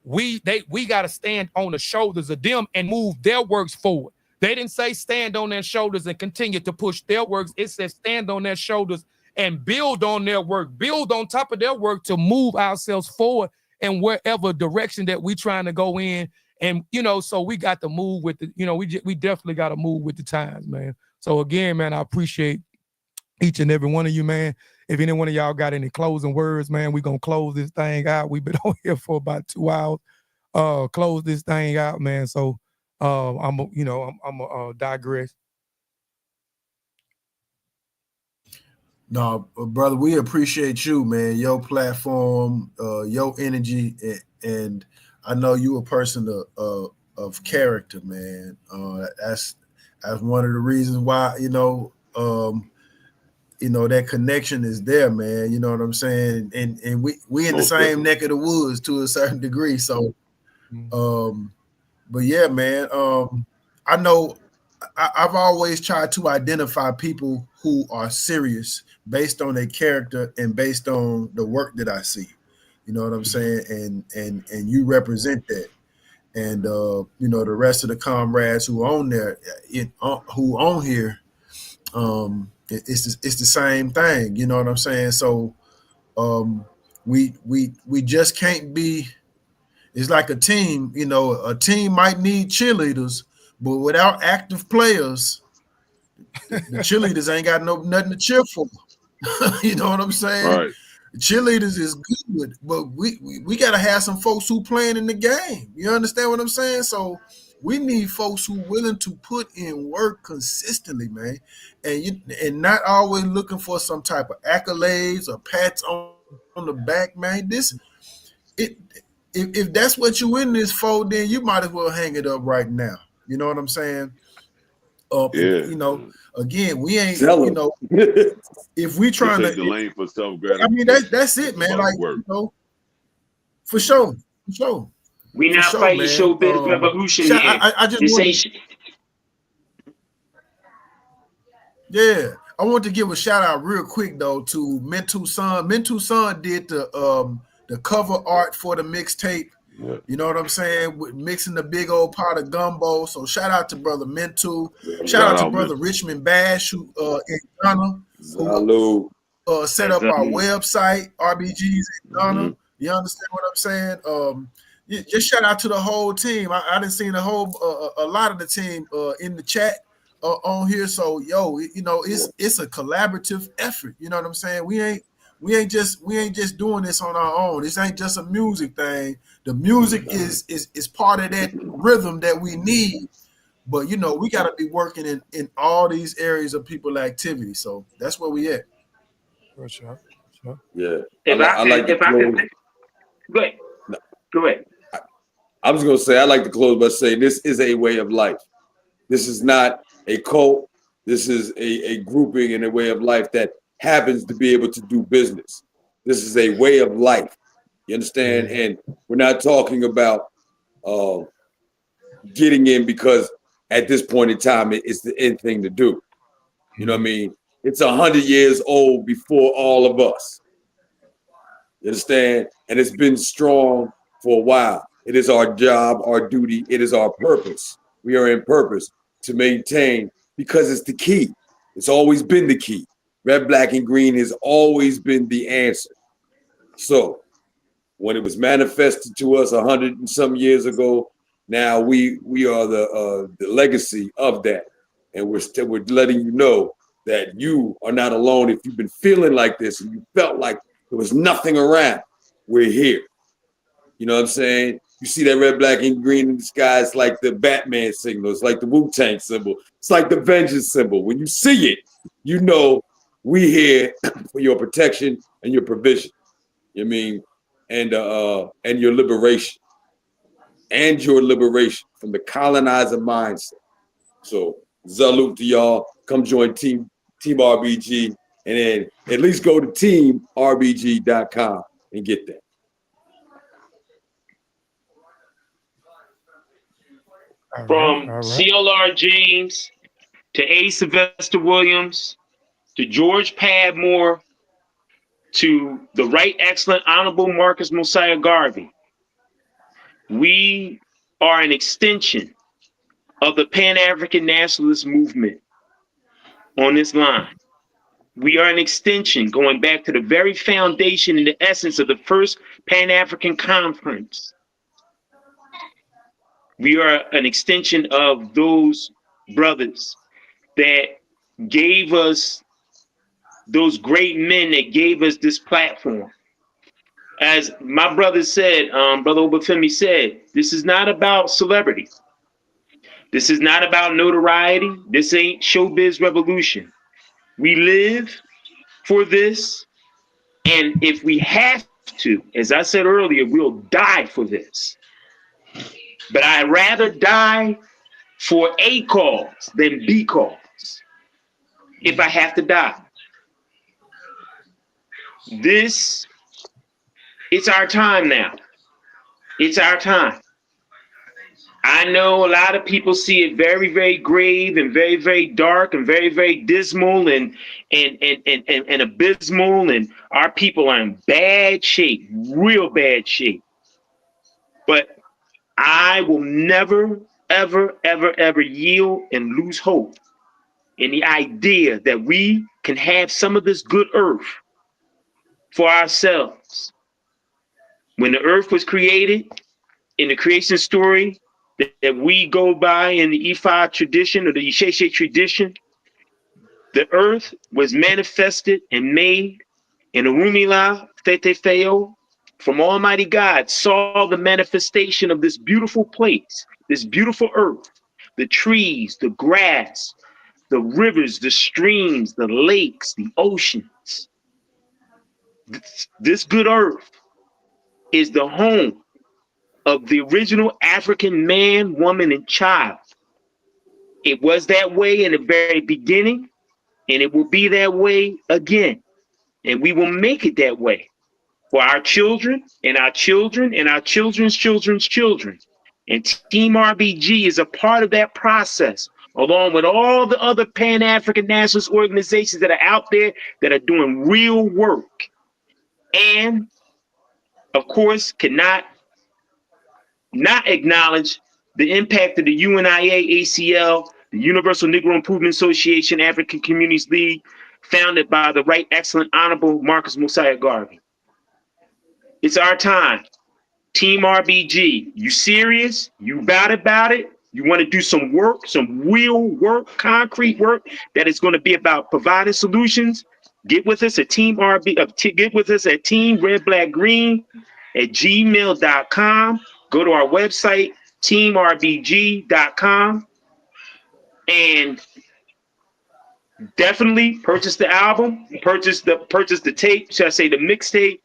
We got to stand on the shoulders of them and move their works forward. They didn't say stand on their shoulders and continue to push their works. It says stand on their shoulders and build on their work, build on top of their work to move ourselves forward in wherever direction that we trying to go in. And, you know, so we got to move with we definitely got to move with the times, man. So again, man, I appreciate each and every one of you, man. If any one of y'all got any closing words, man, we're going to close this thing out. We've been on here for about 2 hours. Close this thing out, man. So I'm gonna digress. No, brother, we appreciate you, man. Your platform, your energy, and I know you a person of character, man. That's one of the reasons why that connection is there, man. You know what I'm saying? And we in the same neck of the woods to a certain degree. So, but yeah, man. I know I've always tried to identify people who are serious based on their character and based on the work that I see. You know what I'm saying? And you represent that. And the rest of the comrades who own there, who own here, it's the same thing. You know what I'm saying? So we just can't be. It's like a team. You know, a team might need cheerleaders, but without active players, the cheerleaders ain't got nothing to cheer for. You know what I'm saying? Right. Cheerleaders is good, but we got to have some folks who playing in the game. You understand what I'm saying? So we need folks who willing to put in work consistently, man, and not always looking for some type of accolades or pats on the back, man. If that's what you in this for, then you might as well hang it up right now. You know what I'm saying? You know, again, we ain't, Tell you 'em. know, if we To trying take to, the lane for self I mean, gratification. that's it, That's man. above Like, work. you know, for sure, We for not sure, fighting man. showbiz revolution Shout, here. I just This want ain't. to, yeah, I want to give a shout out real quick though to Mentu Son. Mentu Son did the cover art for the mixtape. Yeah. You know what I'm saying? With mixing the big old pot of gumbo. So shout out to brother Mentu. Shout Shout out to out, brother man. Richmond Bash, who in Ghana, who Salud. set up our Mm. website, RBGs in Ghana. You understand what I'm saying? Just shout out to the whole team. I didn't see a lot of the team in the chat on here. So you know, it's a collaborative effort. You know what I'm saying? We ain't just doing this on our own. This ain't just a music thing. The music is part of that rhythm that we need. But you know, we got to be working in all these areas of people activity. So that's where we at. For sure. Yeah. If I like to close. Go ahead. Go ahead. I was gonna say I like to close by saying this is a way of life. This is not a cult. This is a grouping and a way of life that happens to be able to do business. This is a way of life. You understand? And we're not talking about getting in because at this point in time it's the end thing to do. You know what I mean? It's 100 years old before all of us. You understand? And it's been strong for a while. It is our job, our duty. It is our purpose. We are in purpose to maintain because it's the key. It's always been the key. Red, black, and green has always been the answer. So when it was manifested to us 100 and some years ago, now we are the legacy of that, and we're letting you know that you are not alone. If you've been feeling like this and you felt like there was nothing around, we're here. You know what I'm saying? You see that red, black, and green in the sky, it's like the Batman signal. It's like the Wu-Tang symbol. It's like the vengeance symbol. When you see it, you know we here for your protection and your provision. You know what I mean? And your liberation. And your liberation from the colonizer mindset. So salute to y'all. Come join Team RBG, and then at least go to teamrbg.com and get that. From CLR James to A. Sylvester Williams to George Padmore to the Right Excellent Honorable Marcus Mosiah Garvey. We are an extension of the Pan-African nationalist movement on this line. We are an extension going back to the very foundation and the essence of the first Pan-African Conference. We are an extension of those brothers that gave us, those great men that gave us this platform. As my brother said, Brother Obafemi said, this is not about celebrity. This is not about notoriety. This ain't showbiz revolution. We live for this. And if we have to, as I said earlier, we'll die for this. But I'd rather die for a cause than B cause if I have to die. It's our time now. It's our time. I know a lot of people see it very, very grave and very, very dark and very, very dismal and abysmal, and our people are in bad shape, real bad shape. But I will never, ever, ever, ever yield and lose hope in the idea that we can have some of this good earth for ourselves. When the earth was created, in the creation story that we go by in the Ifa tradition or the Isheshe tradition, the earth was manifested and made, and Orunmila Tetefeo from Almighty God saw the manifestation of this beautiful place, this beautiful earth, the trees, the grass, the rivers, the streams, the lakes, the oceans. This good earth is the home of the original African man, woman, and child. It was that way in the very beginning, and it will be that way again. And we will make it that way for our children and our children and our children's children's children. And Team RBG is a part of that process, along with all the other Pan-African nationalist organizations that are out there that are doing real work. And, of course, cannot not acknowledge the impact of the UNIA, ACL, the Universal Negro Improvement Association, African Communities League, founded by the Right Excellent Honorable Marcus Mosiah Garvey. It's our time. Team RBG, you serious? You about it? You want to do some work, some real work, concrete work that is going to be about providing solutions? Get with us at Team RB. Get with us at Team Red Black Green at gmail.com. Go to our website, teamrbg.com, and definitely purchase the album, purchase the tape, should I say the mixtape,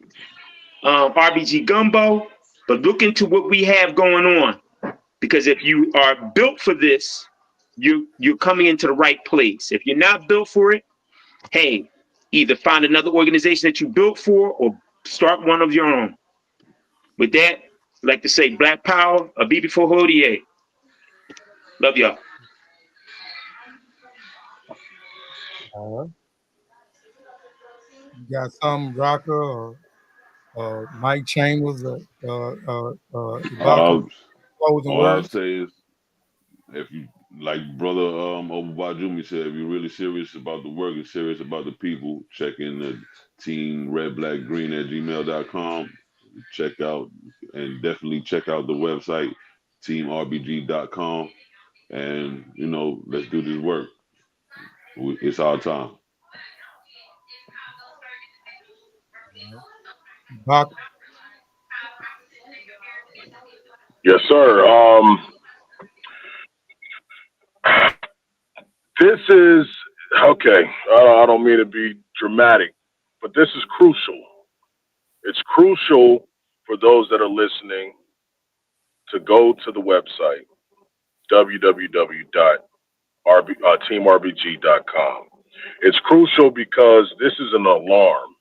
RBG Gumbo. But look into what we have going on, because if you are built for this, you're coming into the right place. If you're not built for it, hey, either find another organization that you built for or start one of your own. With that, I'd like to say Black Power, a B before Hodie. Love y'all. You got some Rocker or Mike Chambers All closing I'll words? say is, if you, like Brother Obajumi said, if you're really serious about the work and serious about the people, check in the Team Red Black Green at gmail.com. Check out, and definitely check out the website, teamrbg.com. And, let's do this work. It's our time. Rock. Yes, sir. This is okay. I don't mean to be dramatic, but this is crucial. It's crucial for those that are listening to go to the website, www.teamrbg.com. It's crucial because this is an alarm.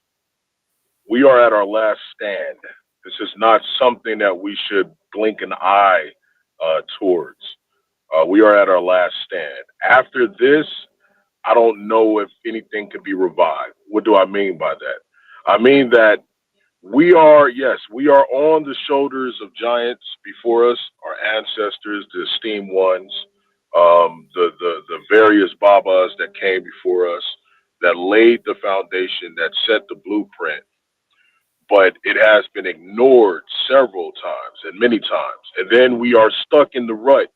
We are at our last stand. This is not something that we should blink an eye towards. We are at our last stand. After this, I don't know if anything can be revived. What do I mean by that? I mean that we are on the shoulders of giants before us, our ancestors, the esteemed ones, the various Babas that came before us, that laid the foundation, that set the blueprint. But it has been ignored several times and many times. And then we are stuck in the rut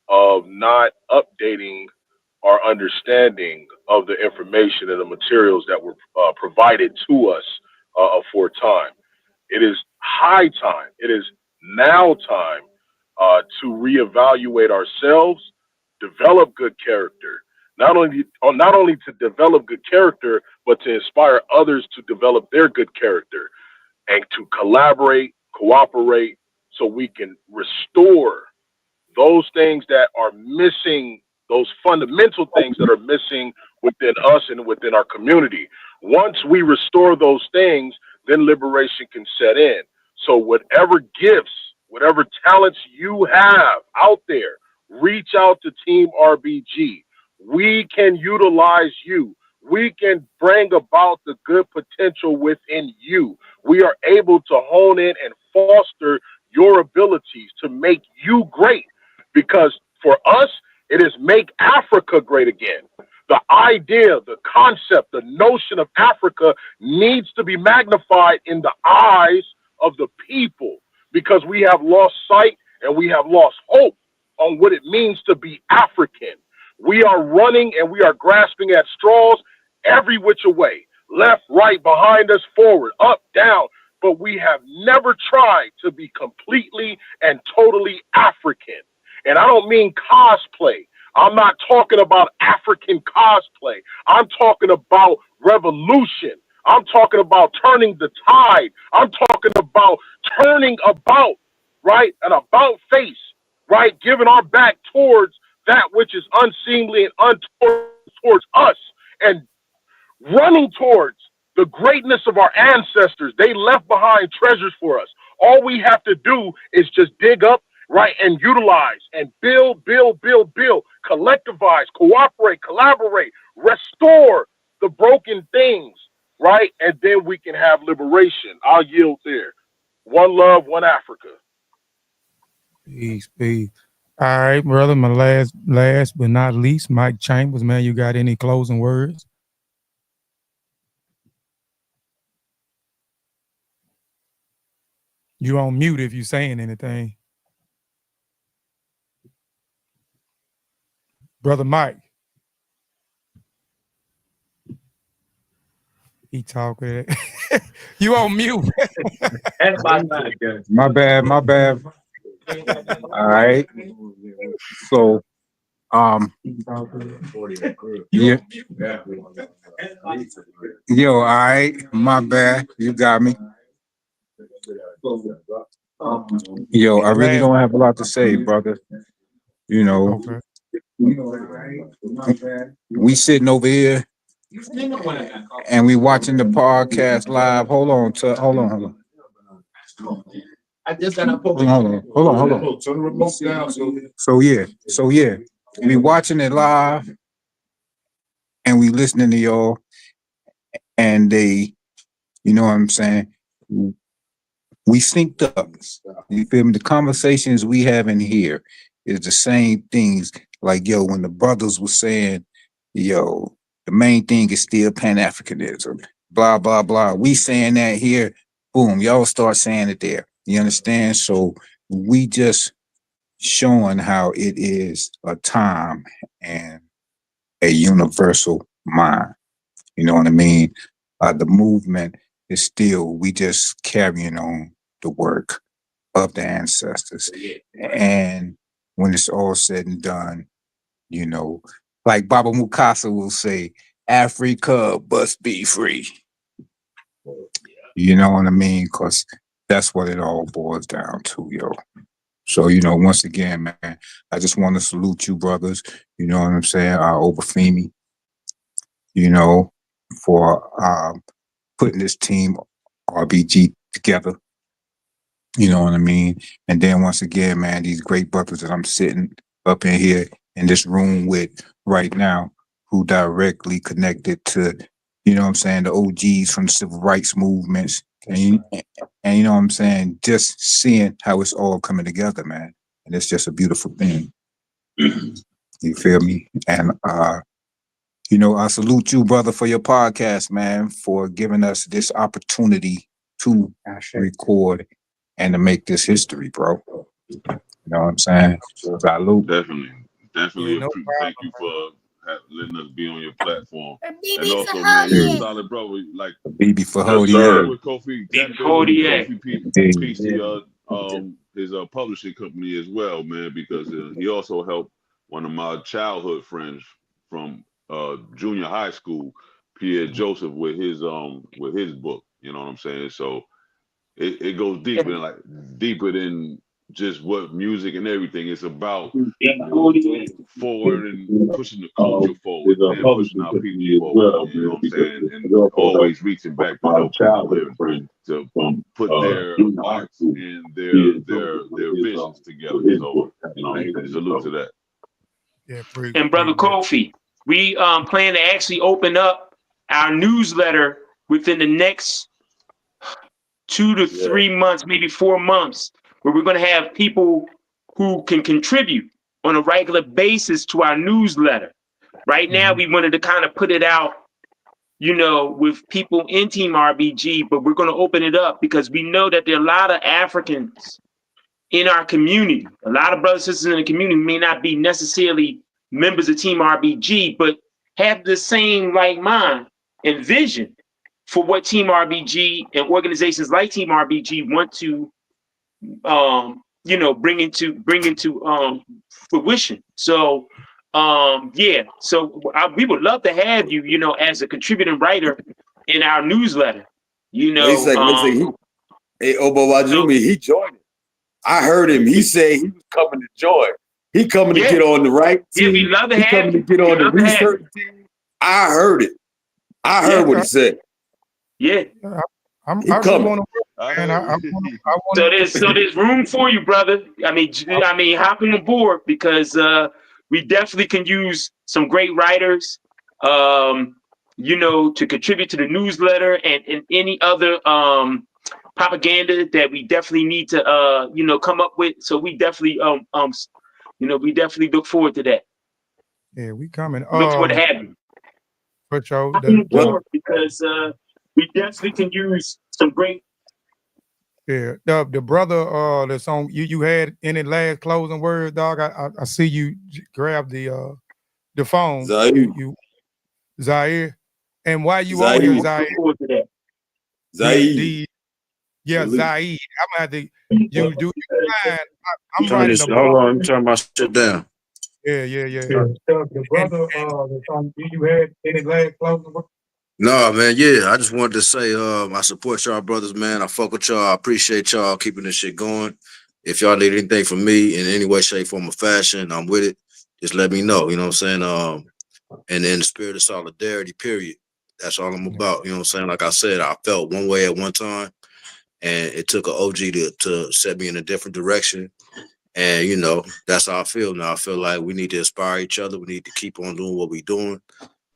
of not updating our understanding of the information and the materials that were provided to us aforetime. It is high time. It is now time to reevaluate ourselves, develop good character. Not only to develop good character, but to inspire others to develop their good character and to collaborate, cooperate, so we can restore those things that are missing, those fundamental things that are missing within us and within our community. Once we restore those things, then liberation can set in. So whatever gifts, whatever talents you have out there, reach out to Team RBG. We can utilize you. We can bring about the good potential within you. We are able to hone in and foster your abilities to make you great. Because for us, it is make Africa great again. The idea, the concept, the notion of Africa needs to be magnified in the eyes of the people, because we have lost sight and we have lost hope on what it means to be African. We are running and we are grasping at straws every which way, left, right, behind us, forward, up, down, but we have never tried to be completely and totally African. And I don't mean cosplay. I'm not talking about African cosplay. I'm talking about revolution. I'm talking about turning the tide. I'm talking about turning about, right? An about face, right? Giving our back towards that which is unseemly and untoward towards us, and running towards the greatness of our ancestors. They left behind treasures for us. All we have to do is just dig up, right, and utilize and build, collectivize, cooperate, collaborate, restore the broken things, right? And then we can have liberation. I'll yield there. One love, one Africa. Peace, peace. All right, brother. My last but not least, Mike Chambers, man. You got any closing words? You on mute if you saying anything. Brother Mike. He talking. You on mute. My bad. All right. So, yeah. Yo, all right. My bad. You got me. Yo, I really don't have a lot to say, brother. You know, Okay. we sitting over here and we watching the podcast live. Hold on. Hold on. So yeah, we watching it live and we listening to y'all, and they, you know what I'm saying? We synced up. You feel me? The conversations we have in here is the same things. Like, yo, when the brothers were saying, yo, the main thing is still Pan-Africanism, blah, blah, blah. We saying that here, boom, y'all start saying it there. You understand? So we just showing how it is a time and a universal mind. You know what I mean? The movement is still, we just carrying on the work of the ancestors. And when it's all said and done, you know, like Baba Mukasa will say, Africa must be free. You know what I mean? Because that's what it all boils down to, yo. So, you know, once again, man, I just want to salute you, brothers. You know what I'm saying? Obafemi, you know, for putting this team RBG together. You know what I mean? And then once again, man, these great brothers that I'm sitting up in here in this room with right now, who directly connected to, you know what I'm saying, the OGs from the civil rights movements. And you know what I'm saying? Just seeing how it's all coming together, man. And it's just a beautiful thing. You feel me? And, you know, I salute you, brother, for your podcast, man, for giving us this opportunity to record and to make this history, bro. You know what I'm saying? Salute. Definitely. Yeah, no Thank you for letting us be on your platform. A And BB also, for man, you're a Hodier. solid brother. Like, BB for Yes, tap sir. in Hodier. with Kofi, Big tap in with Kodiak. Kofi Piesie, his publishing company as well, man, because he also helped one of my childhood friends from junior high school, Pierre Joseph, with his book. You know what I'm saying? So it goes deeper than deeper than just what music and everything. It's about, Big you know, Kodiak. forward and pushing the culture forward His and pushing publishing our people company as forward. well, You know man, what I'm because saying? And he also helped always reaching back to my help people childhood live, friend to from put their junior high arts school. and He is Joseph their visions together. with his So, book. you know, salute to that. Yeah, pretty. And Brother Kofi, we plan to actually open up our newsletter within the next 2 to 3 months, maybe 4 months, where we're going to have people who can contribute on a regular basis to our newsletter. Right now, we wanted to kind of put it out, you know, with people in Team RBG, but we're going to open it up because we know that there are a lot of Africans in our community. A lot of brothers and sisters in the community may not be necessarily members of Team RBG, but have the same like mind and vision for what Team RBG and organizations like Team RBG want to, you know, bring into fruition. So, yeah. So we would love to have you, you know, as a contributing writer in our newsletter. You Wait a know, second. Hey, Obo Wajumi, he joined it. I heard him. He said he was coming to join. He coming to get on the right team. Yeah, we love to he have coming to you. get We on the love to have research team. I heard it. I heard what he said. Yeah. I He just coming. want to, man. I So want there's room for you, brother. I mean, hop on board because we definitely can use some great writers, to contribute to the newsletter and any other propaganda that we definitely need to come up with. So we definitely we definitely look forward to that. Yeah, we coming. Look forward to having you. For sure. Hop on board because we definitely can use some great. Yeah, the brother that's on you had any last closing words, dog? I see you grab the phone. Zaire. Zaire. And while you Zaire. on here, Zaire, Zaire. Zaire. I'm gonna have to you do you mind? I'm Turn writing this. a Hold book. on, let me turn my shit down. Yeah. The brother that's on you had any last closing words? No, man, yeah. I just wanted to say I support y'all brothers, man. I fuck with y'all. I appreciate y'all keeping this shit going. If y'all need anything from me in any way, shape, form, or fashion, I'm with it. Just let me know. You know what I'm saying? And in the spirit of solidarity, period. That's all I'm about. You know what I'm saying? Like I said, I felt one way at one time, and it took an OG to set me in a different direction. And that's how I feel now. I feel like we need to inspire each other. We need to keep on doing what we're doing.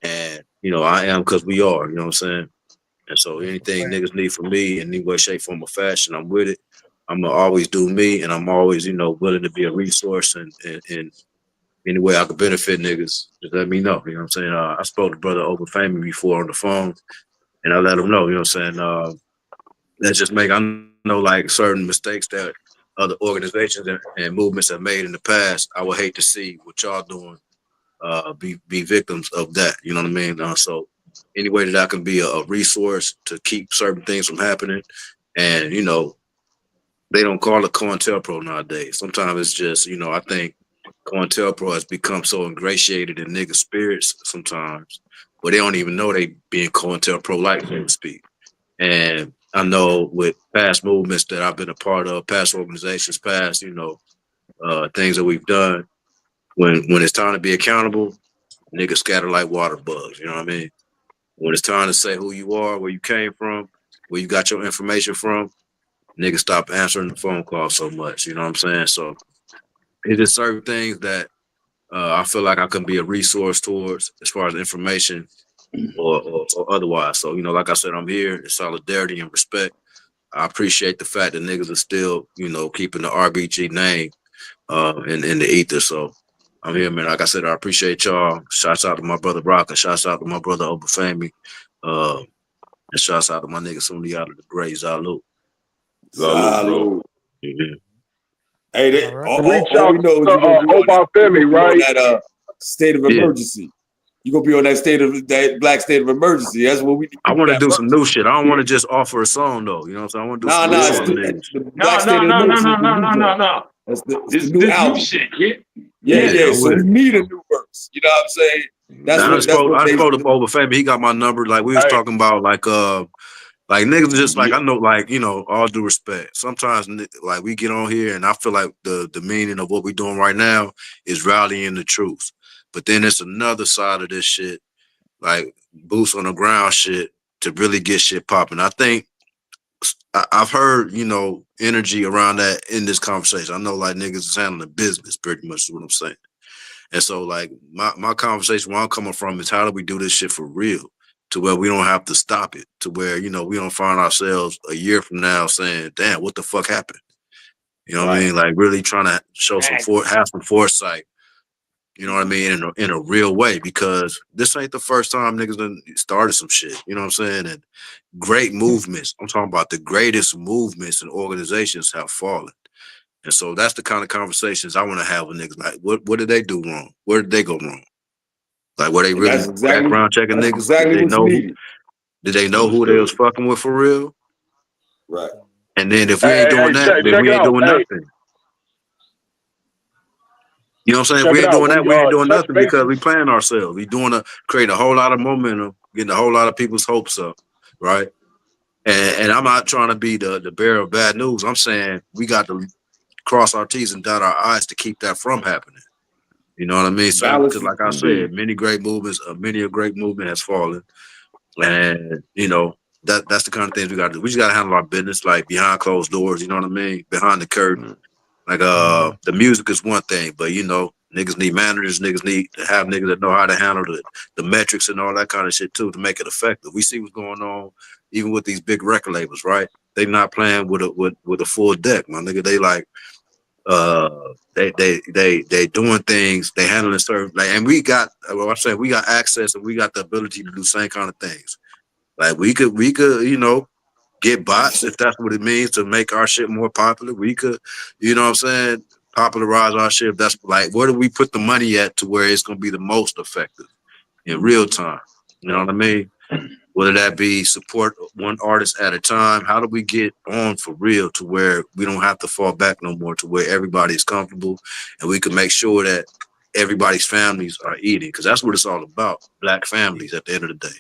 And I am because we are, you know what I'm saying? And so anything niggas need from me in any way, shape, form, or fashion, I'm with it. I'm gonna always do me, and I'm always, willing to be a resource and any way I could benefit niggas. Just let me know. You know what I'm saying? I spoke to Brother Open Family before on the phone, and I let him know, you know what I'm saying? Let's just make, I know like certain mistakes that other organizations and movements have made in the past. I would hate to see what y'all doing be victims of that. You know what I mean? So any way that I can be a resource to keep certain things from happening. And, they don't call it COINTELPRO nowadays. Sometimes it's just, I think COINTELPRO has become so ingratiated in niggas' spirits sometimes, but they don't even know they being COINTELPRO-like, so to speak. And I know with past movements that I've been a part of, past organizations, past, things that we've done, when it's time to be accountable, niggas scatter like water bugs, you know what I mean? When it's time to say who you are, where you came from, where you got your information from, niggas stop answering the phone call so much, you know what I'm saying? So it is certain things that I feel like I can be a resource towards as far as information or otherwise. So, like I said, I'm here in solidarity and respect. I appreciate the fact that niggas are still, keeping the RBG name in the ether. So I'm here, man. Like I said, I appreciate y'all. Shouts out to my brother Rock, and shouts out to my brother Obafemi. And shouts out to my nigga Sunni out of the Great Zalou. Zalou. Mm-hmm. Hey, Reach all out we know is to you're gonna be Obafemi, on right? that state of emergency. You're gonna be on that black state of emergency. That's what we need. I want to do some new shit. I don't want to just offer a song though. You know what I'm saying? I want to do some new shit for niggas. The black state of emergency. No. That's the This new album. new shit. Yeah. So we need a new verse. You know what I'm saying? I spoke to Obafemi. He got my number. Like we was talking about, like niggas just like, I know, like, all due respect. Sometimes like we get on here and I feel like the meaning of what we're doing right now is rallying the troops. But then it's another side of this shit, like boots on the ground shit, to really get shit popping. I think I've heard, energy around that in this conversation. I know like niggas is handling business pretty much is what I'm saying. And so like my conversation where I'm coming from is how do we do this shit for real to where we don't have to stop it, to where, we don't find ourselves a year from now saying, damn, what the fuck happened? You know what I mean? Like really trying to show have some foresight. You know what I mean? In a real way, because this ain't the first time niggas done started some shit. You know what I'm saying? And great movements. I'm talking about the greatest movements and organizations have fallen. And so that's the kind of conversations I want to have with niggas. Like, what did they do wrong? Where did they go wrong? Like, were they really background checking niggas? Exactly did they know who they was fucking with for real? Right. And then if we ain't doing that, then we ain't doing nothing. You know what I'm saying? If we ain't doing that, we ain't doing nothing because we playing ourselves. We creating a whole lot of momentum, getting a whole lot of people's hopes up, right? And I'm not trying to be the bearer of bad news. I'm saying we got to cross our T's and dot our I's to keep that from happening. You know what I mean? So, Balance because like I indeed. said, many a great movement has fallen, and that's the kind of things we got to do. We just got to handle our business like behind closed doors. You know what I mean? Behind the curtain. Like the music is one thing, but niggas need managers. Niggas need to have niggas that know how to handle the metrics and all that kind of shit too to make it effective. We see what's going on even with these big record labels, right? They not playing with a full deck, my nigga. They like they doing things, they handling certain and we got we got access and we got the ability to do same kind of things. Like we could get bots if that's what it means to make our shit more popular. We could, popularize our shit. If that's like where do we put the money at to where it's gonna be the most effective in real time? You know what I mean? Whether that be support one artist at a time, how do we get on for real to where we don't have to fall back no more, to where everybody's comfortable and we can make sure that everybody's families are eating? Because that's what it's all about, Black families at the end of the day.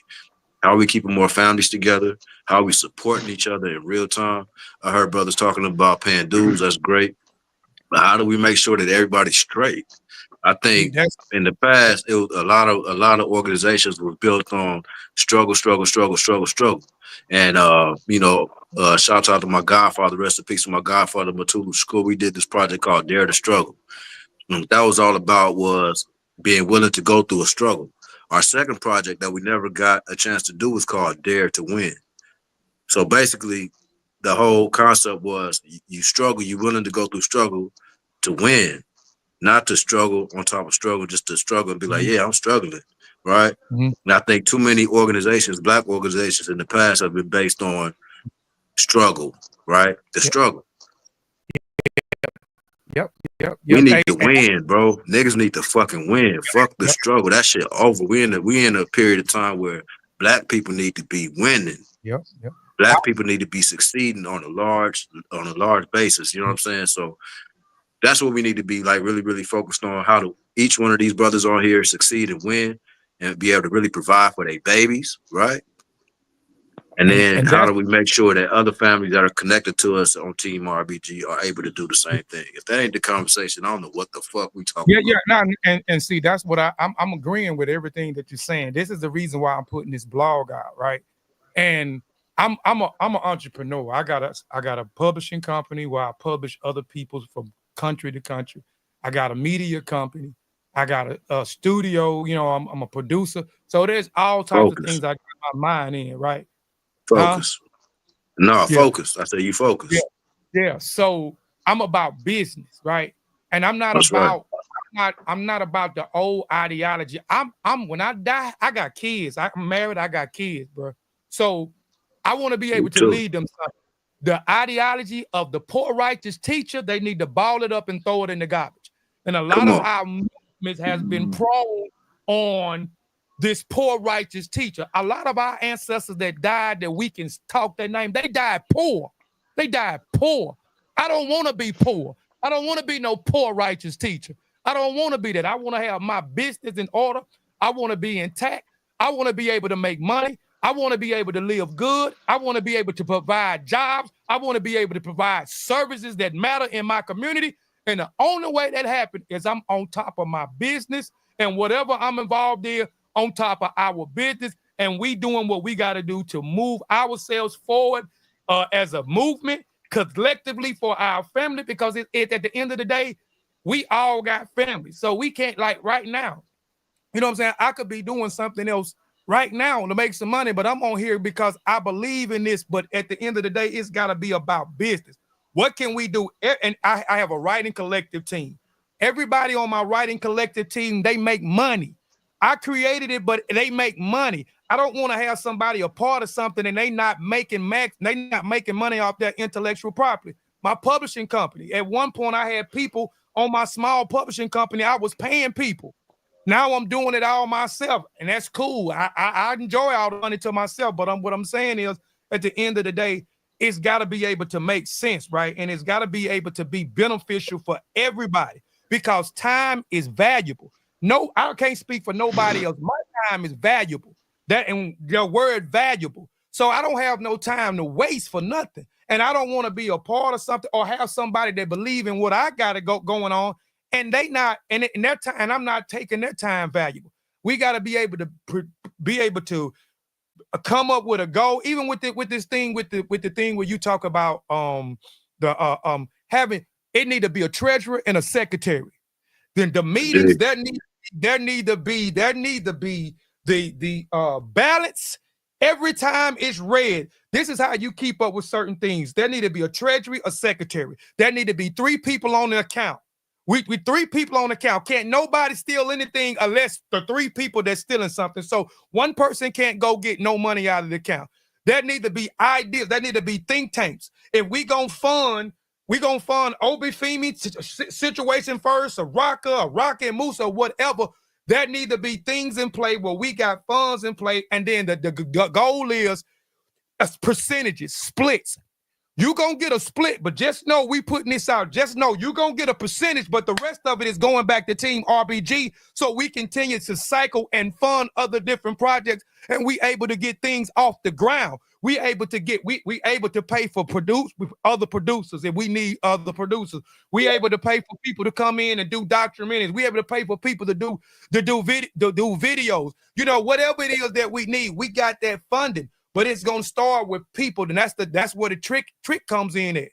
How are we keeping more families together? How are we supporting each other in real time? I heard brothers talking about paying dues. That's great. But how do we make sure that everybody's straight? I think in the past, it was a lot of organizations were built on struggle. And shout out to my godfather, rest in peace to my godfather, Matulu School. We did this project called Dare to Struggle. And what that was all about was being willing to go through a struggle. Our second project that we never got a chance to do was called Dare to Win. So basically, the whole concept was you struggle, you're willing to go through struggle to win, not to struggle on top of struggle, just to struggle and be like, yeah, I'm struggling, right? And I think too many organizations, Black organizations in the past have been based on struggle, right? The struggle. Yep. We need to win, bro. Niggas need to fucking win. Fuck the struggle. That shit over. We in a period of time where Black people need to be winning. Yep. Black people need to be succeeding on a large basis. You know what I'm saying? So that's what we need to be like really, really focused on. How do each one of these brothers on here succeed and win and be able to really provide for their babies, right? And then how do we make sure that other families that are connected to us on Team RBG are able to do the same thing? If that ain't the conversation, I don't know what the fuck we talking about. And see, that's what I'm agreeing with everything that you're saying. This is the reason why I'm putting this blog out, right? And I'm an entrepreneur. I got a publishing company where I publish other people's from country to country. I got a media company. I got a studio. I'm a producer. So there's all types of things I got my mind in, right? Focus. Focus. I say you focus. Yeah. So I'm about business, right? And I'm not I'm not about the old ideology. I'm when I die, I got kids. I'm married, I got kids, bro. So I want to be able to lead them something. The ideology of the poor righteous teacher, they need to ball it up and throw it in the garbage. And a lot of our movement has been prone on this poor righteous teacher. A lot of our ancestors that died, that we can talk their name, they died poor. They died poor. I don't want to be poor. I don't want to be no poor righteous teacher. I don't want to be that. I want to have my business in order. I want to be intact. I want to be able to make money. I want to be able to live good. I want to be able to provide jobs. I want to be able to provide services that matter in my community. And the only way that happens is I'm on top of my business and whatever I'm involved in, on top of our business, and we doing what we got to do to move ourselves forward as a movement, collectively for our family, because at the end of the day, we all got families. So we can't, like right now, you know what I'm saying? I could be doing something else right now to make some money, but I'm on here because I believe in this. But at the end of the day, it's got to be about business. What can we do? And I have a writing collective team. Everybody on my writing collective team, they make money. I created it, but they make money. I don't want to have somebody a part of something and they not making money off their intellectual property. My publishing company, at one point I had people on my small publishing company, I was paying people. Now I'm doing it all myself, and that's cool. I enjoy all the money to myself, but what I'm saying is, at the end of the day, it's got to be able to make sense, right? And it's got to be able to be beneficial for everybody, because time is valuable. No, I can't speak for nobody else. My time is valuable. That, and your word valuable. So I don't have no time to waste for nothing. And I don't want to be a part of something or have somebody that believe in what I got going on and they not, and their time, and I'm not taking their time valuable. We got to be able to come up with a goal, even with this thing, with the thing where you talk about having, it need to be a treasurer and a secretary. Then the meetings, there need to be the balance. Every time it's read, this is how you keep up with certain things. There need to be a treasury, a secretary. There need to be 3 people on the account. We 3 people on the account. Can't nobody steal anything unless the 3 people that's stealing something. So one person can't go get no money out of the account. There need to be ideas. There need to be think tanks. If we gonna fund Obafemi situation first, a Rocky and Musa, whatever. There need to be things in play where we got funds in play, and then the goal is percentages, splits. You gonna get a split, but just know we putting this out. Just know you gonna get a percentage, but the rest of it is going back to Team RBG, so we continue to cycle and fund other different projects, and we able to get things off the ground. We able to pay for other producers if we need other producers. We able to pay for people to come in and do documentaries. We able to pay for people to do videos. You know, whatever it is that we need, we got that funding. But it's gonna start with people, and that's where the trick comes in at.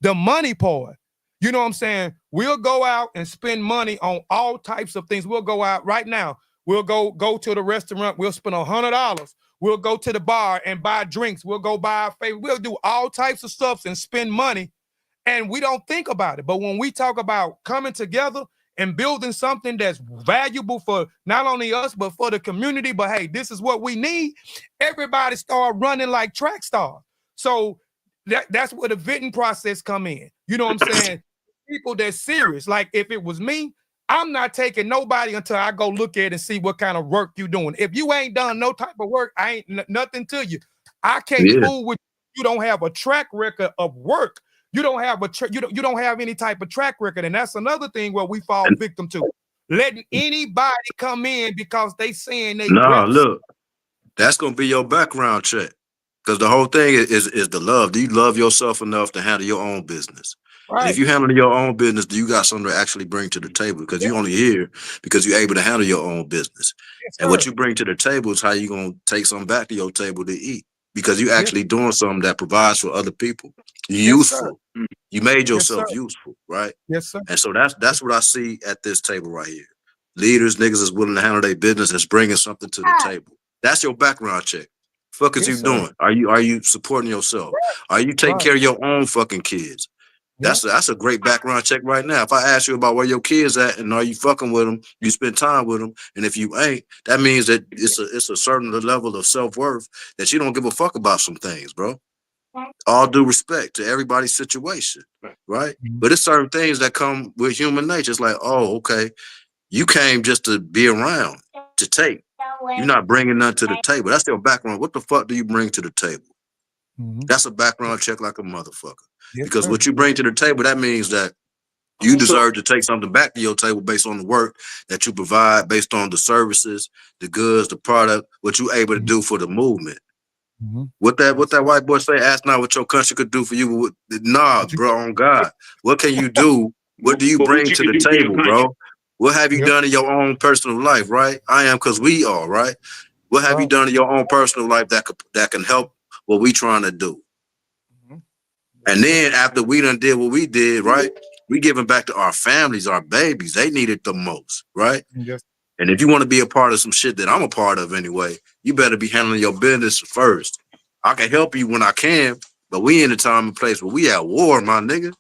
The money part. You know what I'm saying? We'll go out and spend money on all types of things. We'll go out right now. We'll go to the restaurant. We'll spend $100. We'll go to the bar and buy drinks. We'll go buy our favorite. We'll do all types of stuff and spend money, and we don't think about it. But when we talk about coming together and building something that's valuable for not only us, but for the community, but hey, this is what we need, everybody start running like track stars. So that's where the vetting process come in. You know what I'm saying? People that's serious. Like if it was me, I'm not taking nobody until I go look at it and see what kind of work you doing. If you ain't done no type of work, I ain't nothing to you. I can't fool with you. Don't have a track record of work. You don't have you don't have any type of track record, and that's another thing where we fall victim to, letting anybody come in because they saying they. Nah, look, that's gonna be your background check, because the whole thing is the love. Do you love yourself enough to handle your own business? Right. And if you handle your own business, do you got something to actually bring to the table? Because you only here because you're able to handle your own business. Yes, and what you bring to the table is how you gonna take something back to your table to eat. Because you actually doing something that provides for other people. You're useful. You made yourself useful, right? Yes, sir. And so that's what I see at this table right here. Leaders, niggas is willing to handle their business, is bringing something to the table. That's your background check. Fuck is you doing? Are you supporting yourself? Right. Are you taking care of your own fucking kids? That's a great background check right now. If I ask you about where your kids at and are you fucking with them, you spend time with them, and if you ain't, that means that it's a certain level of self-worth that you don't give a fuck about some things, bro. All due respect to everybody's situation, right? But it's certain things that come with human nature. It's like, oh, okay, you came just to be around, to take. You're not bringing nothing to the table. That's your background. What the fuck do you bring to the table? That's a background check like a motherfucker. Yes, because what you bring to the table, that means that you deserve to take something back to your table based on the work that you provide, based on the services, the goods, the product, what you're able to do for the movement. What that white boy say? Ask not what your country could do for you. Nah, bro, on God. What can you do? What do you bring to the table, bro? What have you done in your own personal life, right? I am because we are, right? What have you done in your own personal life that can help what we trying to do? And then after we done did what we did, right? We giving back to our families, our babies. They need it the most, right? Yes. And if you want to be a part of some shit that I'm a part of anyway, you better be handling your business first. I can help you when I can, but we in a time and place where we at war, my nigga.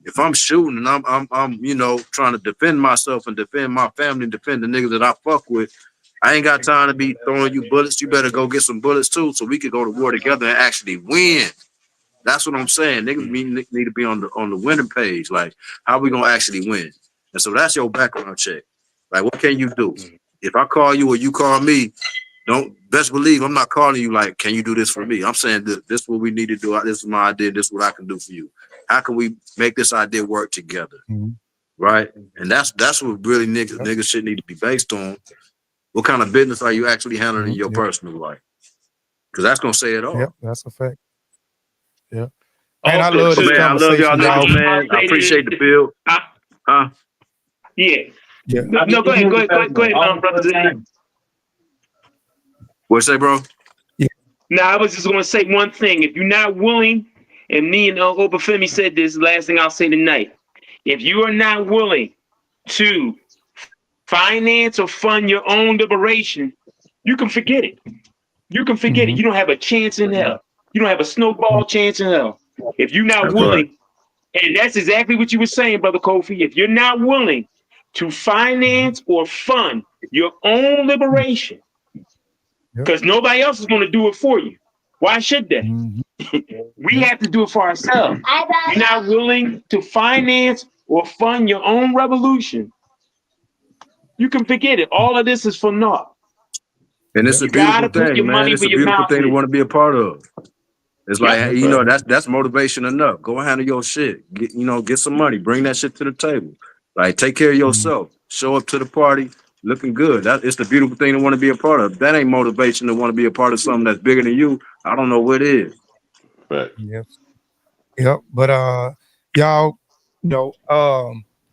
If I'm shooting and I'm you know, trying to defend myself and defend my family and defend the niggas that I fuck with, I ain't got time to be throwing you bullets. You better go get some bullets too, so we can go to war together and actually win. That's what I'm saying. Niggas need to be on the winning page. Like, how we gonna actually win? And so that's your background check. Like, what can you do? If I call you or you call me, don't best believe I'm not calling you like, can you do this for me? I'm saying this is what we need to do. This is my idea. This is what I can do for you. How can we make this idea work together? Right? And that's what really niggas shit need to be based on. What kind of business are you actually handling in your personal life? Because that's gonna say it all. Yep, that's a fact. Yeah. And I love this man, I love y'all niggas, man. I appreciate the build. Yeah. Yeah. No, go ahead, brother Zane. What you say, bro? Yeah. Now, I was just going to say one thing. If you're not willing, and me and Obafemi said this, last thing I'll say tonight. If you are not willing to finance or fund your own liberation, you can forget it. You can forget it. You don't have a chance in hell. You don't have a snowball chance in hell. If you're not That's right. willing, and that's exactly what you were saying, Brother Kofi, if you're not willing to finance or fund your own liberation, because nobody else is going to do it for you. Why should they? We have to do it for ourselves. You're not willing to finance or fund your own revolution, you can forget it. All of this is for naught. And it's a You beautiful gotta put your thing, man. money It's where a your beautiful mouth thing to is. want to be a part of. It's like, Yep. you know, that's motivation enough. Go handle your shit. Get some money. Bring that shit to the table. Like, take care of yourself. Show up to the party looking good. It's the beautiful thing to want to be a part of. If that ain't motivation to want to be a part of something that's bigger than you, I don't know what is. Right. Yes. Yep. But y'all,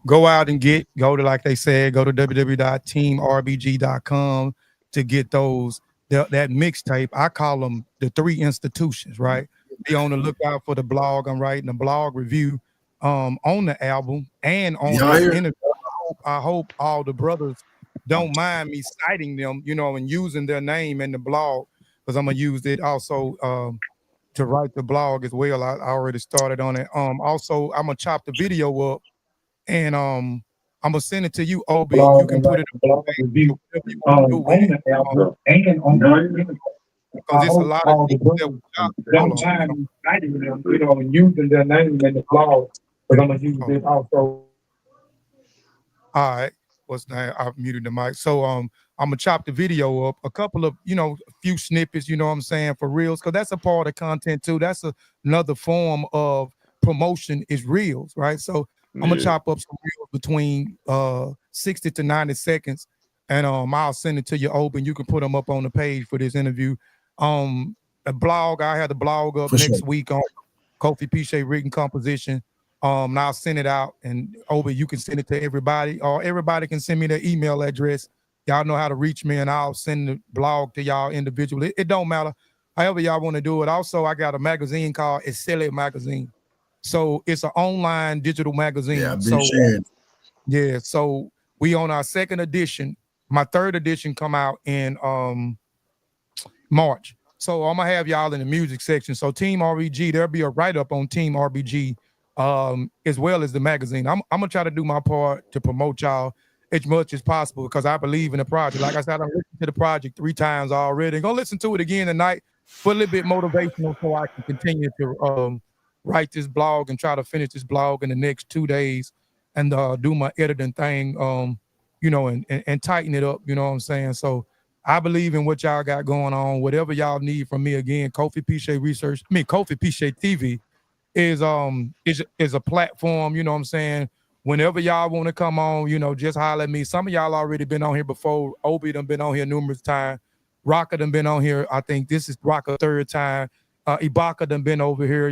go out and go to, like they said, go to www.teamrbg.com to get that mixtape. I call them the three institutions, right? Be on the lookout for the blog. I'm writing a blog review on the album and on this interview. I hope all the brothers don't mind me citing them, and using their name in the blog, because I'm gonna use it also to write the blog as well. I already started on it. Also, I'm gonna chop the video up and I'm gonna send it to you, Ob, and you can put it in the review on the album and on the because it's a lot of people that don't mind citing them, and using their name in the blog. But I'm gonna use it also. All right. What's that? I've muted the mic. So I'm gonna chop the video up, a couple of, a few snippets, you know what I'm saying, for reels, because that's a part of content too. That's another form of promotion is reels, right? So I'm gonna chop up some reels between 60 to 90 seconds, and I'll send it to you open. You can put them up on the page for this interview. A blog, I had the blog up next week on Kofi Piesie written composition. And I'll send it out, and you can send it to everybody, or everybody can send me their email address. Y'all know how to reach me, and I'll send the blog to y'all individually. It don't matter. However y'all want to do it. Also, I got a magazine called Excel Magazine. So it's an online digital magazine. Yeah, I've been sharing. So we on our second edition. My third edition come out in March. So I'm gonna have y'all in the music section. So Team RBG, there'll be a write-up on Team RBG as well as the magazine. I'm gonna try to do my part to promote y'all as much as possible, because I believe in the project. Like I said, I listened to the project 3 times already. I'm gonna listen to it again tonight for a little bit motivational, so I can continue to write this blog and try to finish this blog in the next 2 days, and do my editing thing, and tighten it up. You know what I'm saying? So I believe in what y'all got going on. Whatever y'all need from me, again, Kofi Piesie Kofi Piesie TV is a platform, you know what I'm saying? Whenever y'all want to come on, just holler at me. Some of y'all already been on here before. Obi done been on here numerous times. Rocka done been on here. I think this is Rocka third time. Ibaka done been over here.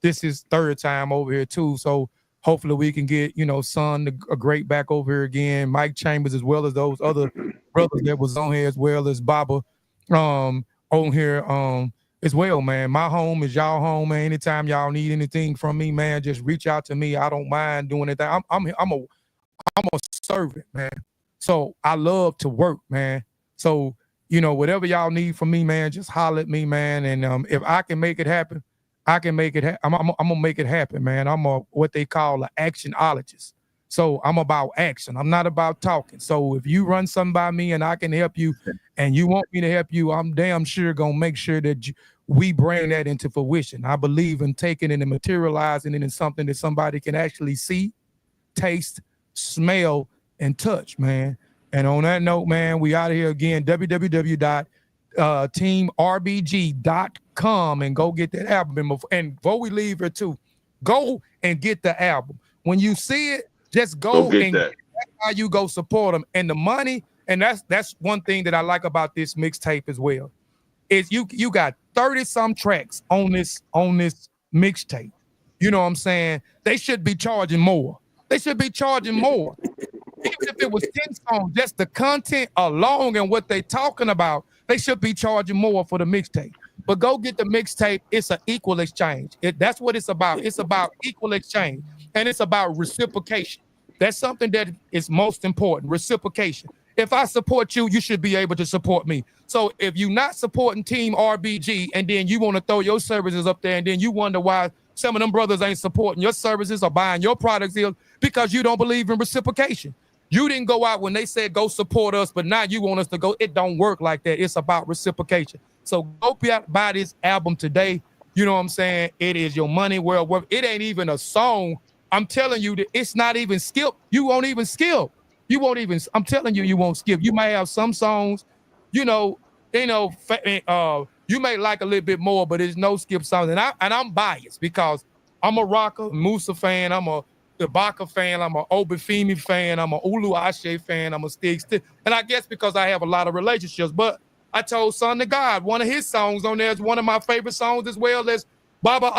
This is third time over here too. So hopefully we can get, Son, a great back over here again. Mike Chambers, as well as those other brothers that was on here, as well as Baba on here. As well, man. My home is y'all home, man. Anytime y'all need anything from me, man, just reach out to me. I don't mind doing anything. I'm a servant, man. So I love to work, man. So, whatever y'all need from me, man, just holler at me, man. And if I can make it happen, I can make it happen. I'm gonna make it happen, man. I'm what they call an actionologist. So I'm about action. I'm not about talking. So if you run something by me and I can help you, and you want me to help you, I'm damn sure gonna make sure that we bring that into fruition. I believe in taking it and materializing it in something that somebody can actually see, taste, smell, and touch, man. And on that note, man, we out of here again. www.teamrbg.com, and go get that album. And before we leave here too, go and get the album. When you see it, just go get and that. That's how you go support them. And the money, and that's one thing that I like about this mixtape as well, is you got 30-some tracks on this mixtape. You know what I'm saying? They should be charging more. They should be charging more. Even if it was 10 songs, just the content alone and what they talking about, they should be charging more for the mixtape. But go get the mixtape. It's an equal exchange. That's what it's about. It's about equal exchange, and it's about reciprocation. That's something that is most important, reciprocation. If I support you, you should be able to support me. So if you're not supporting Team RBG and then you want to throw your services up there and then you wonder why some of them brothers ain't supporting your services or buying your products, is because you don't believe in reciprocation. You didn't go out when they said go support us, but now you want us to go. It don't work like that. It's about reciprocation. So go buy this album today. You know what I'm saying? It is your money well worth. It ain't even a song. I'm telling you that it's not even skip. You won't even skip. You won't even. I'm telling you, you won't skip. You may have some songs, you may like a little bit more, but there's no skip songs. And I'm biased because I'm a Rocker Musa fan. I'm a Ibaka fan. I'm a Obafemi fan. I'm a Ulu Ashe fan. I'm a Stig. And I guess because I have a lot of relationships. But I told Son of God, one of his songs on there is one of my favorite songs, as well as Baba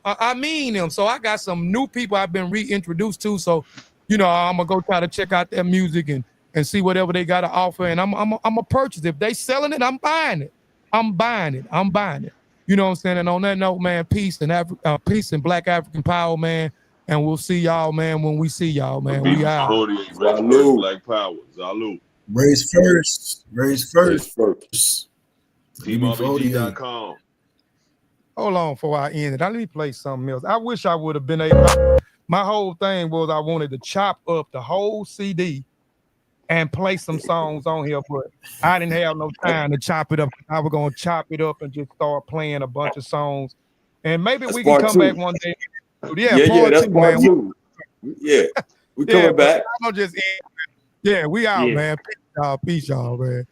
I mean him. So I got some new people I've been reintroduced to. So, I'm gonna go try to check out their music and see whatever they got to offer. And I'm a purchase. If they selling it, I'm buying it. I'm buying it. You know what I'm saying? And on that note, man, peace and Black African power, man. And we'll see y'all, man, when we see y'all, man. We out. Black power. Salute. Raise first. TeamRBG.com. Hold on before I end it. Let me play something else. I wish I would have been able. My whole thing was I wanted to chop up the whole CD and play some songs on here, but I didn't have no time to chop it up. I was gonna chop it up and just start playing a bunch of songs, and maybe we can come back one day. Yeah, that's part two. Yeah, we coming back. I'm just we out, man. Peace, y'all, man.